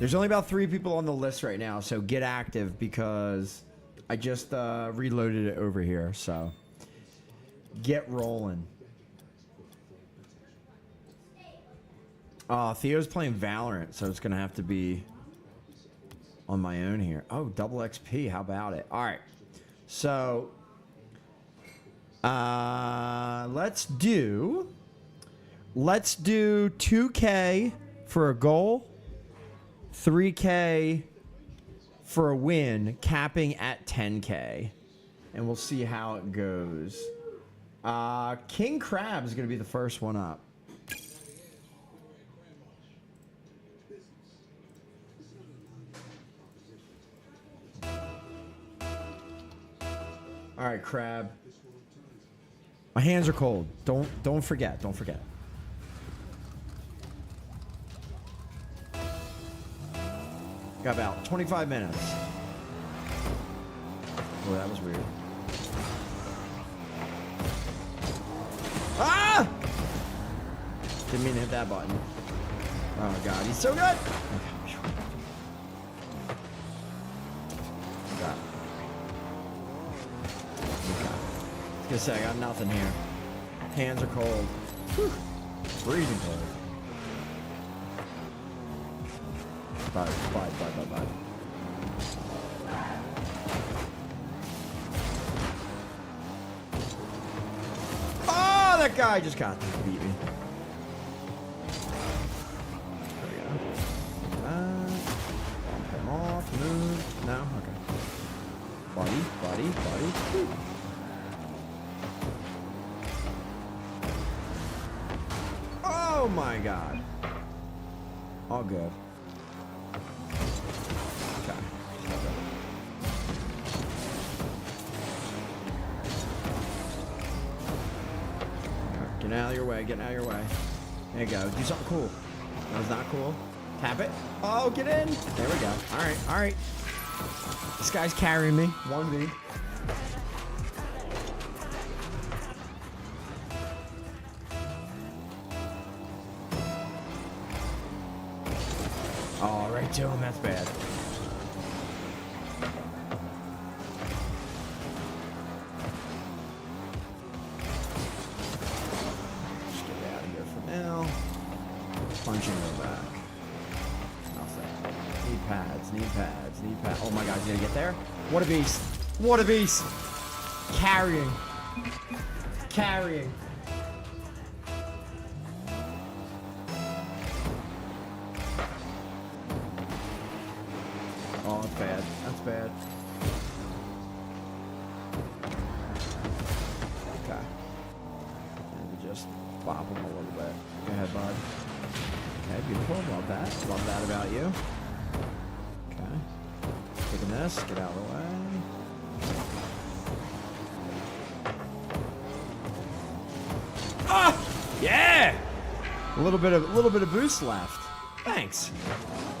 There's only about 3 people on the list right now, so get active because I just reloaded it over here, so get rolling. Theo's playing Valorant, so it's going to have to be on my own here. Oh, double XP. How about it? All right. So let's do 2K for a goal, 3K for a win, capping at 10K. And we'll see how it goes. King Crab is going to be the first one up. All right, Crab. My hands are cold. Don't forget. Don't forget. Got about 25 minutes. Oh, that was weird. Ah! Didn't mean to hit that button. Oh God, he's so good. Okay. I was gonna say I got nothing here. Hands are cold. Whew. Freezing cold. Bye. Oh, that guy just got me. Beat me. There we go. Bump him off. Move. No? Okay. Buddy. Whew. Oh my God. All good. Okay. Get out of your way. There you go. Do something cool. That was not cool. Tap it. Oh, get in. There we go. All right. This guy's carrying me. 1v. Oh, right to him. That's bad. Just get out of here for now. Punching her back. Nothing. Need pads. Oh my God, he's gonna get there. What a beast. Carrying. Oh, that's bad. Okay. And just bop him a little bit. Go ahead, bud. Okay, beautiful. Love that about you. Okay. Taking this. Get out of the way. Ah! Yeah! A little bit of boost left. Thanks.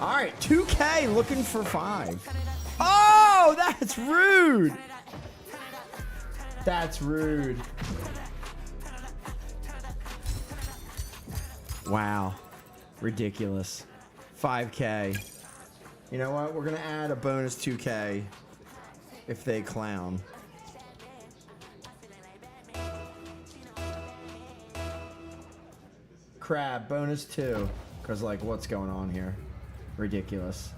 All right, 2K looking for 5. Oh, that's rude. Wow. Ridiculous. 5K. You know what? We're going to add a bonus 2K if they clown. Crab, bonus 2. Because, like, what's going on here? Ridiculous.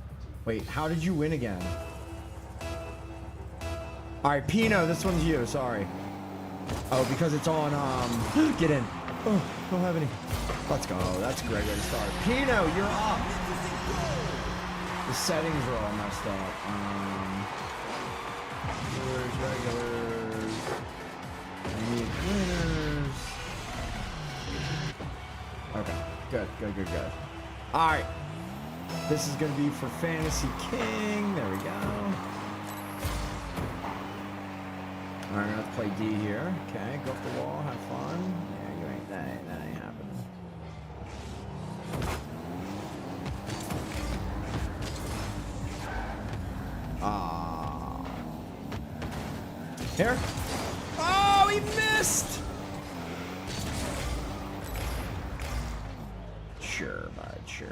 Wait, how did you win again? Alright, Pino, this one's you, sorry. Oh, because it's on, get in. Oh, don't have any. Let's go, that's a great way to start. Pino, you're up. The settings are all messed up. Regulars. We need winners. Okay, good. All right, this is gonna be for Fantasy King. There we go. All right, let's play D here. Okay, go up the wall, have fun. Yeah, you ain't that ain't happening. Here. Oh, he missed. Sure, bud. Sure.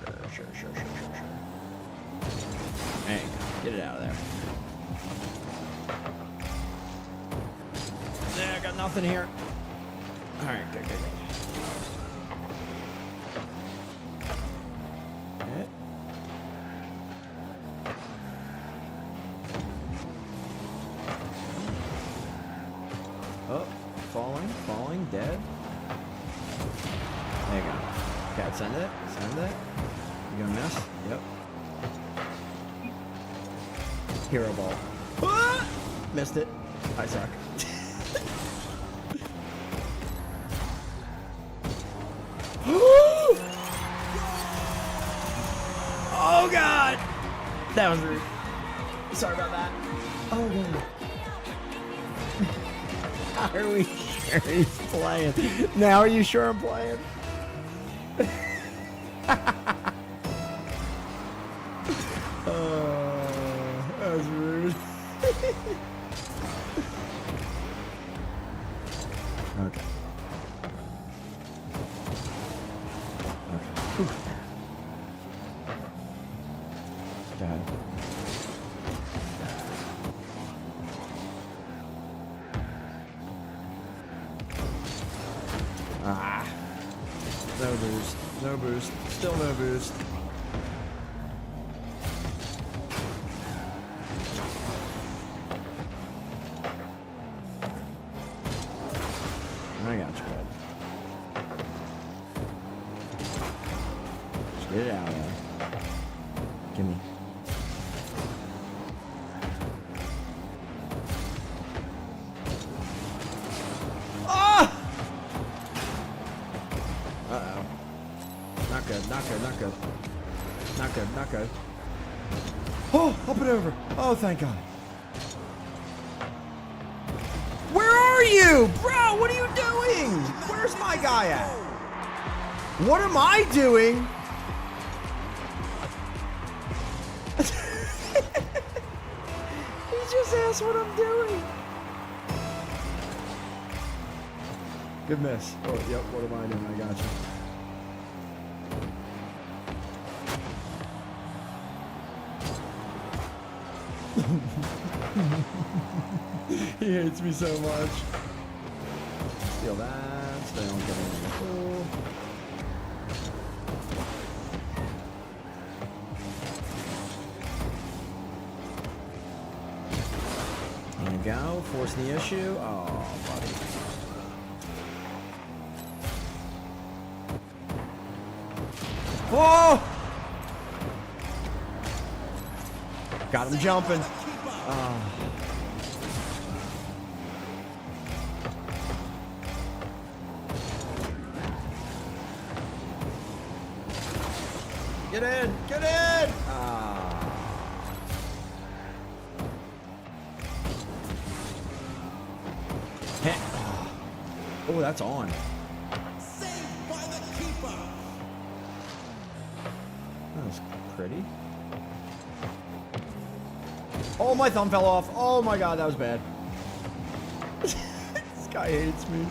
Hey, get it out of there. Yeah, I got nothing here. All right, good. Okay. dead. There you go. Okay, send it. Send it. You gonna miss? Yep. Hero ball. Ah! Missed it. I suck. Oh God! That was rude. Sorry about that. Oh God. How are we sure he's playing? Now are you sure I'm playing? That was rude. Okay. Okay. Go ahead. Ah. No boost. No boost. Still no boost. I got you, bud. Just get it out of there. Gimme. Ah! Uh-oh. Not good, not good, not good. Not good, not good. Oh, up and over. Oh, thank God. Where are you? Bro, what are you doing? Where's my guy at? What am I doing? He just asked what I'm doing. Good miss. Oh, yep, what am I doing? I got you. He hates me so much. Steal that. Stay on getting in the pool. There you go. Force the issue. Oh, buddy. Whoa! Got him jumping. Get in! Get in! Oh, that's on. Saved by the keeper. That was pretty. Oh, my thumb fell off. Oh my God, that was bad. This guy hates me.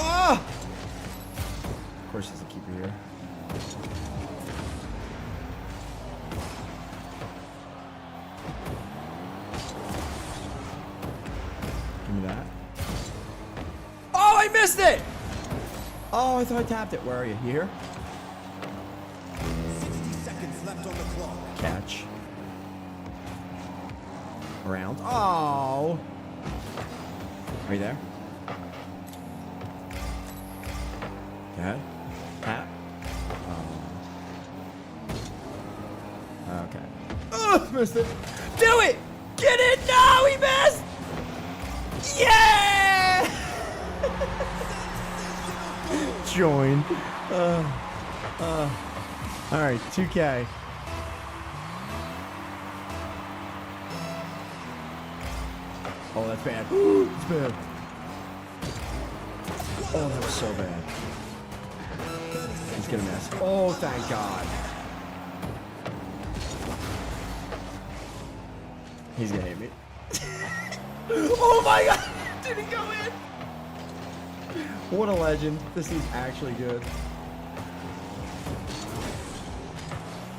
Ah! Of course, there's a keeper here. Give me that. Oh, I missed it! Oh, I thought I tapped it. Where are you? You here? 60 seconds left on the clock. Catch. Around. Oh! Are you there? Go ahead. Tap. Okay. Oh, missed it. Do it! Get it! No, he missed! Yeah! Join. All right, 2K. Oh, that's bad. It's bad. Oh, that was so bad. He's gonna miss. Oh, thank God. He's gonna hit me. Oh my God! Did he go in? What a legend. This is actually good.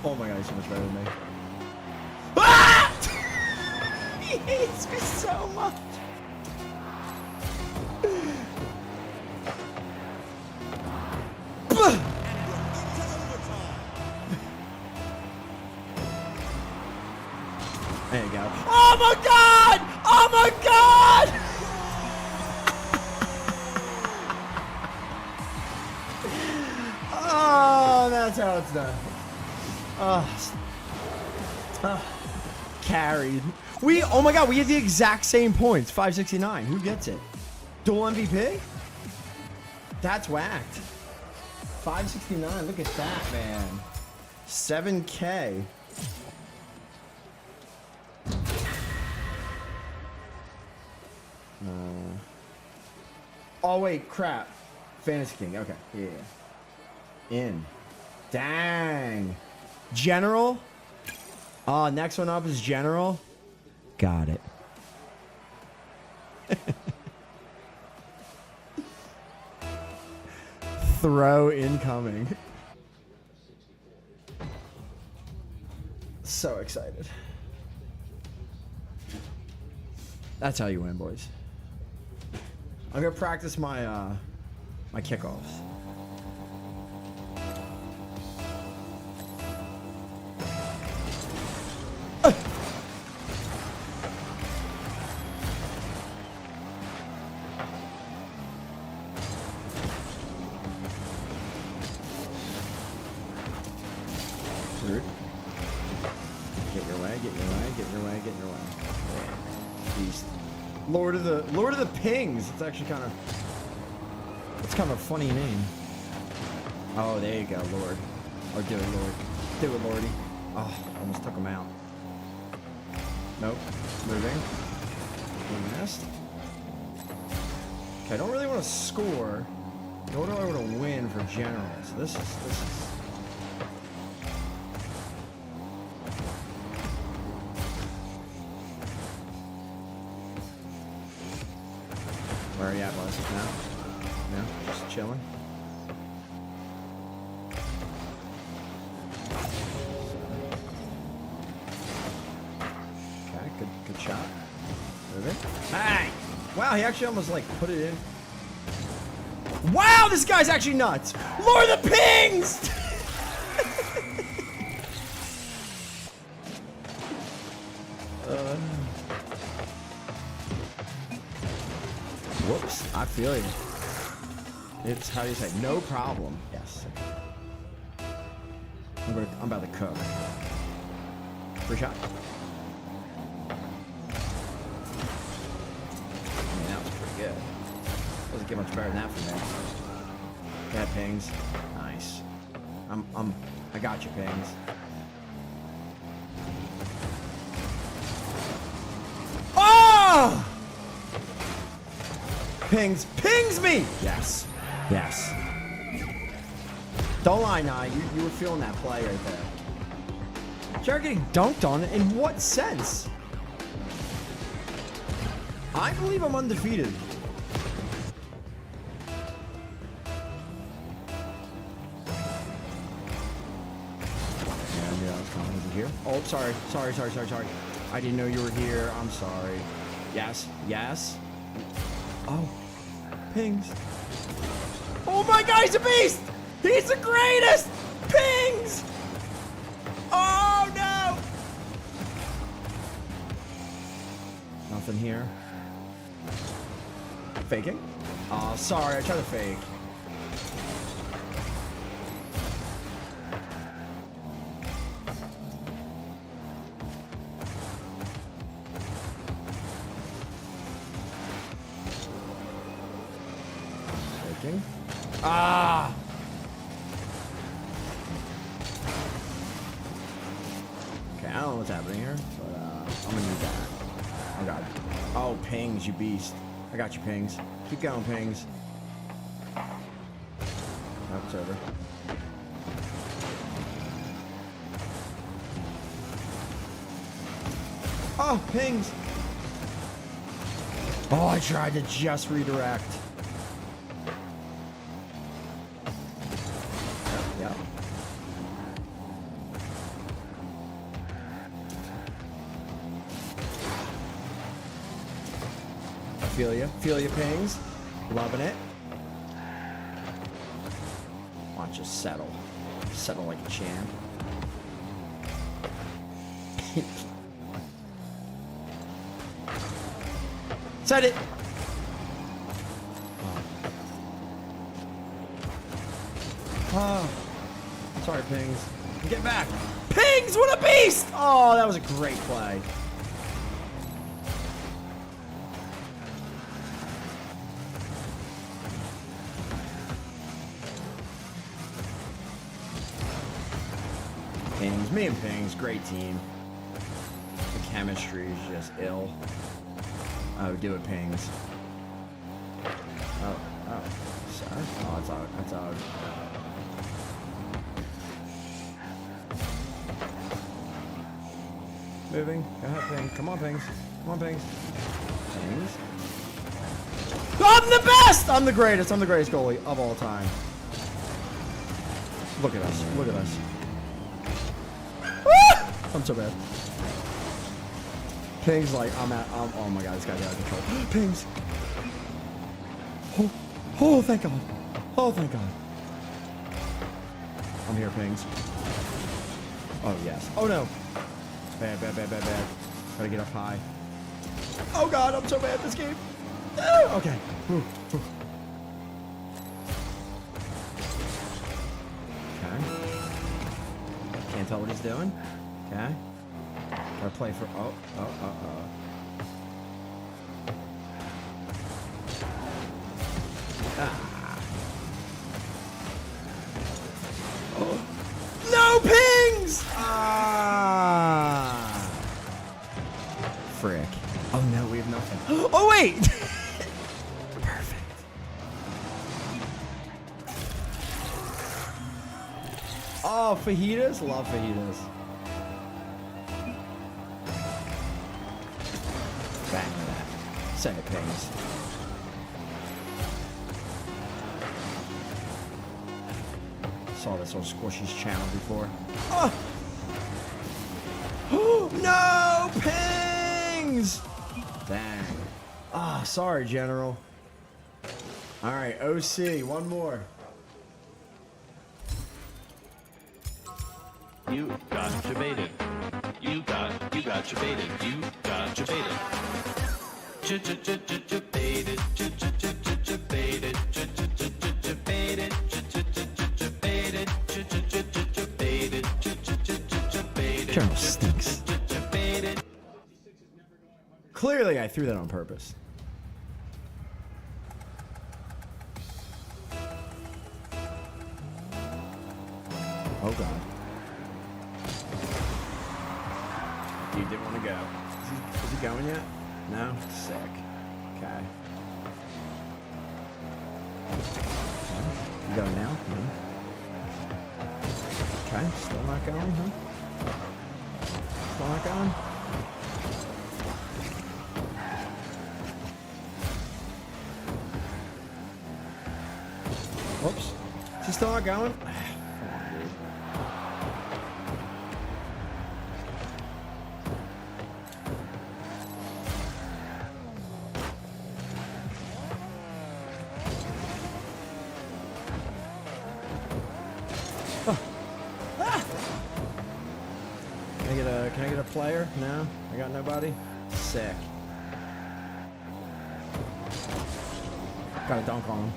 Oh my God, he's so much better than me. Ah! He hates me so much. There you go. Oh my God! Oh, it's done. Carried. Oh my God, we had the exact same points. 569. Who gets it? Dual MVP? That's whacked. 569. Look at that, man. 7K. Oh wait, crap. Fantasy King. Okay. Yeah. In. Dang. General. Next one up is General. Got it. Throw incoming. So excited. That's how you win, boys. I'm gonna practice my my kickoffs. Rude. Get your way, get your way, get your way, get your way. Beast. Lord of the Pings. It's actually kind of a funny name. Oh, there you go, Lord. Or do it, Lord. Do it, Lordy. Oh, almost took him out. Nope. Moving. We missed. Okay, I don't really want to score. Nor do I want to win for general. So this is. Where are you at, boys? No? No? Just chilling? Okay, good shot. Move it. Hey! Wow, he actually almost, like, put it in. Wow, this guy's actually nuts! Lord of the Pings! Whoops, I feel you. It's, how do you say, no problem. Yes. I'm about to cook. Free shot. I mean, that was pretty good. Doesn't get much better than that for me. Yeah, Pings. Nice. I got you, Pings. Oh! Pings me! Yes. Yes. Don't lie, Nye. You were feeling that play right there. Jared getting dunked on? In what sense? I believe I'm undefeated. Yeah, I was coming. Is he here? Oh, sorry. Sorry. I didn't know you were here. I'm sorry. Yes. Yes. Oh. Pings. Oh my God, he's a beast! He's the greatest! Pings! Oh no! Nothing here. Faking? Oh, sorry, I tried to fake. Ah! Okay, I don't know what's happening here, but I'm gonna need that. Oh God. Oh, Pings, you beast. I got you, Pings. Keep going, Pings. Oh, it's over. Oh, Pings! Oh, I tried to just redirect. Yep. I feel you, Pings. Loving it. Watch us settle like a champ. Set it. Oh. Sorry, Pings. Get back. Pings, what a beast! Oh, that was a great play. Pings, me and Pings, great team. The chemistry is just ill. Oh, do it, Pings. Oh, sorry. Oh, it's out. That's out. Moving. Go ahead, Pings. Come on, Pings. Come on, Pings. Pings. I'm the best! I'm the greatest. I'm the greatest goalie of all time. Look at us. Look at us. I'm so bad. Pings like, oh my god, this guy's out of control. Pings. Oh, thank God. Oh, thank God. I'm here, Pings. Oh, yes. Oh, no. Bad. Gotta get up high. Oh, God, I'm so bad at this game. Okay. Okay. Can't tell what he's doing. Okay. Gotta play for, oh. Oh. No pings! Frick. Oh no, we have nothing. Oh wait! Perfect. Oh, fajitas? Love fajitas. Back to that. Send it, Pings. Saw this on Squishy's channel before. Oh! No! Pings! Dang. Ah, sorry, General. Alright, OC, one more. You got debated. You got debated. You got debated. Debated. Debated. General stinks. Clearly, I threw that on purpose. Oh, God. You didn't want to go. Is he going yet? No? Sick. Okay. You going now? No. Okay, still not going, huh? Still not going? Whoops. Is he still not going? Come on, dude. Can I get a player? No? I got nobody? Sick. Got a dunk on him.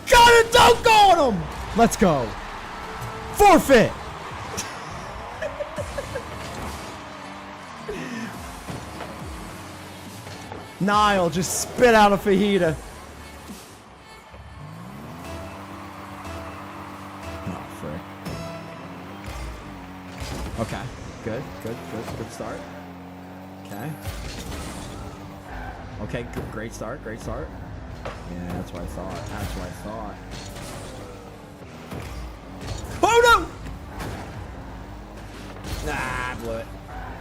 Got a dunk on him! Let's go. Forfeit! Niall just spit out a fajita. Oh, frick. Okay. Good start. Okay. Okay, great start. Yeah, that's what I thought. Oh no! Nah, I blew it.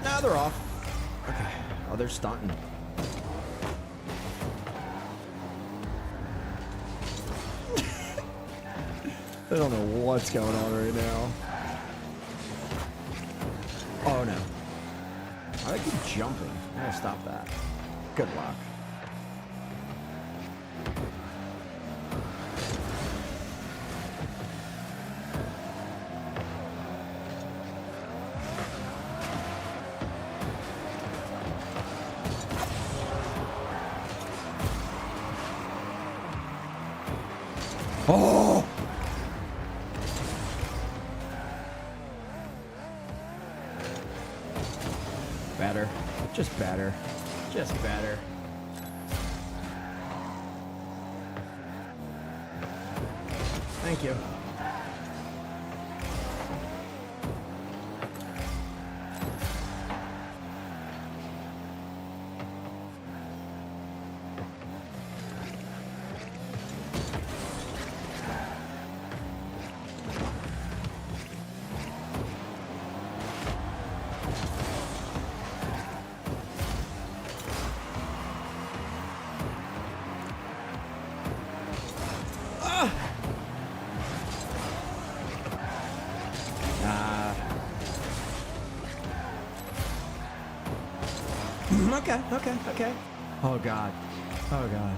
Nah, they're off. Okay. Oh, they're stunting. I don't know what's going on right now. Oh no. I keep jumping. I gotta stop that. Good luck. Oh! Just better. Just better. Thank you. Okay. Oh, God. Oh, God.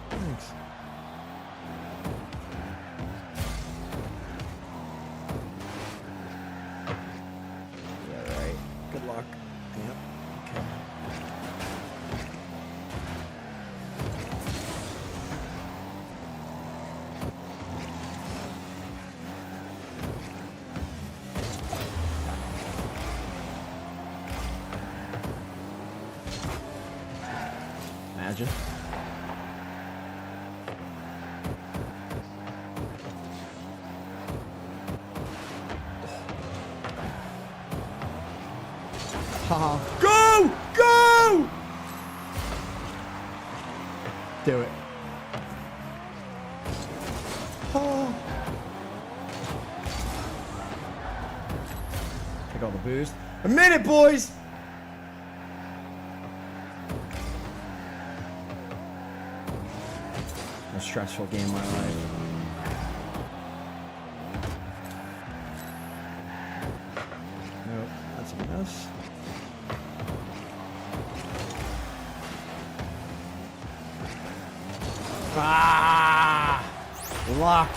Thanks. Yeah, right. Good luck. Yep. Okay. Imagine. Go! Go! Do it. Oh. Take all the boost. A minute, boys! Most stressful game of my life. Nope, that's a mess. Ah! Luck.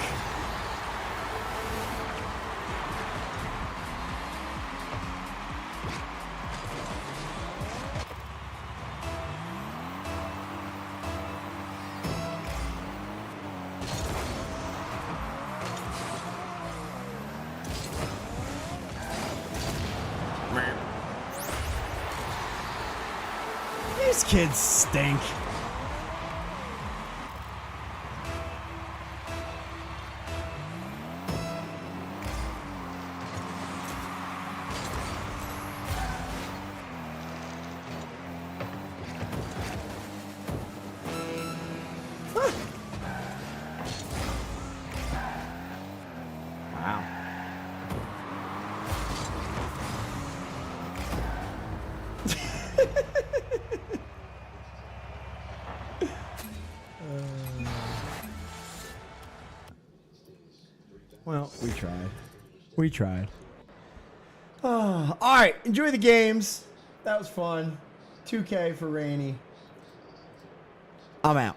These kids stink. Wow. Well, we tried. We tried. All right, enjoy the games. That was fun. 2K for Rainey. I'm out.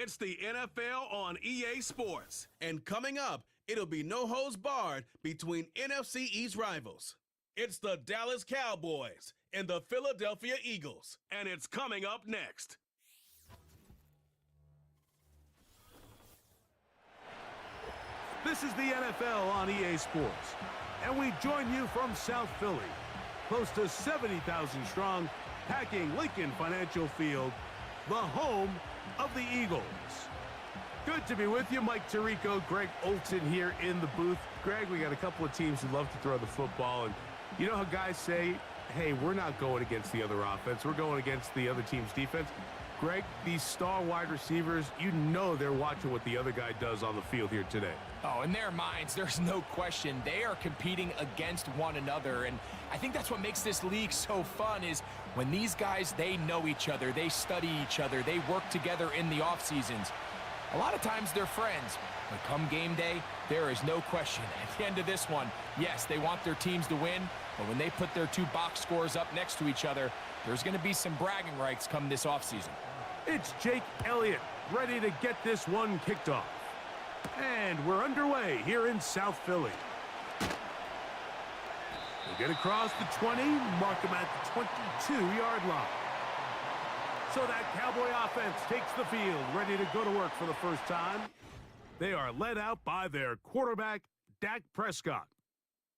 It's the NFL on EA Sports. And coming up, it'll be no holds barred between NFC East rivals. It's the Dallas Cowboys and the Philadelphia Eagles. And it's coming up next. This is the NFL on EA Sports. And we join you from South Philly, close to 70,000 strong, packing Lincoln Financial Field, the home of the Eagles. Good to be with you. Mike Tirico, Greg Olson here in the booth. Greg, we got a couple of teams who love to throw the football, and you know how guys say hey, we're not going against the other offense. We're going against the other team's defense. Greg, these star wide receivers, you know they're watching what the other guy does on the field here today. Oh, in their minds, there's no question. They are competing against one another, and I think that's what makes this league so fun is when these guys, they know each other, they study each other, they work together in the off seasons. A lot of times they're friends, but come game day, there is no question. At the end of this one, yes, they want their teams to win, but when they put their two box scores up next to each other, there's going to be some bragging rights come this offseason. It's Jake Elliott ready to get this one kicked off. And we're underway here in South Philly. They get across the 20, mark them at the 22-yard line. So that Cowboy offense takes the field, ready to go to work for the first time. They are led out by their quarterback, Dak Prescott.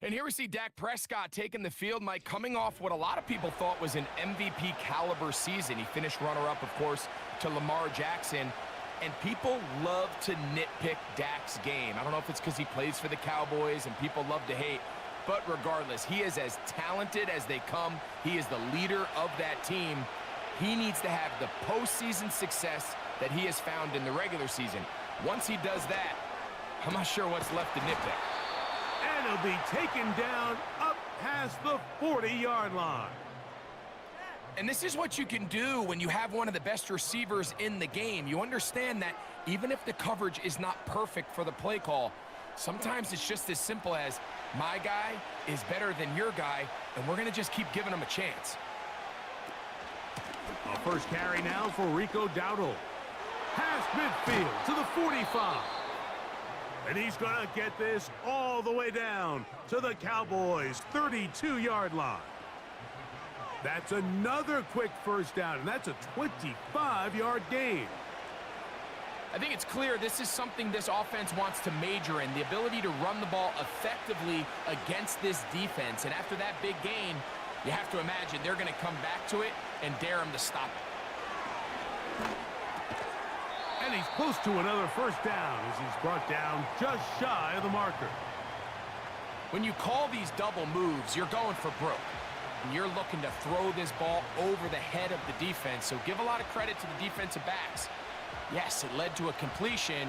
And here we see Dak Prescott taking the field, Mike, coming off what a lot of people thought was an MVP caliber season. He finished runner-up, of course, to Lamar Jackson. And people love to nitpick Dak's game. I don't know if it's because he plays for the Cowboys and people love to hate. But regardless, he is as talented as they come. He is the leader of that team. He needs to have the postseason success that he has found in the regular season. Once he does that, I'm not sure what's left to nitpick. And he'll be taken down up past the 40-yard line. And this is what you can do when you have one of the best receivers in the game. You understand that even if the coverage is not perfect for the play call, sometimes it's just as simple as my guy is better than your guy, and we're going to just keep giving him a chance. A first carry now for Rico Dowdle. Past midfield to the 45. And he's going to get this all the way down to the Cowboys' 32-yard line. That's another quick first down, and that's a 25-yard gain. I think it's clear this is something this offense wants to major in, the ability to run the ball effectively against this defense. And after that big gain, you have to imagine they're going to come back to it and dare him to stop it. And he's close to another first down as he's brought down just shy of the marker. When you call these double moves, you're going for broke. And you're looking to throw this ball over the head of the defense. So give a lot of credit to the defensive backs. Yes, it led to a completion,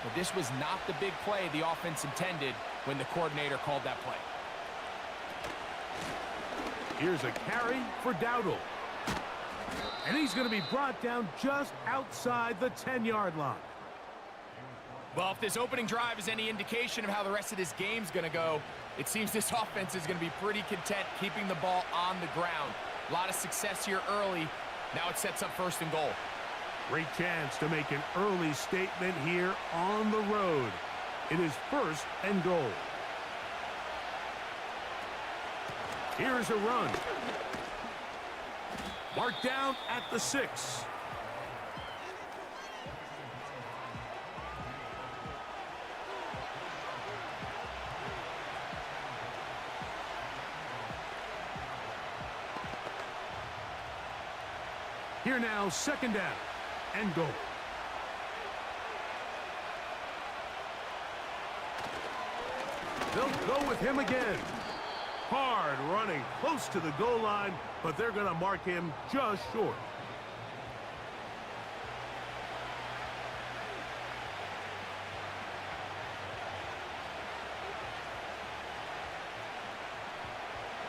but this was not the big play the offense intended when the coordinator called that play. Here's a carry for Dowdle. And he's going to be brought down just outside the 10-yard line. Well, if this opening drive is any indication of how the rest of this game's going to go, it seems this offense is going to be pretty content keeping the ball on the ground. A lot of success here early. Now it sets up first and goal. Great chance to make an early statement here on the road. It is first and goal. Here's a run. Marked down at the 6. Here now, second down and goal. They'll go with him again. Hard running close to the goal line, but they're going to mark him just short.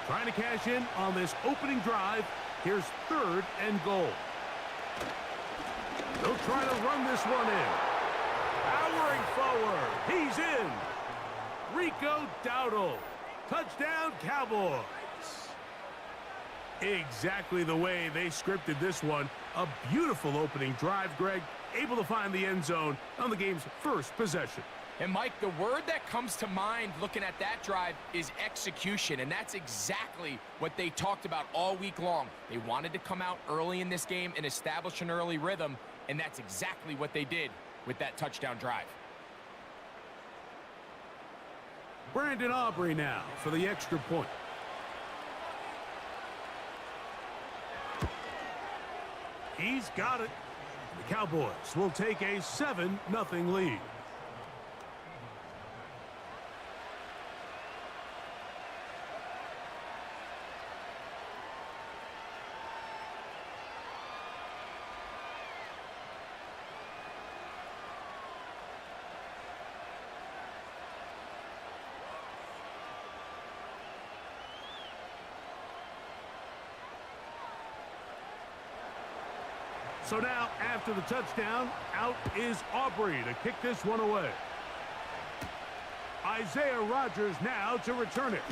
Trying to cash in on this opening drive. Here's third and goal. They'll try to run this one in. Powering forward. He's in. Rico Dowdle. Touchdown, Cowboys. Exactly the way they scripted this one. A beautiful opening drive, Greg. Able to find the end zone on the game's first possession. And, Mike, the word that comes to mind looking at that drive is execution, and that's exactly what they talked about all week long. They wanted to come out early in this game and establish an early rhythm, and that's exactly what they did with that touchdown drive. Brandon Aubrey now for the extra point. He's got it. The Cowboys will take a 7-0 lead. So now, after the touchdown, out is Aubrey to kick this one away. Isaiah Rodgers now to return it.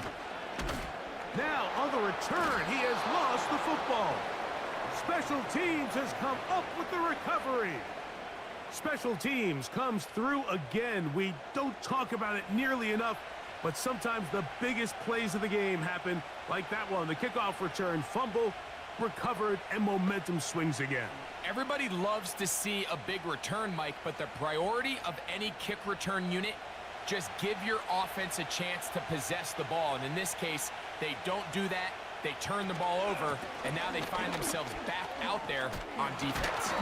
Now, on the return, he has lost the football. Special teams has come up with the recovery. Special teams comes through again. We don't talk about it nearly enough, but sometimes the biggest plays of the game happen like that one. The kickoff return, fumble, recovered, and momentum swings again. Everybody loves to see a big return, Mike, but the priority of any kick return unit, just give your offense a chance to possess the ball. And in this case, they don't do that. They turn the ball over, and now they find themselves back out there on defense.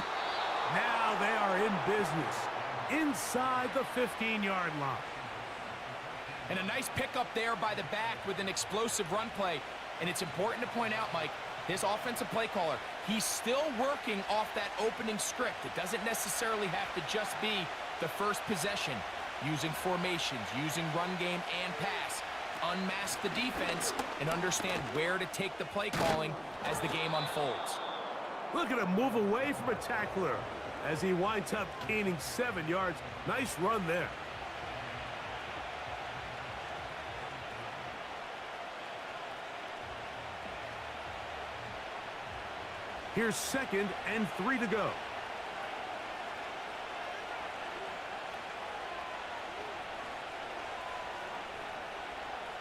Now they are in business inside the 15-yard line. And a nice pickup there by the back with an explosive run play. And it's important to point out, Mike, this offensive play caller, he's still working off that opening script. It doesn't necessarily have to just be the first possession. Using formations, using run game and pass. Unmask the defense and understand where to take the play calling as the game unfolds. Look at him move away from a tackler as he winds up gaining 7 yards. Nice run there. Here's 2nd and 3 to go.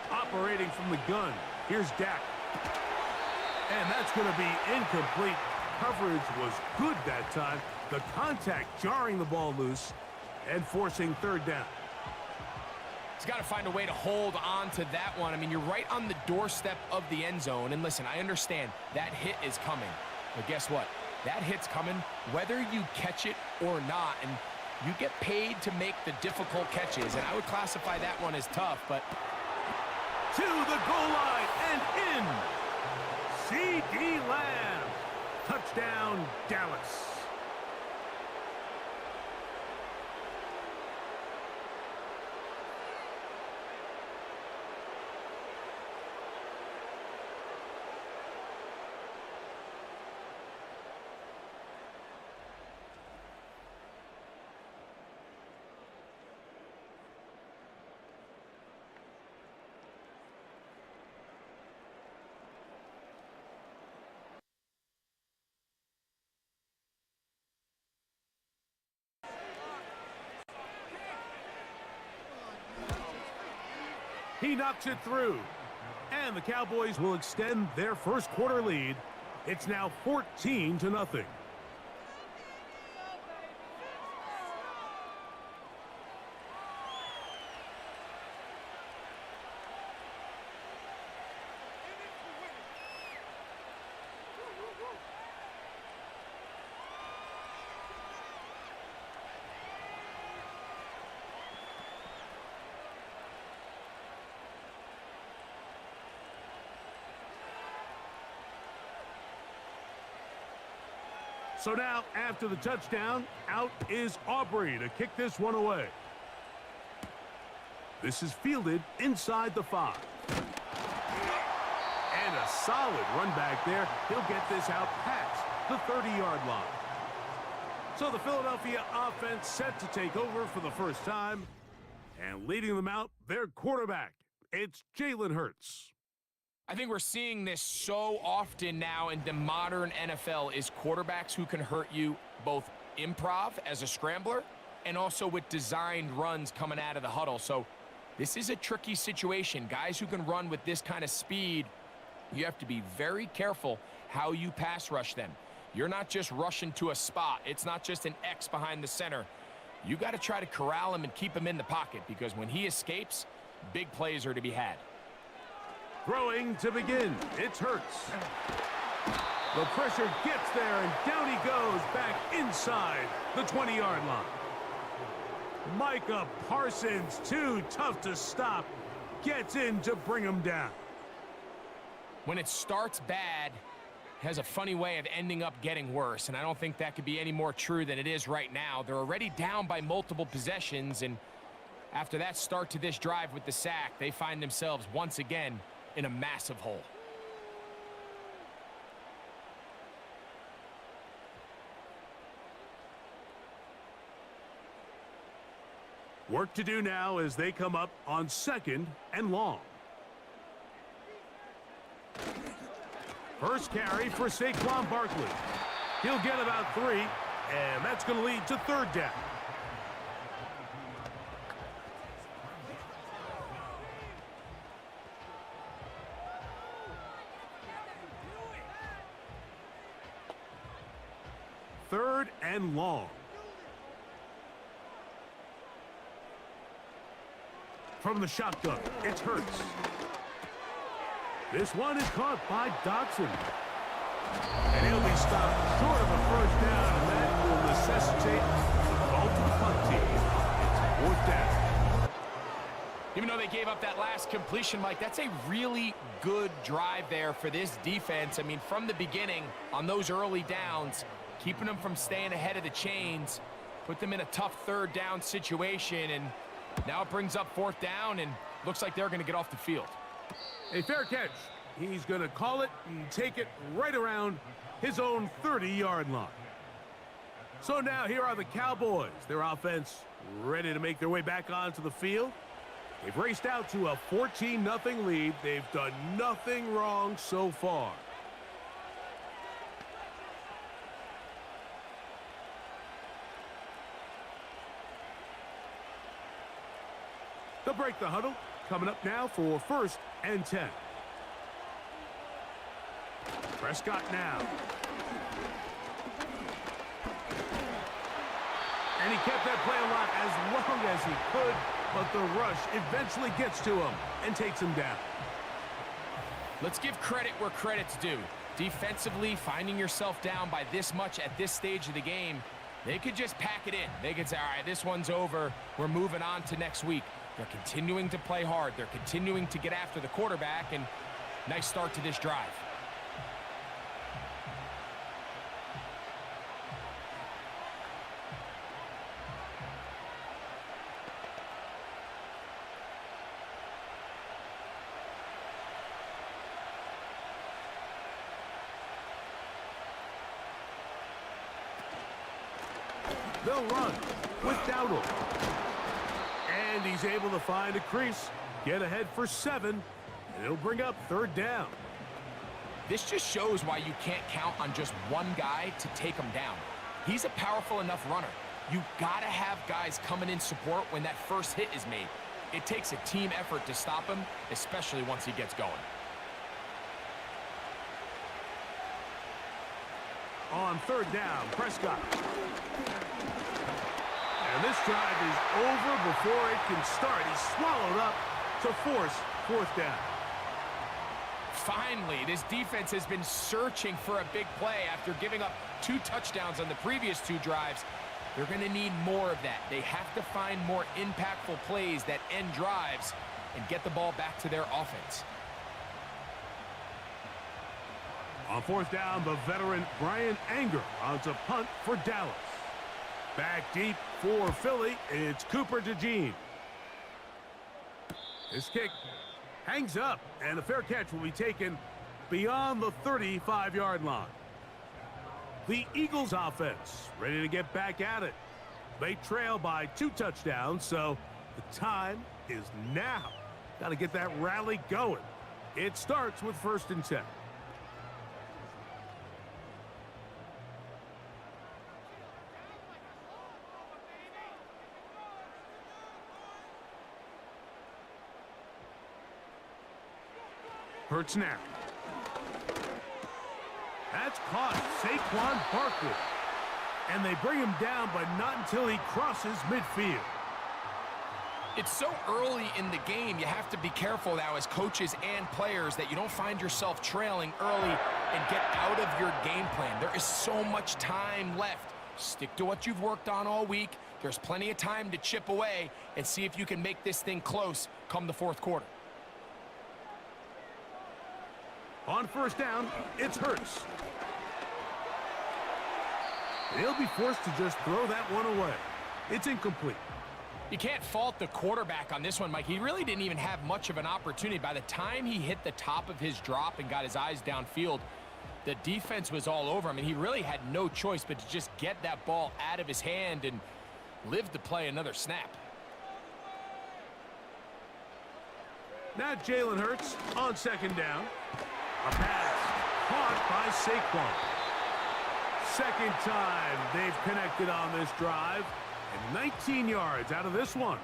Operating from the gun, here's Dak. And that's going to be incomplete. Coverage was good that time. The contact jarring the ball loose and forcing 3rd down. He's got to find a way to hold on to that one. I mean, you're right on the doorstep of the end zone. And listen, I understand that hit is coming. But guess what? That hit's coming whether you catch it or not. And you get paid to make the difficult catches. And I would classify that one as tough, but... To the goal line and in. C.D. Lamb. Touchdown, Dallas. He knocks it through. And the Cowboys will extend their first quarter lead. It's now 14-0. So now, after the touchdown, out is Aubrey to kick this one away. This is fielded inside the 5. And a solid run back there. He'll get this out past the 30-yard line. So the Philadelphia offense set to take over for the first time. And leading them out, their quarterback. It's Jalen Hurts. I think we're seeing this so often now in the modern NFL is quarterbacks who can hurt you both improv as a scrambler and also with designed runs coming out of the huddle. So this is a tricky situation. Guys who can run with this kind of speed, you have to be very careful how you pass rush them. You're not just rushing to a spot. It's not just an X behind the center. You got to try to corral him and keep him in the pocket because when he escapes, big plays are to be had. Throwing to begin, it's Hurts. The pressure gets there, and down he goes back inside the 20-yard line. Micah Parsons, too tough to stop, gets in to bring him down. When it starts bad, it has a funny way of ending up getting worse, and I don't think that could be any more true than it is right now. They're already down by multiple possessions, and after that start to this drive with the sack, they find themselves once again in a massive hole. Work to do now as they come up on 2nd and long. First carry for Saquon Barkley. He'll get about 3, and that's going to lead to 3rd down. Third and long. From the shotgun, it's Hurts. This one is caught by Dotson. And he'll be stopped short of a first down, and that will necessitate the ball to the punt team. It's 4th down. Even though they gave up that last completion, Mike, that's a really good drive there for this defense. I mean, from the beginning, on those early downs, keeping them from staying ahead of the chains, put them in a tough 3rd down situation, and now it brings up 4th down, and looks like they're going to get off the field. A fair catch. He's going to call it and take it right around his own 30-yard line. So now here are the Cowboys. Their offense ready to make their way back onto the field. They've raced out to a 14-0 lead. They've done nothing wrong so far. They'll break the huddle. Coming up now for 1st and 10. Prescott now. And he kept that play alive as long as he could, but the rush eventually gets to him and takes him down. Let's give credit where credit's due. Defensively, finding yourself down by this much at this stage of the game, they could just pack it in. They could say, all right, this one's over. We're moving on to next week. They're continuing to play hard. They're continuing to get after the quarterback, and nice start to this drive. They'll run with Dowdle. And he's able to find a crease, get ahead for 7, and it'll bring up 3rd down. This just shows why you can't count on just one guy to take him down. He's a powerful enough runner. You gotta have guys coming in support when that first hit is made. It takes a team effort to stop him, especially once he gets going. On 3rd down, Prescott. And this drive is over before it can start. He's swallowed up to force 4th down. Finally, this defense has been searching for a big play after giving up 2 touchdowns on the previous 2 drives. They're going to need more of that. They have to find more impactful plays that end drives and get the ball back to their offense. On 4th down, the veteran Brian Anger on to punt for Dallas. Back deep for Philly, it's Cooper DeJean. This kick hangs up, and a fair catch will be taken beyond the 35-yard line. The Eagles offense ready to get back at it. They trail by 2 touchdowns, so the time is now. Got to get that rally going. It starts with 1st and 10. Hurts now. That's caught Saquon Barkley. And they bring him down, but not until he crosses midfield. It's so early in the game, you have to be careful now as coaches and players that you don't find yourself trailing early and get out of your game plan. There is so much time left. Stick to what you've worked on all week. There's plenty of time to chip away and see if you can make this thing close come the 4th quarter. On 1st down, it's Hurts. He'll be forced to just throw that one away. It's incomplete. You can't fault the quarterback on this one, Mike. He really didn't even have much of an opportunity. By the time he hit the top of his drop and got his eyes downfield, the defense was all over him, and he really had no choice but to just get that ball out of his hand and live to play another snap. Now Jalen Hurts on second down. A pass caught by Saquon. Second time they've connected on this drive, and 19 yards out of this one.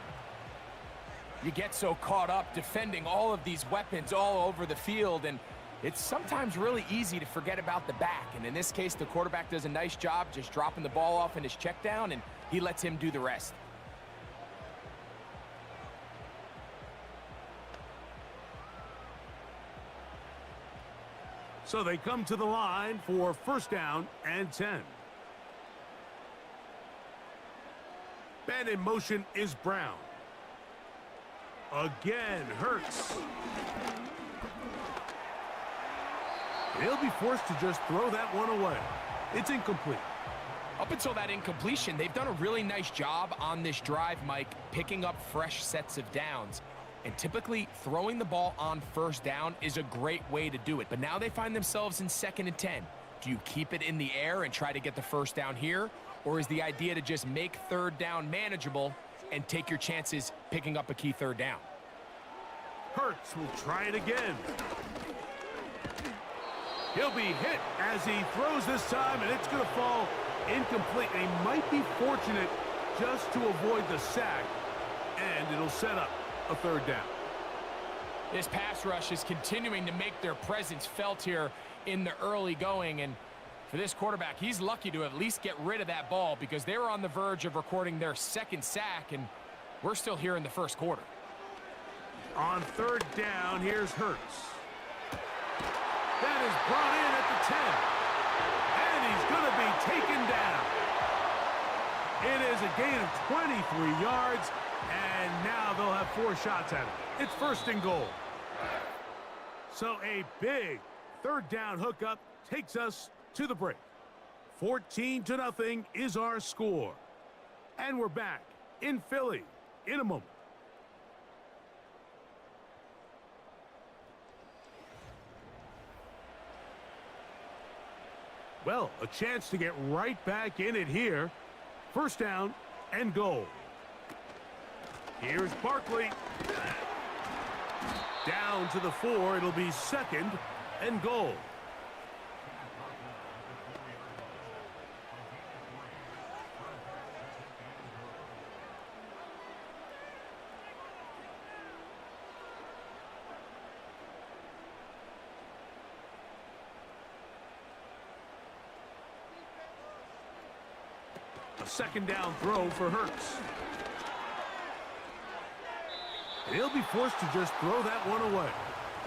You get so caught up defending all of these weapons all over the field, and it's sometimes really easy to forget about the back. And in this case, the quarterback does a nice job just dropping the ball off in his check down, and he lets him do the rest. So they come to the line for first down and 10. Man in motion is Brown. Again, Hurts. He'll be forced to just throw that one away. It's incomplete. Up until that incompletion, they've done a really nice job on this drive, Mike, picking up fresh sets of downs. And typically, throwing the ball on first down is a great way to do it. But now they find themselves in 2nd and 10. Do you keep it in the air and try to get the first down here? Or is the idea to just make third down manageable and take your chances picking up a key third down? Hurts will try it again. He'll be hit as he throws this time, and it's going to fall incomplete. He might be fortunate just to avoid the sack, and it'll set up a third down. This pass rush is continuing to make their presence felt here in the early going, and for this quarterback, he's lucky to at least get rid of that ball because they were on the verge of recording their 2nd sack, and we're still here in the 1st quarter. On third down, here's Hurts. That is brought in at the 10, and he's going to be taken down. It is a gain of 23 yards, and now they'll have 4 shots at it. It's 1st and goal. So a big third down hookup takes us to the break. 14-0 is our score. And we're back in Philly in a moment. Well, a chance to get right back in it here. First down and goal. Here's Barkley. Down to the 4. It'll be 2nd and goal. A 2nd down throw for Hurts. He'll be forced to just throw that one away.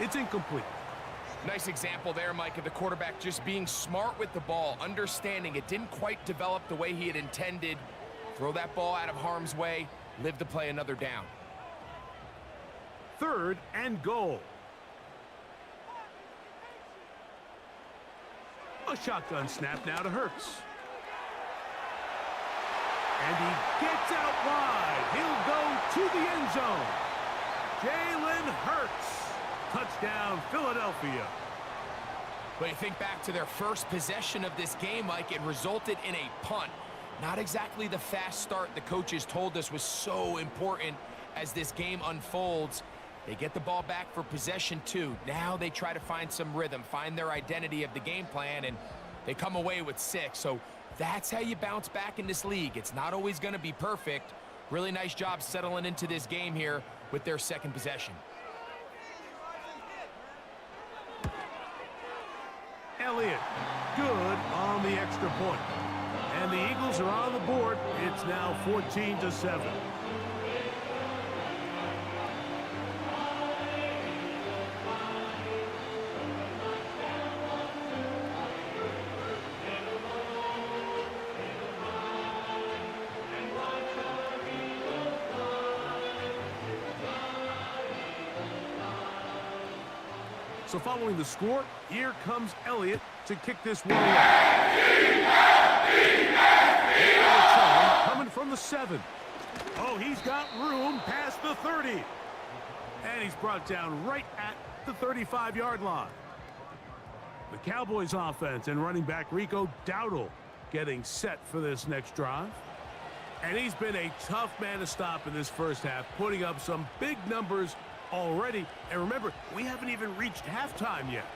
It's incomplete. Nice example there, Mike, of the quarterback just being smart with the ball, understanding it didn't quite develop the way he had intended. Throw that ball out of harm's way, live to play another down. 3rd and goal. A shotgun snap now to Hurts. And he gets out wide. He'll go to the end zone. Jalen Hurts. Touchdown, Philadelphia. But you think back to their first possession of this game, Mike, it resulted in a punt. Not exactly the fast start the coaches told us was so important as this game unfolds. They get the ball back for possession 2. Now they try to find some rhythm, find their identity of the game plan, and they come away with 6. So that's how you bounce back in this league. It's not always going to be perfect. Really nice job settling into this game here with their 2nd possession. Elliott, good on the extra point. And the Eagles are on the board. It's now 14-7. So following the score, here comes Elliott to kick this one away. Coming from the 7. Oh, he's got room past the 30. And he's brought down right at the 35-yard line. The Cowboys offense and running back Rico Dowdle getting set for this next drive. And he's been a tough man to stop in this first half, putting up some big numbers already. And remember, we haven't even reached halftime yet.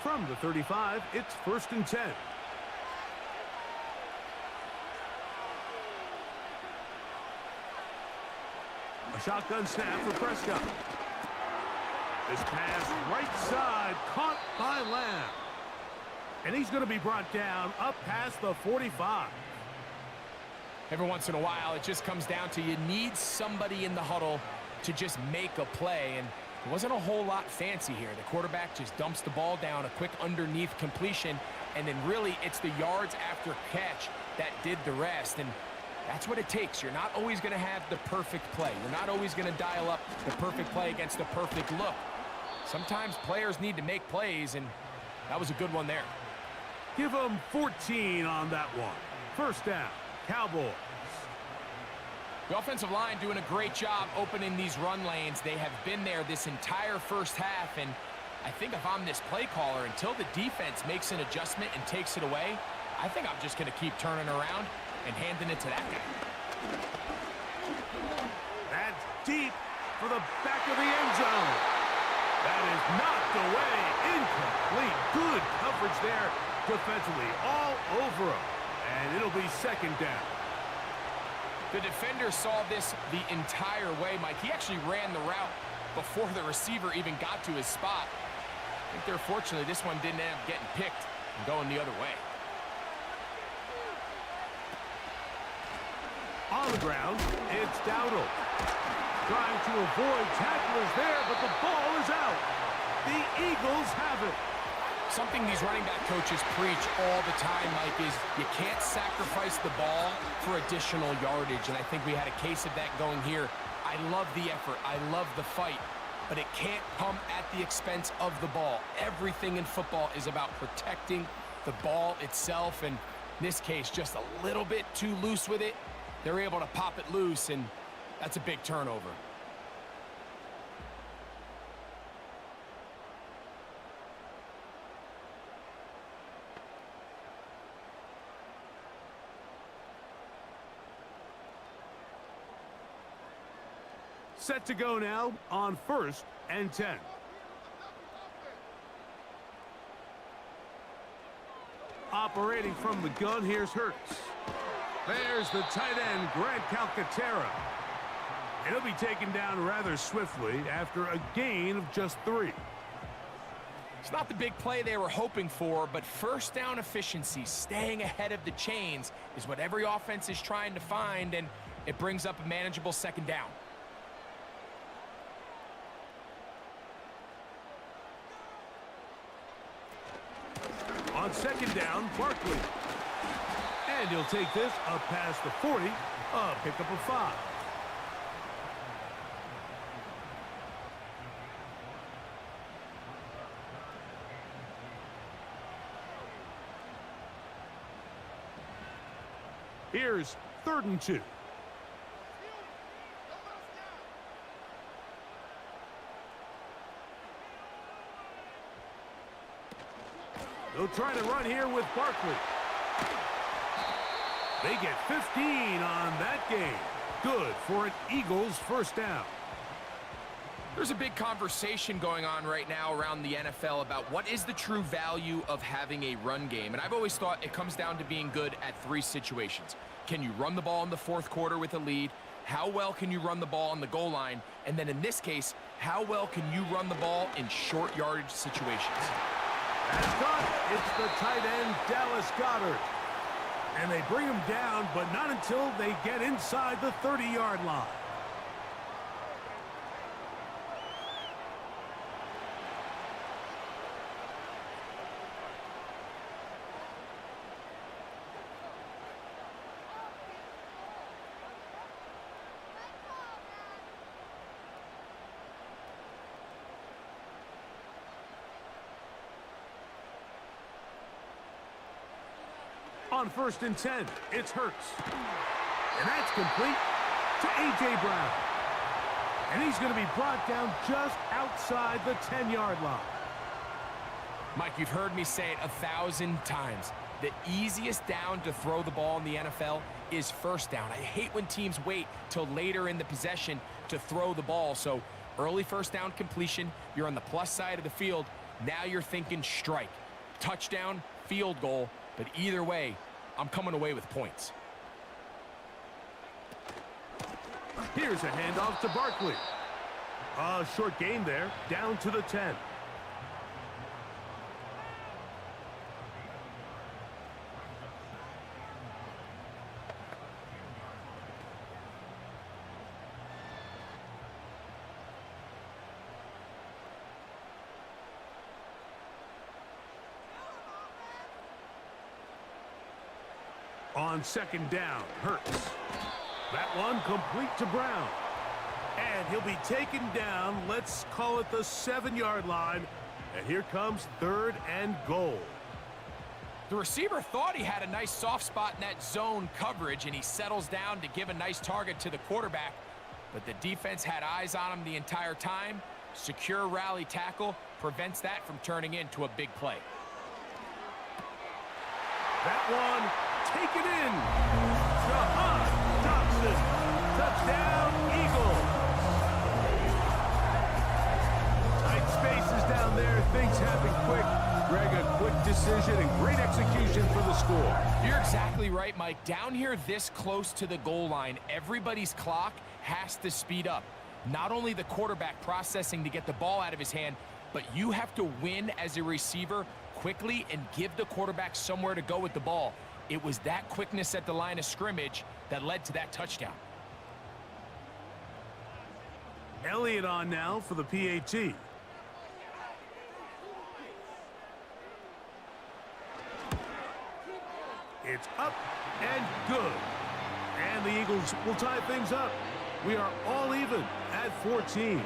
From the 35, it's 1st and 10. A shotgun snap for Prescott. This pass right side, caught by Lamb. And he's going to be brought down up past the 45. Every once in a while, it just comes down to you need somebody in the huddle to just make a play. And it wasn't a whole lot fancy here. The quarterback just dumps the ball down, a quick underneath completion, and then really it's the yards after catch that did the rest. And that's what it takes. You're not always going to have the perfect play. You're not always going to dial up the perfect play against the perfect look. Sometimes players need to make plays, and that was a good one there. Give them 14 on that one. 1st down, Cowboys. The offensive line doing a great job opening these run lanes. They have been there this entire first half, and I think if I'm this play caller, until the defense makes an adjustment and takes it away, I think I'm just going to keep turning around and handing it to that guy. That's deep for the back of the end zone. That is knocked away. Incomplete. Good coverage there defensively. All over him. And it'll be 2nd down. The defender saw this the entire way, Mike. He actually ran the route before the receiver even got to his spot. I think they're fortunately this one didn't end up getting picked and going the other way. On the ground, it's Dowdle. Trying to avoid tacklers there, but the ball is out. The Eagles have it. Something these running back coaches preach all the time, Mike, is you can't sacrifice the ball for additional yardage, and I think we had a case of that going here. I love the effort. I love the fight, but it can't come at the expense of the ball. Everything in football is about protecting the ball itself, and in this case, just a little bit too loose with it. They're able to pop it loose, and that's a big turnover. Set to go now on 1st and 10. Operating from the gun, here's Hurts. There's the tight end, Grant Calcaterra. And he'll be taken down rather swiftly after a gain of just 3. It's not the big play they were hoping for, but 1st down efficiency, staying ahead of the chains, is what every offense is trying to find, and it brings up a manageable 2nd down. On 2nd down, Barkley. And he'll take this up past the 40, a pickup of 5. Here's 3rd and 2. They'll try to run here with Barkley. They get 15 on that game. Good for an Eagles 1st down. There's a big conversation going on right now around the NFL about what is the true value of having a run game. And I've always thought it comes down to being good at 3 situations. Can you run the ball in the 4th quarter with a lead? How well can you run the ball on the goal line? And then in this case, how well can you run the ball in short yardage situations? That's caught. It's the tight end, Dallas Goedert. And they bring him down, but not until they get inside the 30-yard line. On 1st and 10, it's Hurts. And that's complete to A.J. Brown. And he's going to be brought down just outside the 10-yard line. Mike, you've heard me say it 1,000 times. The easiest down to throw the ball in the NFL is first down. I hate when teams wait till later in the possession to throw the ball. So early first down completion, you're on the plus side of the field. Now you're thinking strike, touchdown, field goal. But either way, I'm coming away with points. Here's a handoff to Barkley. A short gain there, down to the 10. On second down, Hurts. That one complete to Brown. And he'll be taken down, let's call it the 7-yard line. And here comes 3rd and goal. The receiver thought he had a nice soft spot in that zone coverage, and he settles down to give a nice target to the quarterback. But the defense had eyes on him the entire time. Secure rally tackle prevents that from turning into a big play. That one taken in. Jahan Dotson. Touchdown, Eagles. Tight spaces down there. Things happen quick. Greg, a quick decision and great execution for the score. You're exactly right, Mike. Down here this close to the goal line, everybody's clock has to speed up. Not only the quarterback processing to get the ball out of his hand, but you have to win as a receiver quickly and give the quarterback somewhere to go with the ball. It was that quickness at the line of scrimmage that led to that touchdown. Elliott on now for the PAT. It's up and good. And the Eagles will tie things up. We are all even at 14.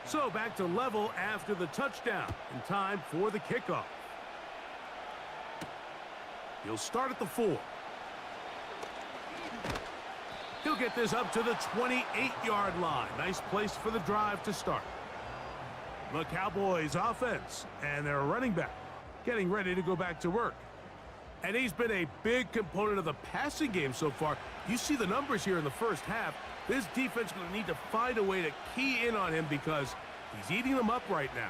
So back to level after the touchdown, in time for the kickoff. He'll start at the 4. He'll get this up to the 28-yard line. Nice place for the drive to start. The Cowboys offense and their running back getting ready to go back to work. And he's been a big component of the passing game so far. You see the numbers here in the first half. This defense is going to need to find a way to key in on him because he's eating them up right now.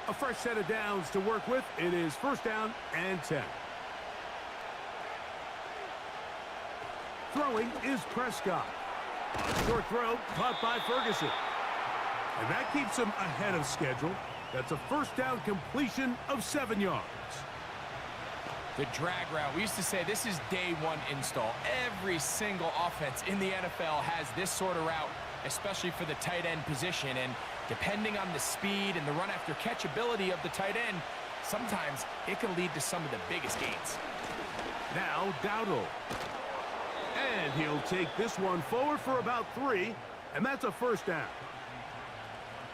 A fresh set of downs to work with. It is 1st down and 10. Throwing is Prescott. A short throw caught by Ferguson. And that keeps him ahead of schedule. That's a 1st down completion of 7 yards. The drag route. We used to say this is day one install. Every single offense in the NFL has this sort of route, especially for the tight end position. And depending on the speed and the run after catch ability of the tight end, sometimes it can lead to some of the biggest gains. Now Dowdle. And he'll take this one forward for about 3, and that's a 1st down.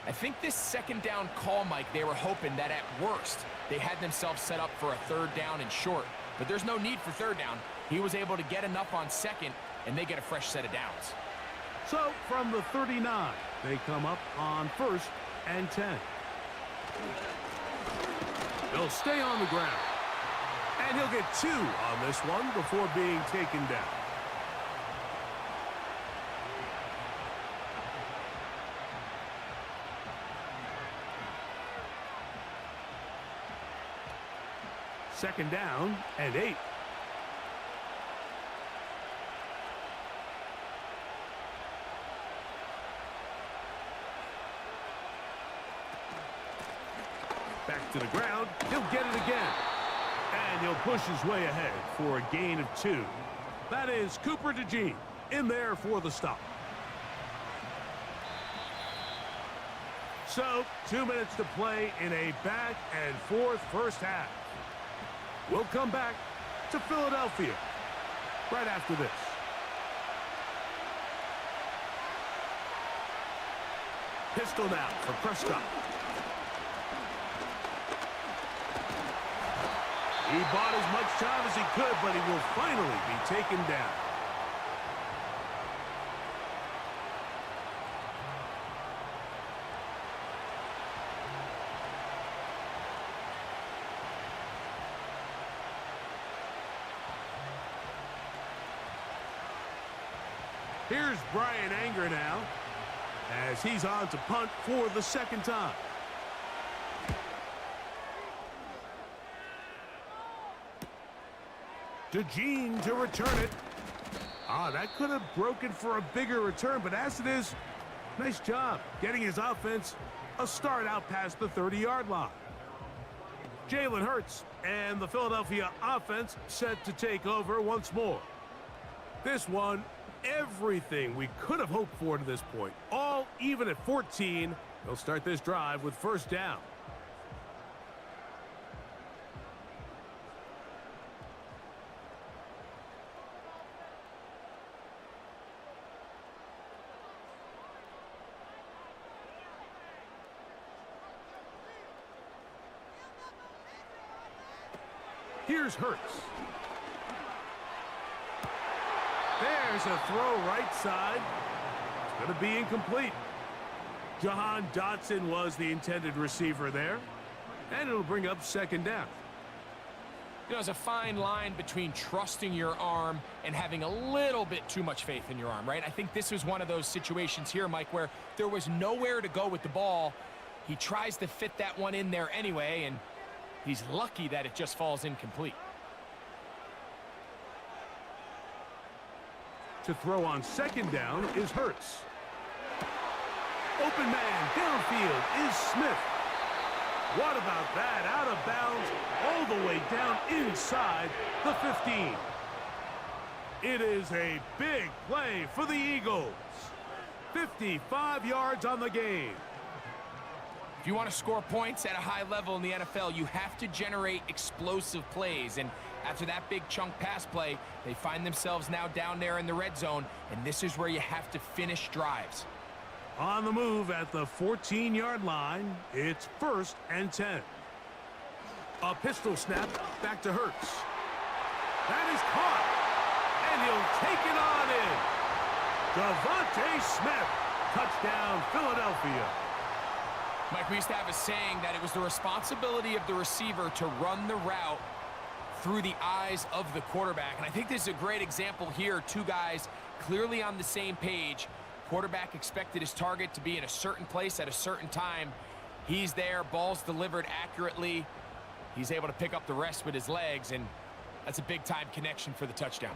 I think this 2nd down call, Mike, they were hoping that at worst they had themselves set up for a 3rd down and short. But there's no need for 3rd down. He was able to get enough on 2nd, and they get a fresh set of downs. So from the 39, they come up on 1st and 10. They'll stay on the ground. And he'll get 2 on this one before being taken down. Second down and 8. Back to the ground. He'll get it again. And he'll push his way ahead for a gain of 2. That is Cooper DeJean in there for the stop. So, 2 minutes to play in a back-and-forth first half. We'll come back to Philadelphia right after this. Pistol now for Prescott. He bought as much time as he could, but he will finally be taken down. Here's Brian Anger now, as he's on to punt for the second time. DeJean to return it. That could have broken for a bigger return, but as it is, nice job getting his offense a start out past the 30-yard line. Jalen Hurts and the Philadelphia offense set to take over once more. This one, everything we could have hoped for to this point. All even at 14. They'll start this drive with first down. Here's Hurts. There's a throw right side. It's going to be incomplete. Jahan Dotson was the intended receiver there. And it'll bring up second down. You know, there's a fine line between trusting your arm and having a little bit too much faith in your arm, right? I think this was one of those situations here, Mike, where there was nowhere to go with the ball. He tries to fit that one in there anyway, and he's lucky that it just falls incomplete. To throw on second down is Hurts. Open man downfield is Smith. What about that? Out of bounds all the way down inside the 15. It is a big play for the Eagles. 55 yards on the game. If you want to score points at a high level in the NFL, you have to generate explosive plays. And after that big chunk pass play, they find themselves now down there in the red zone, and this is where you have to finish drives. On the move at the 14-yard line, it's 1st and 10. A pistol snap back to Hurts. That is caught, and he'll take it on in. Devontae Smith, touchdown Philadelphia. Mike, we used to have a saying that it was the responsibility of the receiver to run the route through the eyes of the quarterback. And I think this is a great example here. Two guys clearly on the same page. Quarterback expected his target to be in a certain place at a certain time. He's there, ball's delivered accurately. He's able to pick up the rest with his legs, and that's a big-time connection for the touchdown.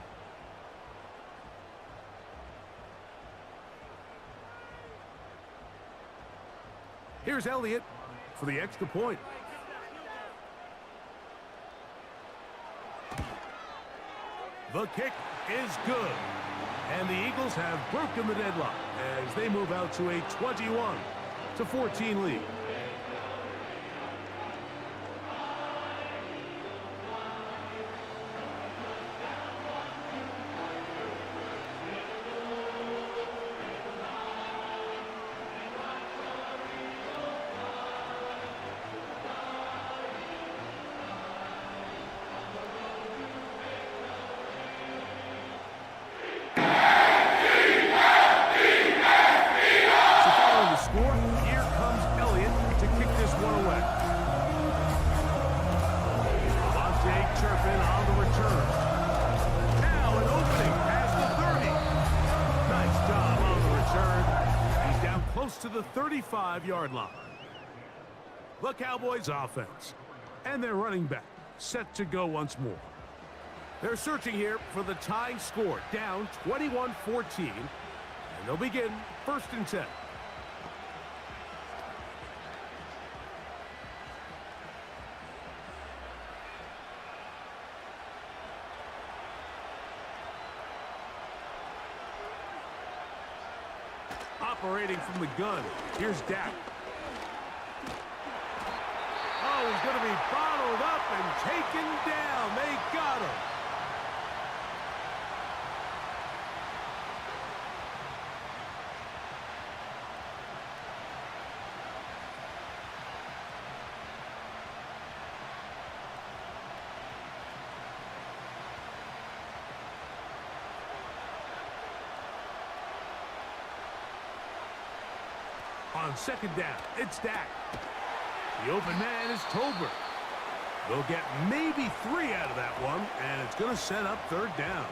Here's Elliott for the extra point. The kick is good. And the Eagles have broken the deadlock as they move out to a 21-14 lead. To the 35-yard line. The Cowboys offense and their running back set to go once more. They're searching here for the tying score, down 21-14, and they'll begin 1st and 10. Operating from the gun, here's Dak. is going to be bottled up and taken down. They got him. On second down, it's Dak. The open man is Tolbert. They'll get maybe 3 out of that one, and it's going to set up third down.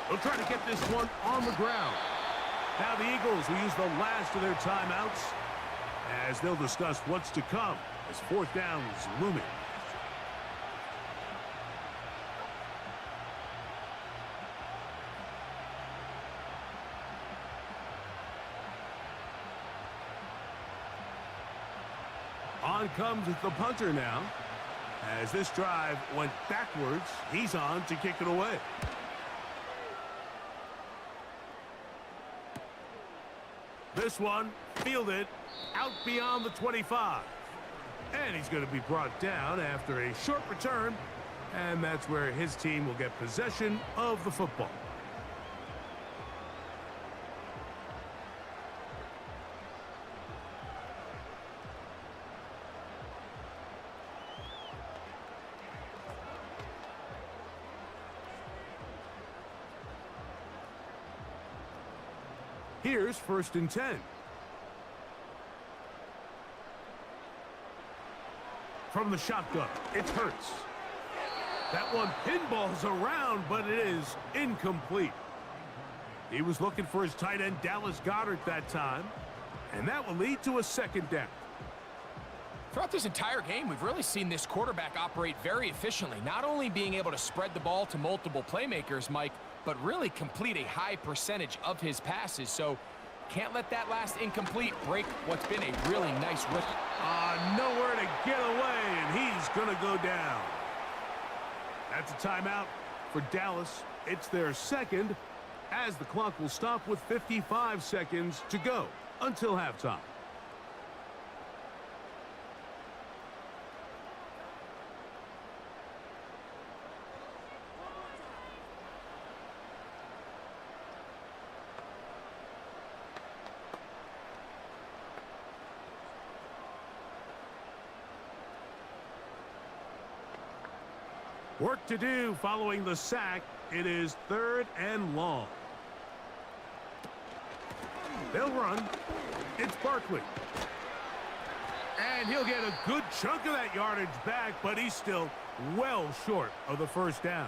They'll try to get this one on the ground. Now the Eagles will use the last of their timeouts as they'll discuss what's to come as fourth down is looming. On comes the punter now. As this drive went backwards, he's on to kick it away. This one fielded out beyond the 25. And he's going to be brought down after a short return. And that's where his team will get possession of the football. Here's 1st and 10. From the shotgun, it's Hurts. That one pinballs around, but it is incomplete. He was looking for his tight end, Dallas Goedert, that time. And that will lead to a second down. Throughout this entire game, we've really seen this quarterback operate very efficiently, not only being able to spread the ball to multiple playmakers, Mike, but really complete a high percentage of his passes. So can't let that last incomplete break what's been a really nice rip. Nowhere to get away, and he's going to go down. That's a timeout for Dallas. It's their second, as the clock will stop with 55 seconds to go until halftime. Work to do following the sack. It is 3rd and long. They'll run. It's Barkley. And he'll get a good chunk of that yardage back, but he's still well short of the first down.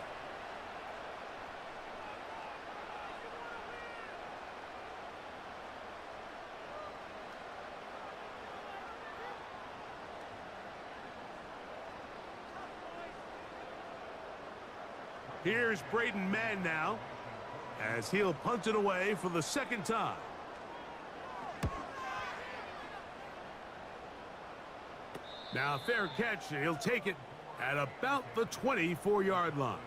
Here's Braden Mann now, as he'll punt it away for the second time. Now fair catch, and he'll take it at about the 24-yard line.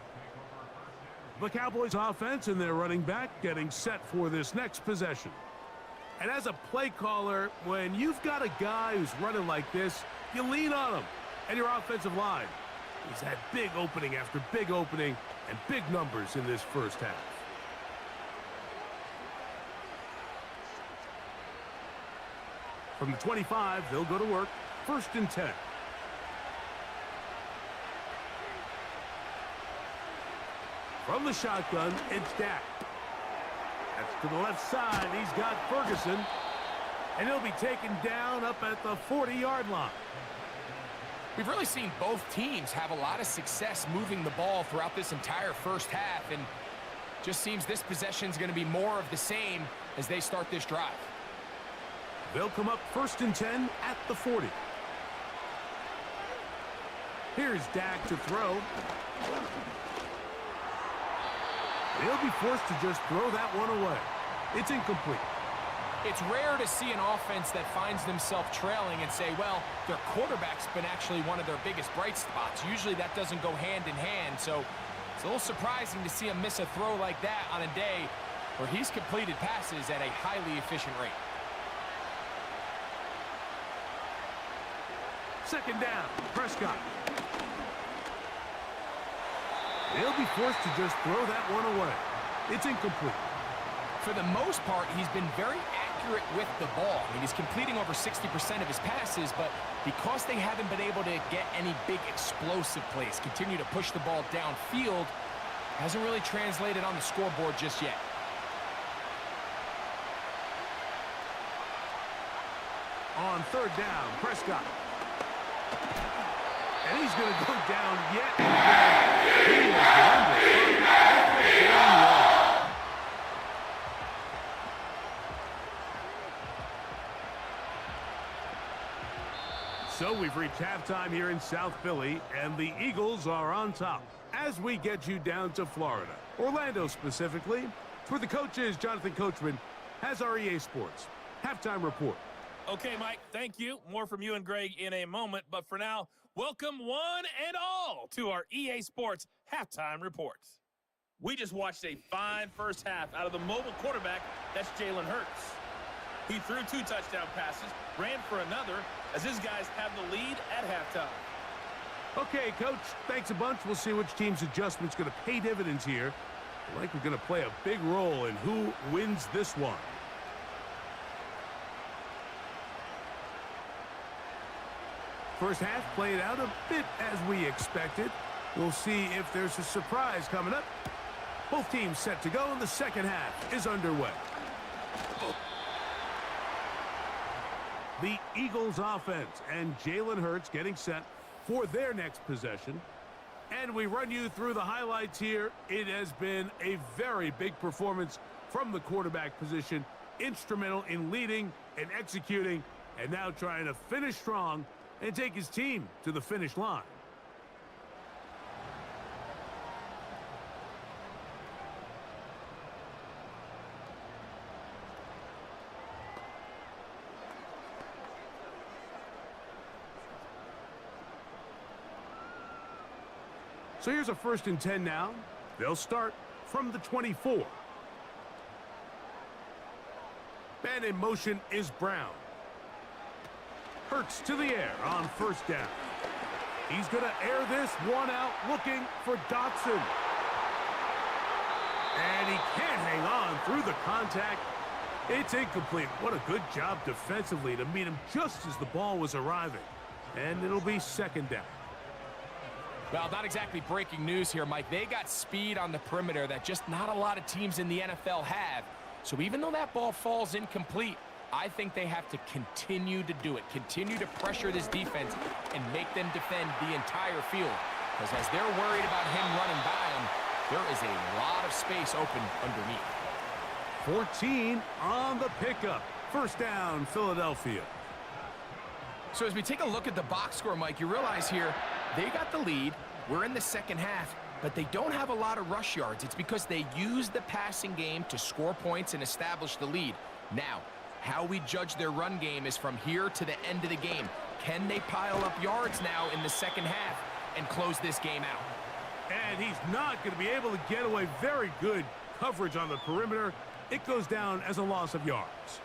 The Cowboys offense and their running back getting set for this next possession. And as a play caller, when you've got a guy who's running like this, you lean on him and your offensive line. He's had big opening after big opening and big numbers in this first half. From the 25, they'll go to work. 1st and 10. From the shotgun, it's Dak. That's to the left side. He's got Ferguson. And he'll be taken down up at the 40-yard line. We've really seen both teams have a lot of success moving the ball throughout this entire first half, and just seems this possession is going to be more of the same as they start this drive. They'll come up 1st and 10 at the 40. Here's Dak to throw. He'll be forced to just throw that one away. It's incomplete. It's rare to see an offense that finds themselves trailing and say, well, their quarterback's been actually one of their biggest bright spots. Usually that doesn't go hand in hand, so it's a little surprising to see him miss a throw like that on a day where he's completed passes at a highly efficient rate. Second down, Prescott. They'll be forced to just throw that one away. It's incomplete. For the most part, he's been very accurate with the ball. I mean, he's completing over 60% of his passes, but because they haven't been able to get any big explosive plays, continue to push the ball downfield, hasn't really translated on the scoreboard just yet. On third down, Prescott. And he's going to go down yet again. He is So we've reached halftime here in South Philly, and the Eagles are on top. As we get you down to Florida, Orlando specifically, where the coach is, Jonathan Coachman, has our EA Sports halftime report. Okay, Mike, thank you. More from you and Greg in a moment. But for now, welcome one and all to our EA Sports halftime reports. We just watched a fine first half out of the mobile quarterback. That's Jalen Hurts. He threw 2 touchdown passes, ran for another, as his guys have the lead at halftime. Okay, Coach, thanks a bunch. We'll see which team's adjustment's going to pay dividends here. I like we're going to play a big role in who wins this one. First half played out a bit as we expected. We'll see if there's a surprise coming up. Both teams set to go, and the second half is underway. The Eagles offense and Jalen Hurts getting set for their next possession. And we run you through the highlights here. It has been a very big performance from the quarterback position. Instrumental in leading and executing, and now trying to finish strong and take his team to the finish line. So here's a 1st and 10 now. They'll start from the 24. Man in motion is Brown. Hurts to the air on 1st down. He's going to air this one out, looking for Dotson. And he can't hang on through the contact. It's incomplete. What a good job defensively to meet him just as the ball was arriving. And it'll be 2nd down. Well, not exactly breaking news here, Mike. They got speed on the perimeter that just not a lot of teams in the NFL have. So even though that ball falls incomplete, I think they have to continue to do it. Continue to pressure this defense and make them defend the entire field. Because as they're worried about him running by them, there is a lot of space open underneath. 14 on the pickup. 1st down, Philadelphia. So as we take a look at the box score, Mike, you realize here they got the lead. We're in the second half, but they don't have a lot of rush yards. It's because they use the passing game to score points and establish the lead. Now, how we judge their run game is from here to the end of the game. Can they pile up yards now in the second half and close this game out? And he's not going to be able to get away. Very good coverage on the perimeter. It goes down as a loss of yards.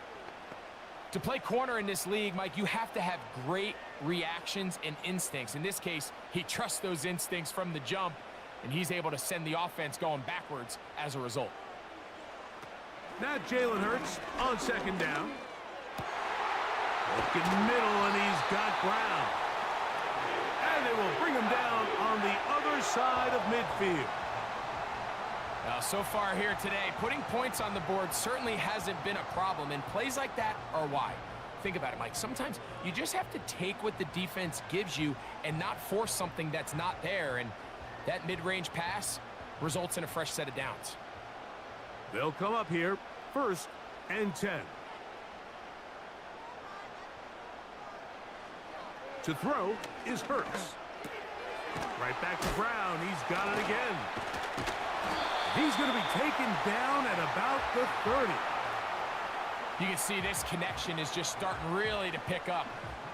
To play corner in this league, Mike, you have to have great reactions and instincts. In this case, he trusts those instincts from the jump, and he's able to send the offense going backwards as a result. Now Jalen Hurts on 2nd down. Looking middle, and he's got Brown. And they will bring him down on the other side of midfield. So far here today, putting points on the board certainly hasn't been a problem, and plays like that are why. Think about it, Mike. Sometimes you just have to take what the defense gives you and not force something that's not there, and that mid-range pass results in a fresh set of downs. They'll come up here, 1st and 10. To throw is Hurts. Right back to Brown. He's got it again. He's going to be taken down at about the 30. You can see this connection is just starting really to pick up.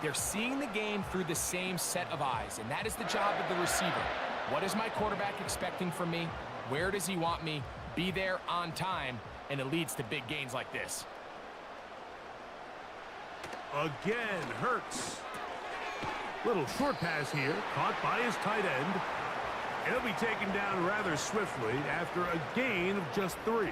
They're seeing the game through the same set of eyes, and that is the job of the receiver. What is my quarterback expecting from me? Where does he want me? Be there on time, and it leads to big gains like this. Again, Hurts. Little short pass here, caught by his tight end. He'll be taken down rather swiftly after a gain of just 3.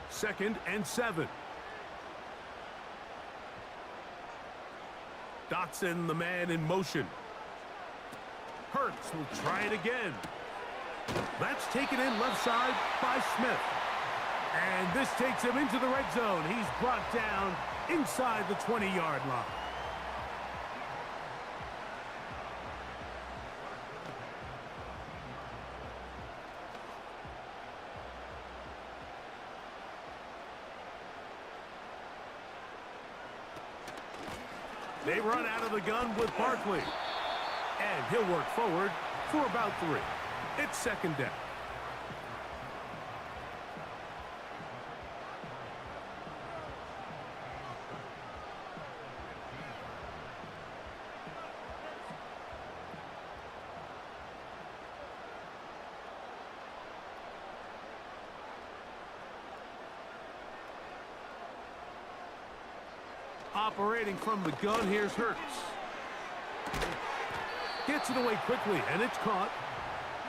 Second and 7. Dotson, the man in motion. Hurts will try it again. That's taken in left side by Smith. And this takes him into the red zone. He's brought down inside the 20-yard line. They run out of the gun with Barkley. And he'll work forward for about 3. It's second down. Operating from the gun, here's Hurts. Gets it away quickly, and it's caught.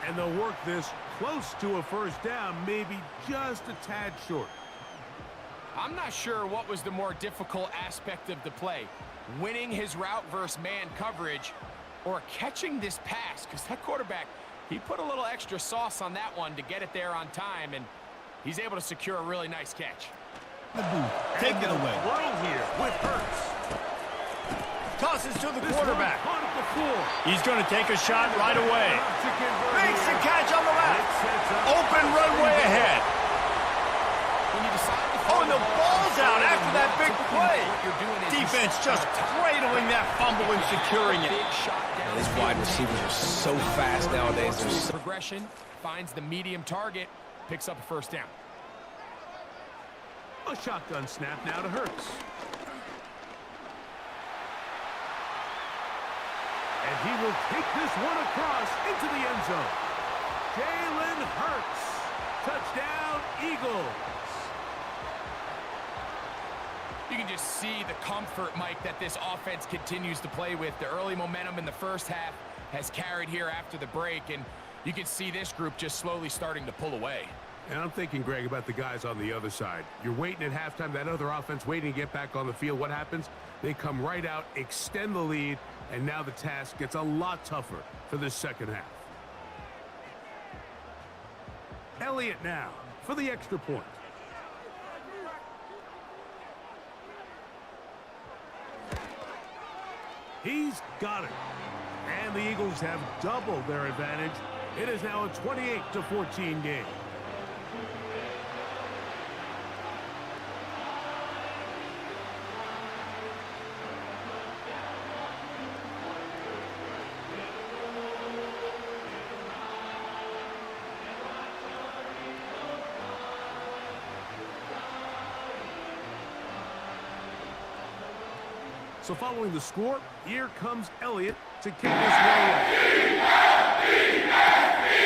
And they'll work this close to a first down, maybe just a tad short. I'm not sure what was the more difficult aspect of the play, winning his route versus man coverage or catching this pass, because that quarterback, he put a little extra sauce on that one to get it there on time, and he's able to secure a really nice catch. Take it away. Throw here with Hurts. Tosses to the quarterback. He's going to take a shot right away. Makes the catch on the left. Open runway ahead. Oh, and the ball's out after that big play. Defense just cradling that fumble and securing it. These wide receivers are so fast nowadays. Progression, finds the medium target, picks up a first down. A shotgun snap now to Hurts. And he will take this one across into the end zone. Jalen Hurts. Touchdown, Eagles. You can just see the comfort, Mike, that this offense continues to play with. The early momentum in the first half has carried here after the break, and you can see this group just slowly starting to pull away. And I'm thinking, Greg, about the guys on the other side. You're waiting at halftime, that other offense waiting to get back on the field. What happens? They come right out, extend the lead, and now the task gets a lot tougher for this second half. Elliott now for the extra point. He's got it. And the Eagles have doubled their advantage. It is now a 28-14 game. So following the score, here comes Elliott to kick this way in.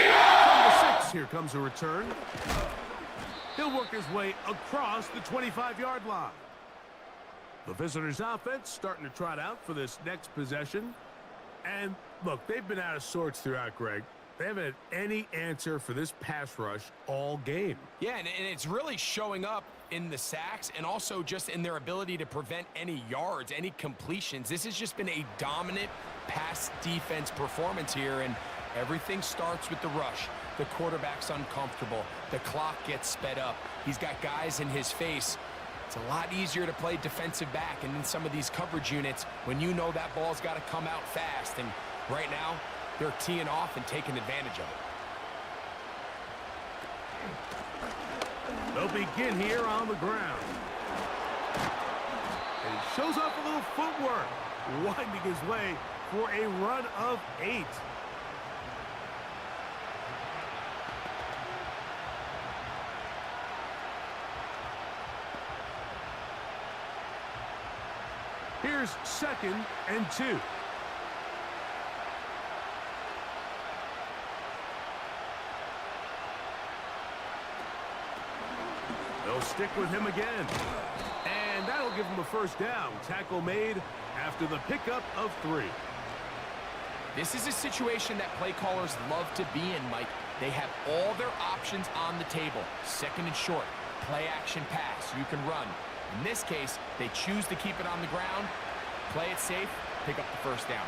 From the 6, here comes a return. He'll work his way across the 25-yard line. The visitors' offense starting to trot out for this next possession. And look, they've been out of sorts throughout, Greg. They haven't had any answer for this pass rush all game. Yeah, and it's really showing up in the sacks and also just in their ability to prevent any yards, any completions. This has just been a dominant pass defense performance here, and everything starts with the rush. The quarterback's uncomfortable. The clock gets sped up. He's got guys in his face. It's a lot easier to play defensive back, and in some of these coverage units, when you know that ball's got to come out fast, and right now, they're teeing off and taking advantage of it. They'll begin here on the ground. And he shows off a little footwork, winding his way for a run of 8. Here's 2nd and 2. They'll stick with him again. And that'll give him a first down. Tackle made after the pickup of 3. This is a situation that play callers love to be in, Mike. They have all their options on the table. 2nd and short, play action pass, you can run. In this case, they choose to keep it on the ground, play it safe, pick up the first down.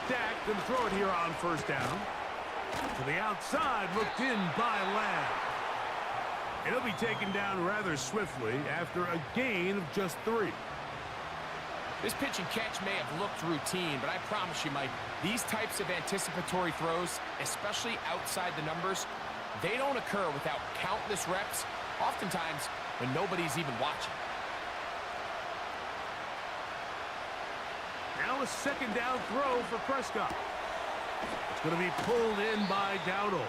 Dak can throw it here on first down. To the outside, looked in by Lamb. It'll be taken down rather swiftly after a gain of just 3. This pitch and catch may have looked routine, but I promise you, Mike, these types of anticipatory throws, especially outside the numbers, they don't occur without countless reps, oftentimes when nobody's even watching. Now a 2nd down throw for Prescott. It's going to be pulled in by Dowdle.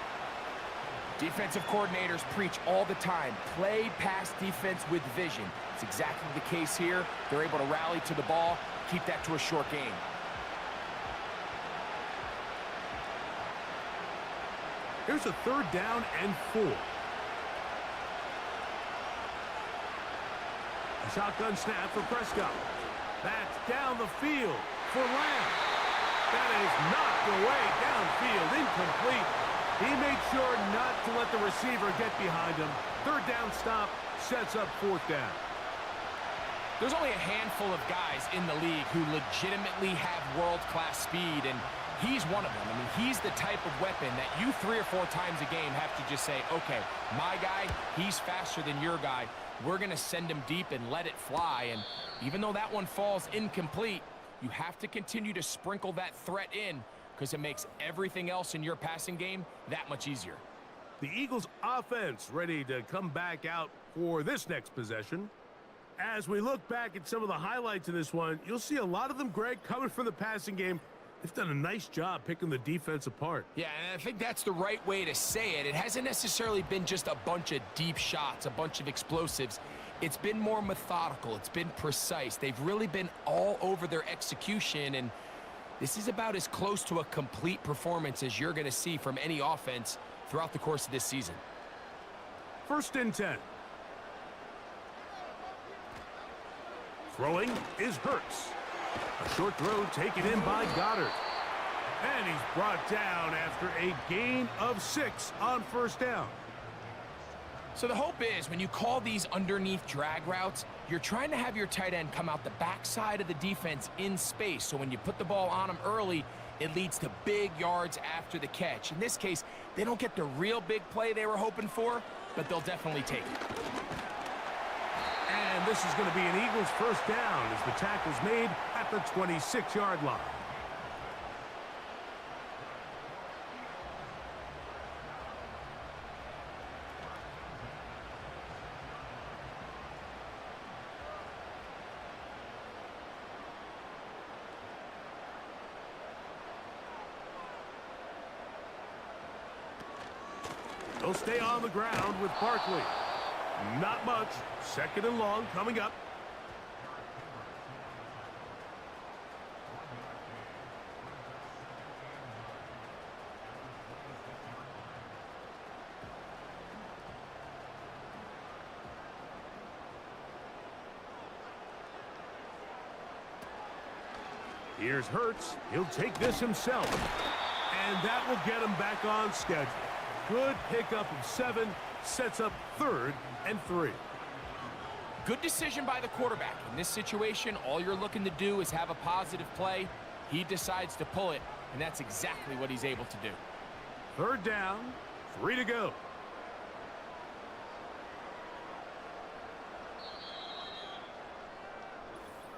Defensive coordinators preach all the time, play pass defense with vision. It's exactly the case here. They're able to rally to the ball, keep that to a short game. Here's a 3rd down and 4. A shotgun snap for Prescott. That's down the field for Lamb. That is knocked away downfield, incomplete. He made sure not to let the receiver get behind him. 3rd down stop sets up 4th down. There's only a handful of guys in the league who legitimately have world-class speed, and he's one of them. I mean, he's the type of weapon that you 3 or 4 times a game have to just say, okay, my guy, he's faster than your guy. We're going to send him deep and let it fly. And even though that one falls incomplete, you have to continue to sprinkle that threat in because it makes everything else in your passing game that much easier. The Eagles offense ready to come back out for this next possession. As we look back at some of the highlights in this one, you'll see a lot of them, Greg, coming from the passing game. They've done a nice job picking the defense apart. Yeah, and I think that's the right way to say it. It hasn't necessarily been just a bunch of deep shots, a bunch of explosives. It's been more methodical. It's been precise. They've really been all over their execution, and this is about as close to a complete performance as you're going to see from any offense throughout the course of this season. 1st and 10. Throwing is Hurts. A short throw taken in by Goddard. And he's brought down after a gain of 6 on 1st down. So the hope is when you call these underneath drag routes, you're trying to have your tight end come out the backside of the defense in space. So when you put the ball on him early, it leads to big yards after the catch. In this case, they don't get the real big play they were hoping for, but they'll definitely take it. And this is going to be an Eagles 1st down as the tackle's made at the 26-yard line. They'll stay on the ground with Barkley. Not much. 2nd and long coming up. Here's Hurts. He'll take this himself. And that will get him back on schedule. Good pickup of 7. Sets up 3rd and 3. Good decision by the quarterback. In this situation, all you're looking to do is have a positive play. He decides to pull it, and that's exactly what he's able to do. 3rd down, 3 to go.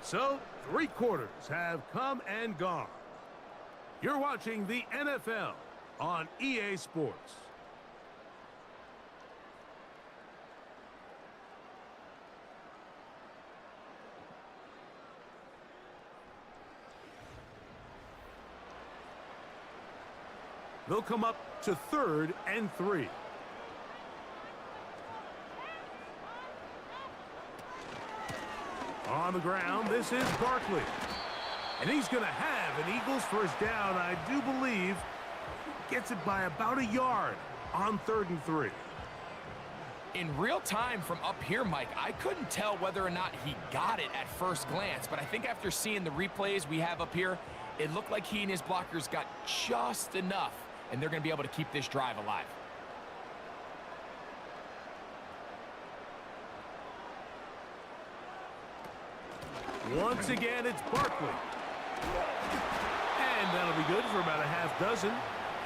So, 3 quarters have come and gone. You're watching the NFL on EA Sports. They'll come up to 3rd and 3. On the ground, this is Barkley. And he's going to have an Eagles first down, I do believe. Gets it by about a yard on 3rd and 3. In real time from up here, Mike, I couldn't tell whether or not he got it at first glance, but I think after seeing the replays we have up here, it looked like he and his blockers got just enough, and they're going to be able to keep this drive alive. Once again, it's Barkley. And that'll be good for about a half dozen.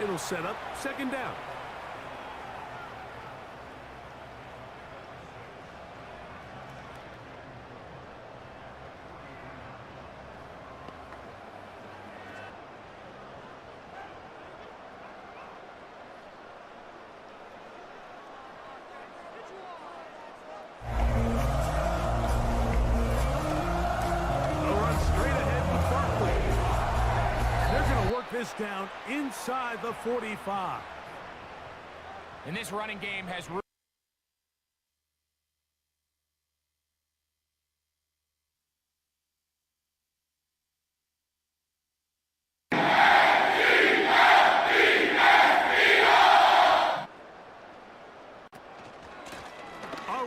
It'll set up 2nd down. This down inside the 45. And this running game has a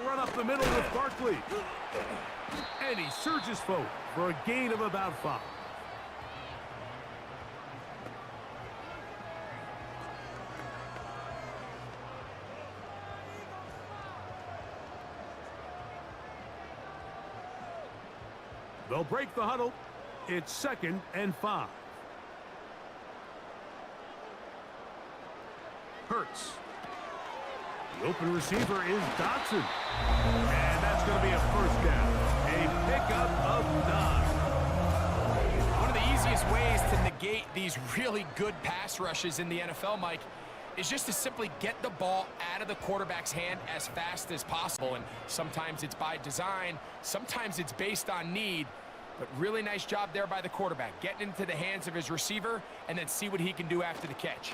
run up the middle with Barkley. And he surges forward for a gain of about 5. They'll break the huddle. It's 2nd and 5. Hurts. The open receiver is Dotson. And that's going to be a first down. A pickup of 9. One of the easiest ways to negate these really good pass rushes in the NFL, Mike, is just to simply get the ball out of the quarterback's hand as fast as possible. And sometimes it's by design, sometimes it's based on need. But really nice job there by the quarterback, getting into the hands of his receiver and then see what he can do after the catch.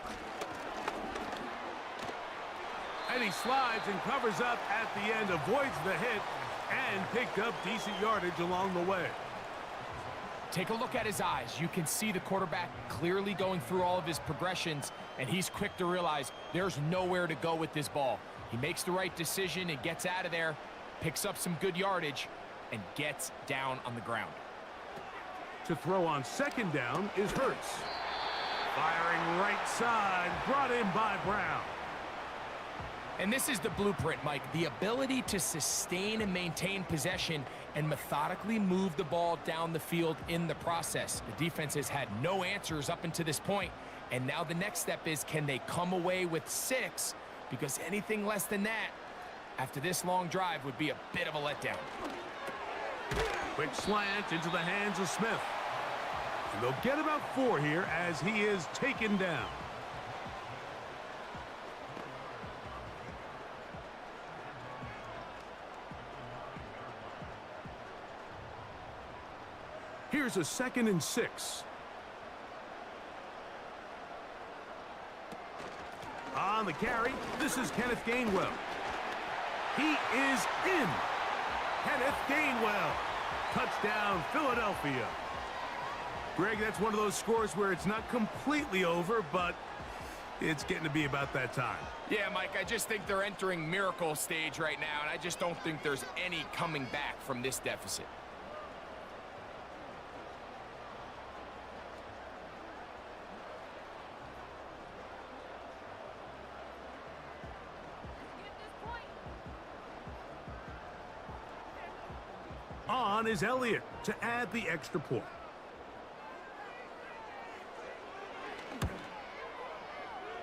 And he slides and covers up at the end, avoids the hit, and picked up decent yardage along the way. Take a look at his eyes. You can see the quarterback clearly going through all of his progressions, and he's quick to realize there's nowhere to go with this ball. He makes the right decision and gets out of there, picks up some good yardage, and gets down on the ground. To throw on 2nd down is Hurts. Firing right side, brought in by Brown. And this is the blueprint, Mike. The ability to sustain and maintain possession and methodically move the ball down the field in the process. The defense has had no answers up until this point, and now the next step is, can they come away with 6? Because anything less than that, after this long drive, would be a bit of a letdown. Quick slant into the hands of Smith. And they'll get about 4 here as he is taken down. Here's a 2nd and 6. On the carry, this is Kenneth Gainwell. He is in. Kenneth Gainwell. Touchdown, Philadelphia. Greg, that's one of those scores where it's not completely over, but it's getting to be about that time. Yeah, Mike, I just think they're entering miracle stage right now, and I just don't think there's any coming back from this deficit. On is Elliott to add the extra point.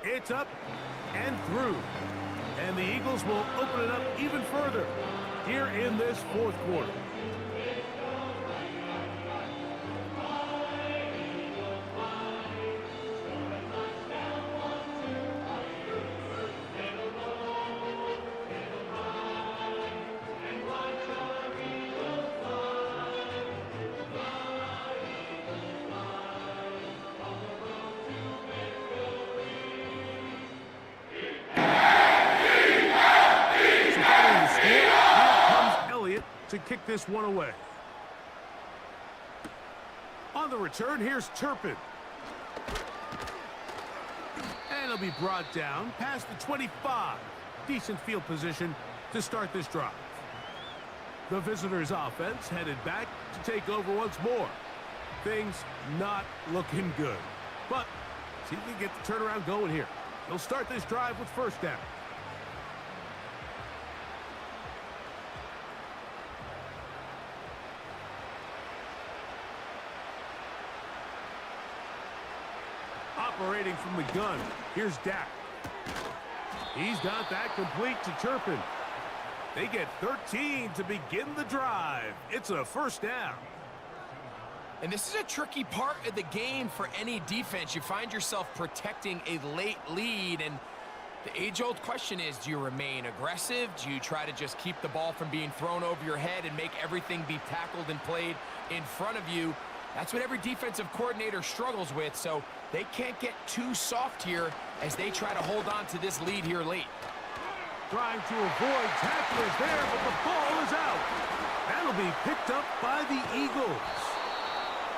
It's up and through. And the Eagles will open it up even further here in this 4th quarter. To kick this one away. return, here's Turpin. And it'll be brought down past the 25. Decent field position to start this drive. The visitors' offense headed back to take over once more. Things not looking good. But see if we can get the turnaround going here. They'll start this drive with first down. Operating from the gun, here's Dak. He's got that complete to Turpin. They get 13 to begin the drive. It's a first down. And this is a tricky part of the game for any defense. You find yourself protecting a late lead, and the age-old question is, do you remain aggressive? Do you try to just keep the ball from being thrown over your head and make everything be tackled and played in front of you? That's what every defensive coordinator struggles with, so they can't get too soft here as they try to hold on to this lead here late. Trying to avoid tacklers there, but the ball is out. That'll be picked up by the Eagles.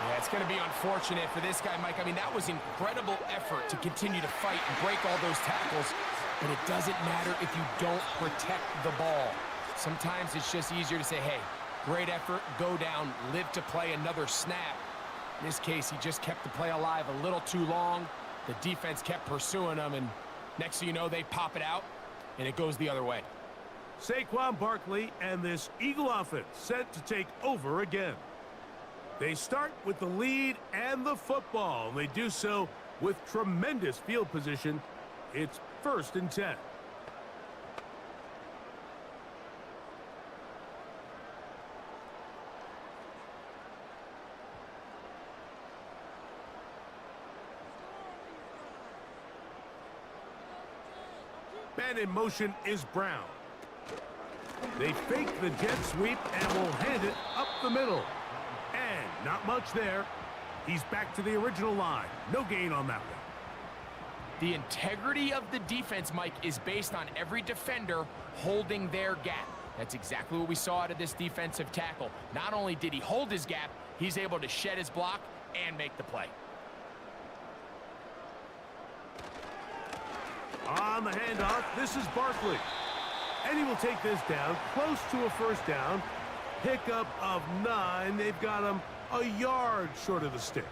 Yeah, it's going to be unfortunate for this guy, Mike. I mean, that was incredible effort to continue to fight and break all those tackles, but it doesn't matter if you don't protect the ball. Sometimes it's just easier to say, hey, great effort, go down, live to play another snap. In this case, he just kept the play alive a little too long. The defense kept pursuing him, and next thing you know, they pop it out, and it goes the other way. Saquon Barkley and this Eagle offense set to take over again. They start with the lead and the football. They do so with tremendous field position. It's 1st and 10. Man in motion is Brown. They fake the jet sweep and will hand it up the middle. And not much there. He's back to the original line. No gain on that one. The integrity of the defense, Mike, is based on every defender holding their gap. That's exactly what we saw out of this defensive tackle. Not only did he hold his gap, he's able to shed his block and make the play. On the handoff, this is Barkley. And he will take this down, close to a first down. Pickup of 9. They've got him a yard short of the sticks.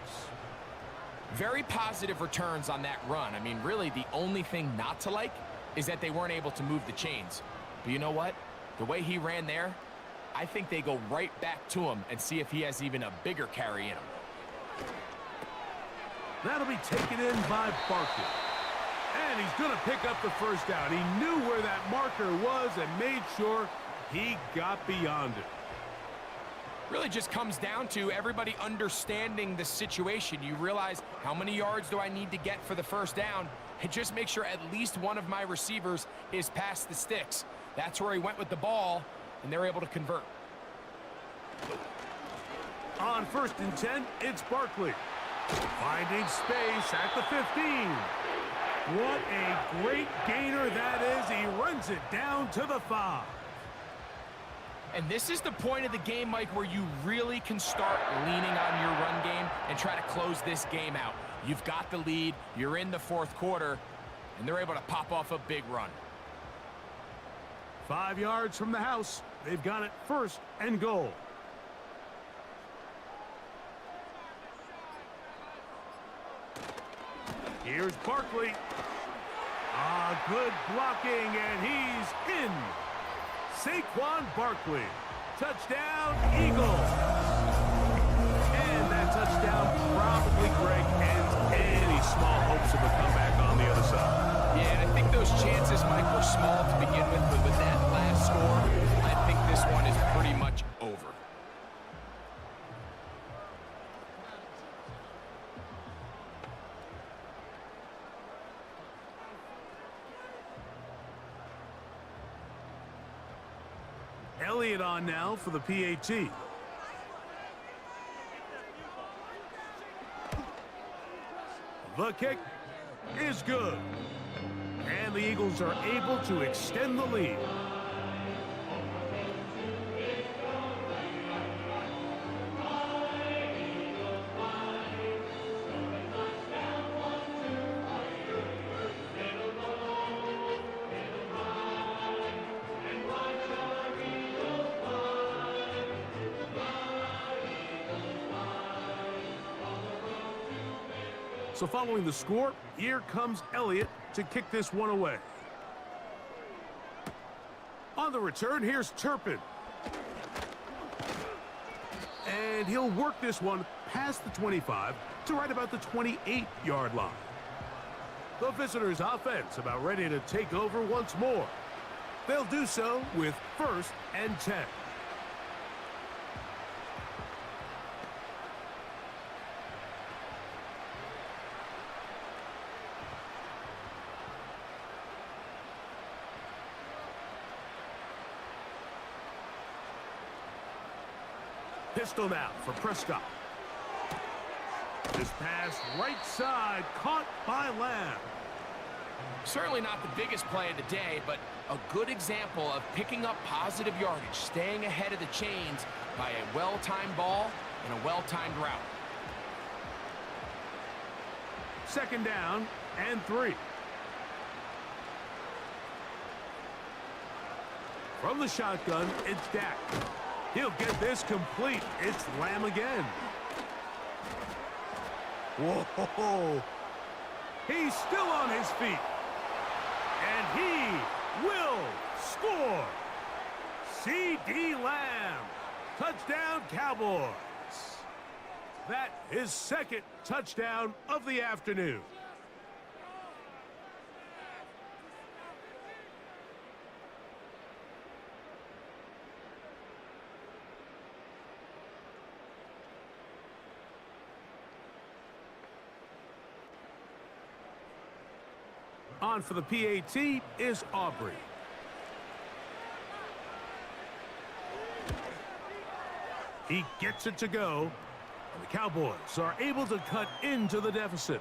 Very positive returns on that run. I mean, really, the only thing not to like is that they weren't able to move the chains. But you know what? The way he ran there, I think they go right back to him and see if he has even a bigger carry in him. That'll be taken in by Barkley. And he's going to pick up the first down. He knew where that marker was and made sure he got beyond it. Really just comes down to everybody understanding the situation. You realize, how many yards do I need to get for the first down? And just make sure at least one of my receivers is past the sticks. That's where he went with the ball, and they're able to convert. On 1st and 10, it's Barkley. Finding space at the 15. What a great gainer that is. He runs it down to the 5. And this is the point of the game, Mike, where you really can start leaning on your run game and try to close this game out. You've got the lead, you're in the 4th quarter, and they're able to pop off a big run. 5 yards from the house. They've got it 1st and goal. Here's Barkley. Good blocking, and he's in. Saquon Barkley. Touchdown, Eagles. And that touchdown probably, Greg, ends any small hopes of a comeback on the other side. Yeah, and I think those chances, Mike, were small to begin with, but with that last score, I think this one is pretty much over. Elliott on now for the PAT. The kick is good. And the Eagles are able to extend the lead. So following the score, here comes Elliott to kick this one away. On the return, here's Turpin. And he'll work this one past the 25 to right about the 28-yard line. The visitors' offense about ready to take over once more. They'll do so with 1st and 10. Pistol now for Prescott. This pass right side caught by Lamb. Certainly not the biggest play of the day, but a good example of picking up positive yardage, staying ahead of the chains by a well-timed ball and a well-timed route. 2nd down and 3. From the shotgun, it's Dak. He'll get this complete. It's Lamb again. Whoa! He's still on his feet. And he will score. C.D. Lamb. Touchdown, Cowboys. That is 2nd touchdown of the afternoon. On for the PAT is Aubrey. He gets it to go, and the Cowboys are able to cut into the deficit.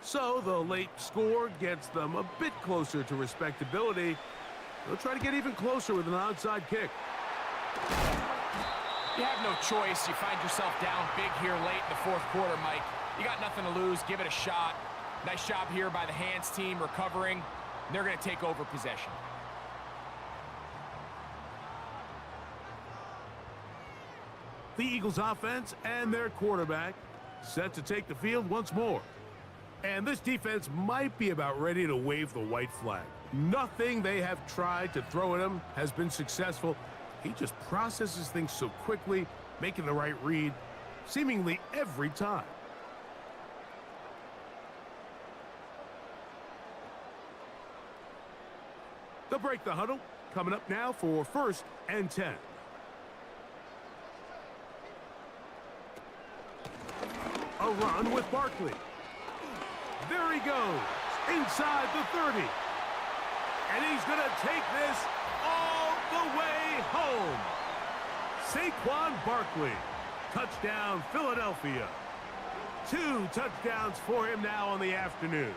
So the late score gets them a bit closer to respectability. They'll try to get even closer with an onside kick. You have no choice. You find yourself down big here late in the 4th quarter, Mike. You got nothing to lose. Give it a shot. Nice job here by the hands team recovering. They're going to take over possession. The Eagles offense and their quarterback set to take the field once more. And this defense might be about ready to wave the white flag. Nothing they have tried to throw at him has been successful. He just processes things so quickly, making the right read, seemingly every time. They'll break the huddle. Coming up now for 1st and 10. A run with Barkley. There he goes, inside the 30. And he's going to take this all the way home. Saquon Barkley, touchdown Philadelphia. 2 touchdowns for him now on the afternoon.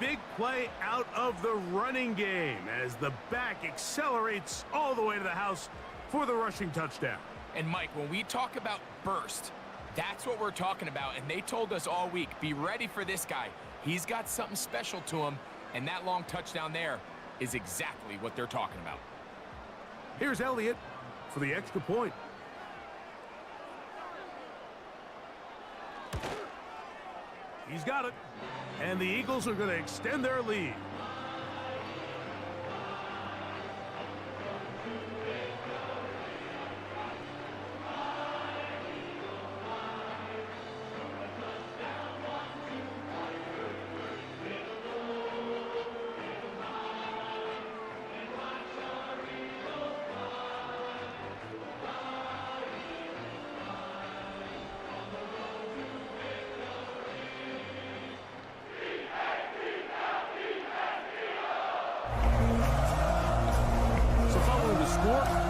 Big play out of the running game as the back accelerates all the way to the house for the rushing touchdown. And Mike, when we talk about burst, that's what we're talking about, and they told us all week, be ready for this guy. He's got something special to him, and that long touchdown there is exactly what they're talking about. Here's Elliott for the extra point. He's got it, and the Eagles are going to extend their lead.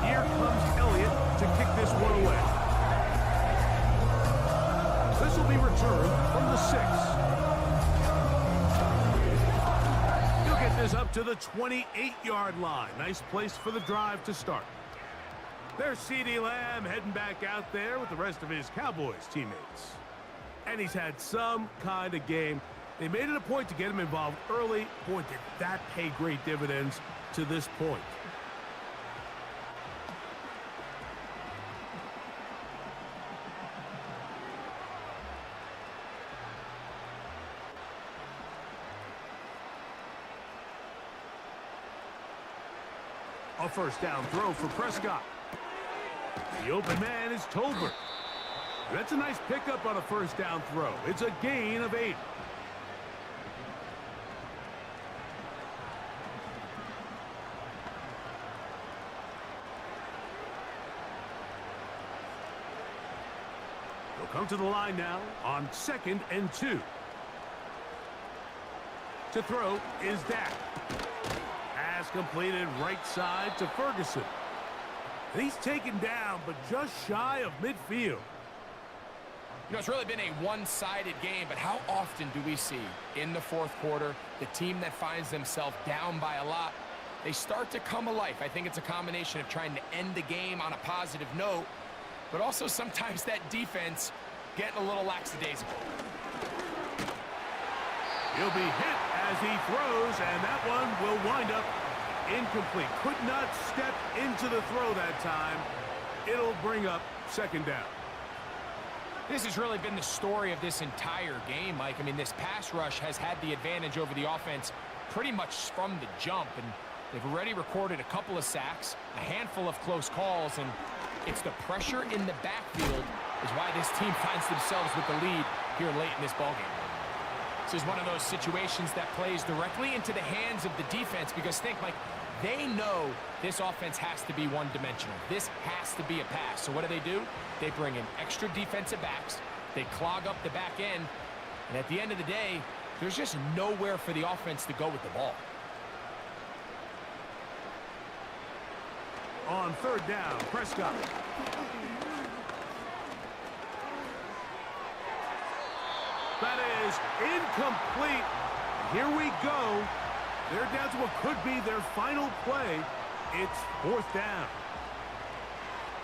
Here comes Elliott to kick this one away. This will be returned from the 6. He'll get this up to the 28-yard line. Nice place for the drive to start. There's CeeDee Lamb heading back out there with the rest of his Cowboys teammates. And he's had some kind of game. They made it a point to get him involved early. Boy, did that pay great dividends to this point. A first down throw for Prescott. The open man is Tolbert. That's a nice pickup on a first down throw. It's a gain of 8. They'll come to the line now on 2nd and 2. To throw is Dak. Pass completed right side to Ferguson. And he's taken down, but just shy of midfield. You know, it's really been a one-sided game, but how often do we see in the fourth quarter the team that finds themselves down by a lot, they start to come alive? I think it's a combination of trying to end the game on a positive note, but also sometimes that defense getting a little lackadaisical. He'll be hit as he throws, and that one will wind up incomplete. Could not step into the throw that time. It'll bring up 2nd down. This has really been the story of this entire game, Mike. I mean, this pass rush has had the advantage over the offense pretty much from the jump, and they've already recorded a couple of sacks, a handful of close calls, and it's the pressure in the backfield is why this team finds themselves with the lead here late in this ballgame. This is one of those situations that plays directly into the hands of the defense because think, Mike, they know this offense has to be one-dimensional. This has to be a pass. So what do? They bring in extra defensive backs. They clog up the back end. And at the end of the day, there's just nowhere for the offense to go with the ball. On 3rd down, Prescott. That is incomplete. Here we go. They're down to what could be their final play. It's 4th down.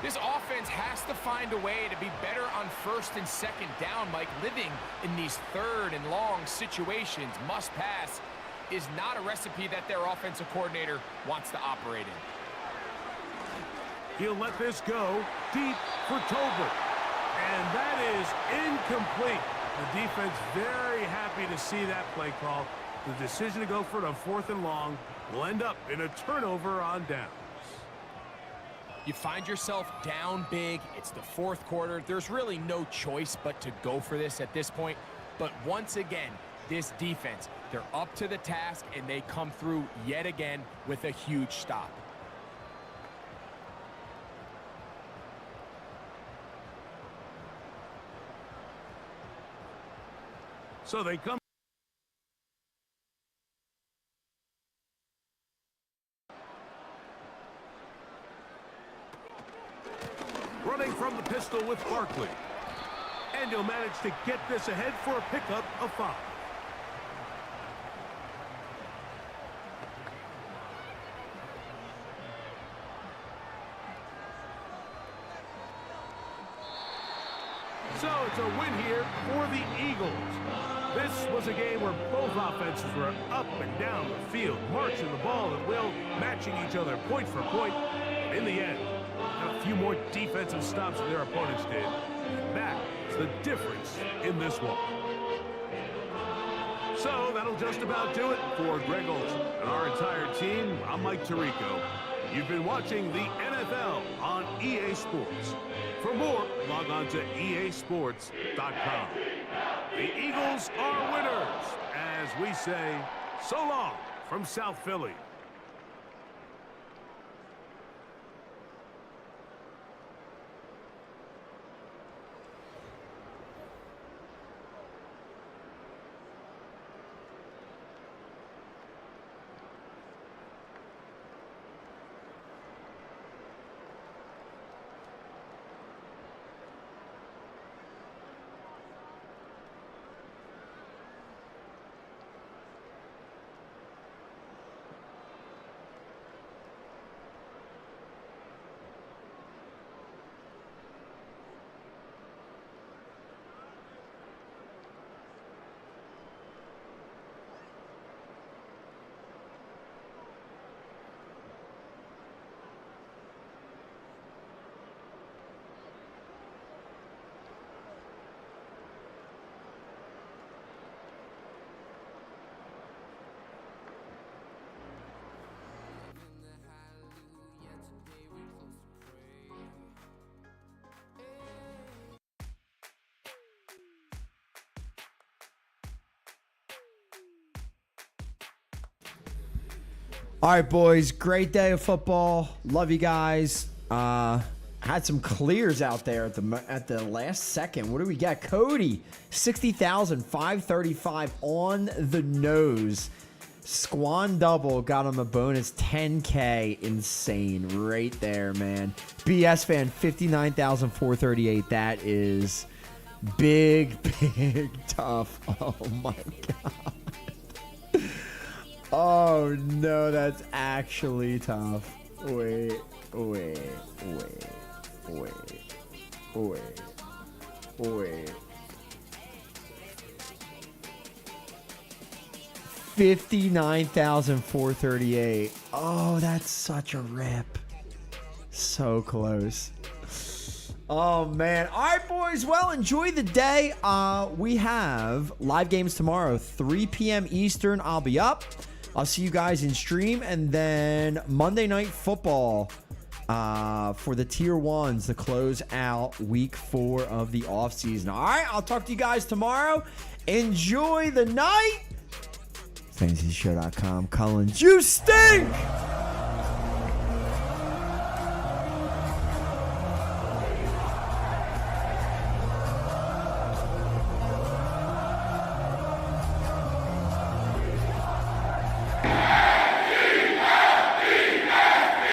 This offense has to find a way to be better on 1st and 2nd down, Mike. Living in these 3rd and long situations, must pass, is not a recipe that their offensive coordinator wants to operate in. He'll let this go deep for Tolbert. And that is incomplete. The defense very happy to see that play call. The decision to go for it on 4th and long will end up in a turnover on downs. You find yourself down big. It's the 4th quarter. There's really no choice but to go for this at this point. But once again, this defense, they're up to the task, and they come through yet again with a huge stop. So they come. Running from the pistol with Barkley. And he'll manage to get this ahead for a pickup of 5. So it's a win here for the Eagles. This was a game where both offenses were up and down the field, marching the ball at will, matching each other point for point. In the end, a few more defensive stops than their opponents did. That is the difference in this one. So that'll just about do it for Greg Olson and our entire team. I'm Mike Tirico. You've been watching the NFL on EA Sports. For more, log on to easports.com. The Eagles are winners, as we say, so long from South Philly. All right, boys. Great day of football. Love you guys. Had some clears out there at the last second. What do we got? Cody, 60,000, 535 on the nose. Squan double got him a bonus 10K. Insane right there, man. BS fan, 59,438. That is big, big tough. Oh, my God. Oh, no, that's actually tough. Wait. 59,438. Oh, that's such a rip. So close. Oh, man. All right, boys. Well, enjoy the day. We have live games tomorrow, 3 p.m. Eastern. I'll be up. I'll see you guys in stream. And then Monday Night Football for the Tier 1s to close out week 4 of the offseason. All right, I'll talk to you guys tomorrow. Enjoy the night. FantasyShow.com. Collins, you stink!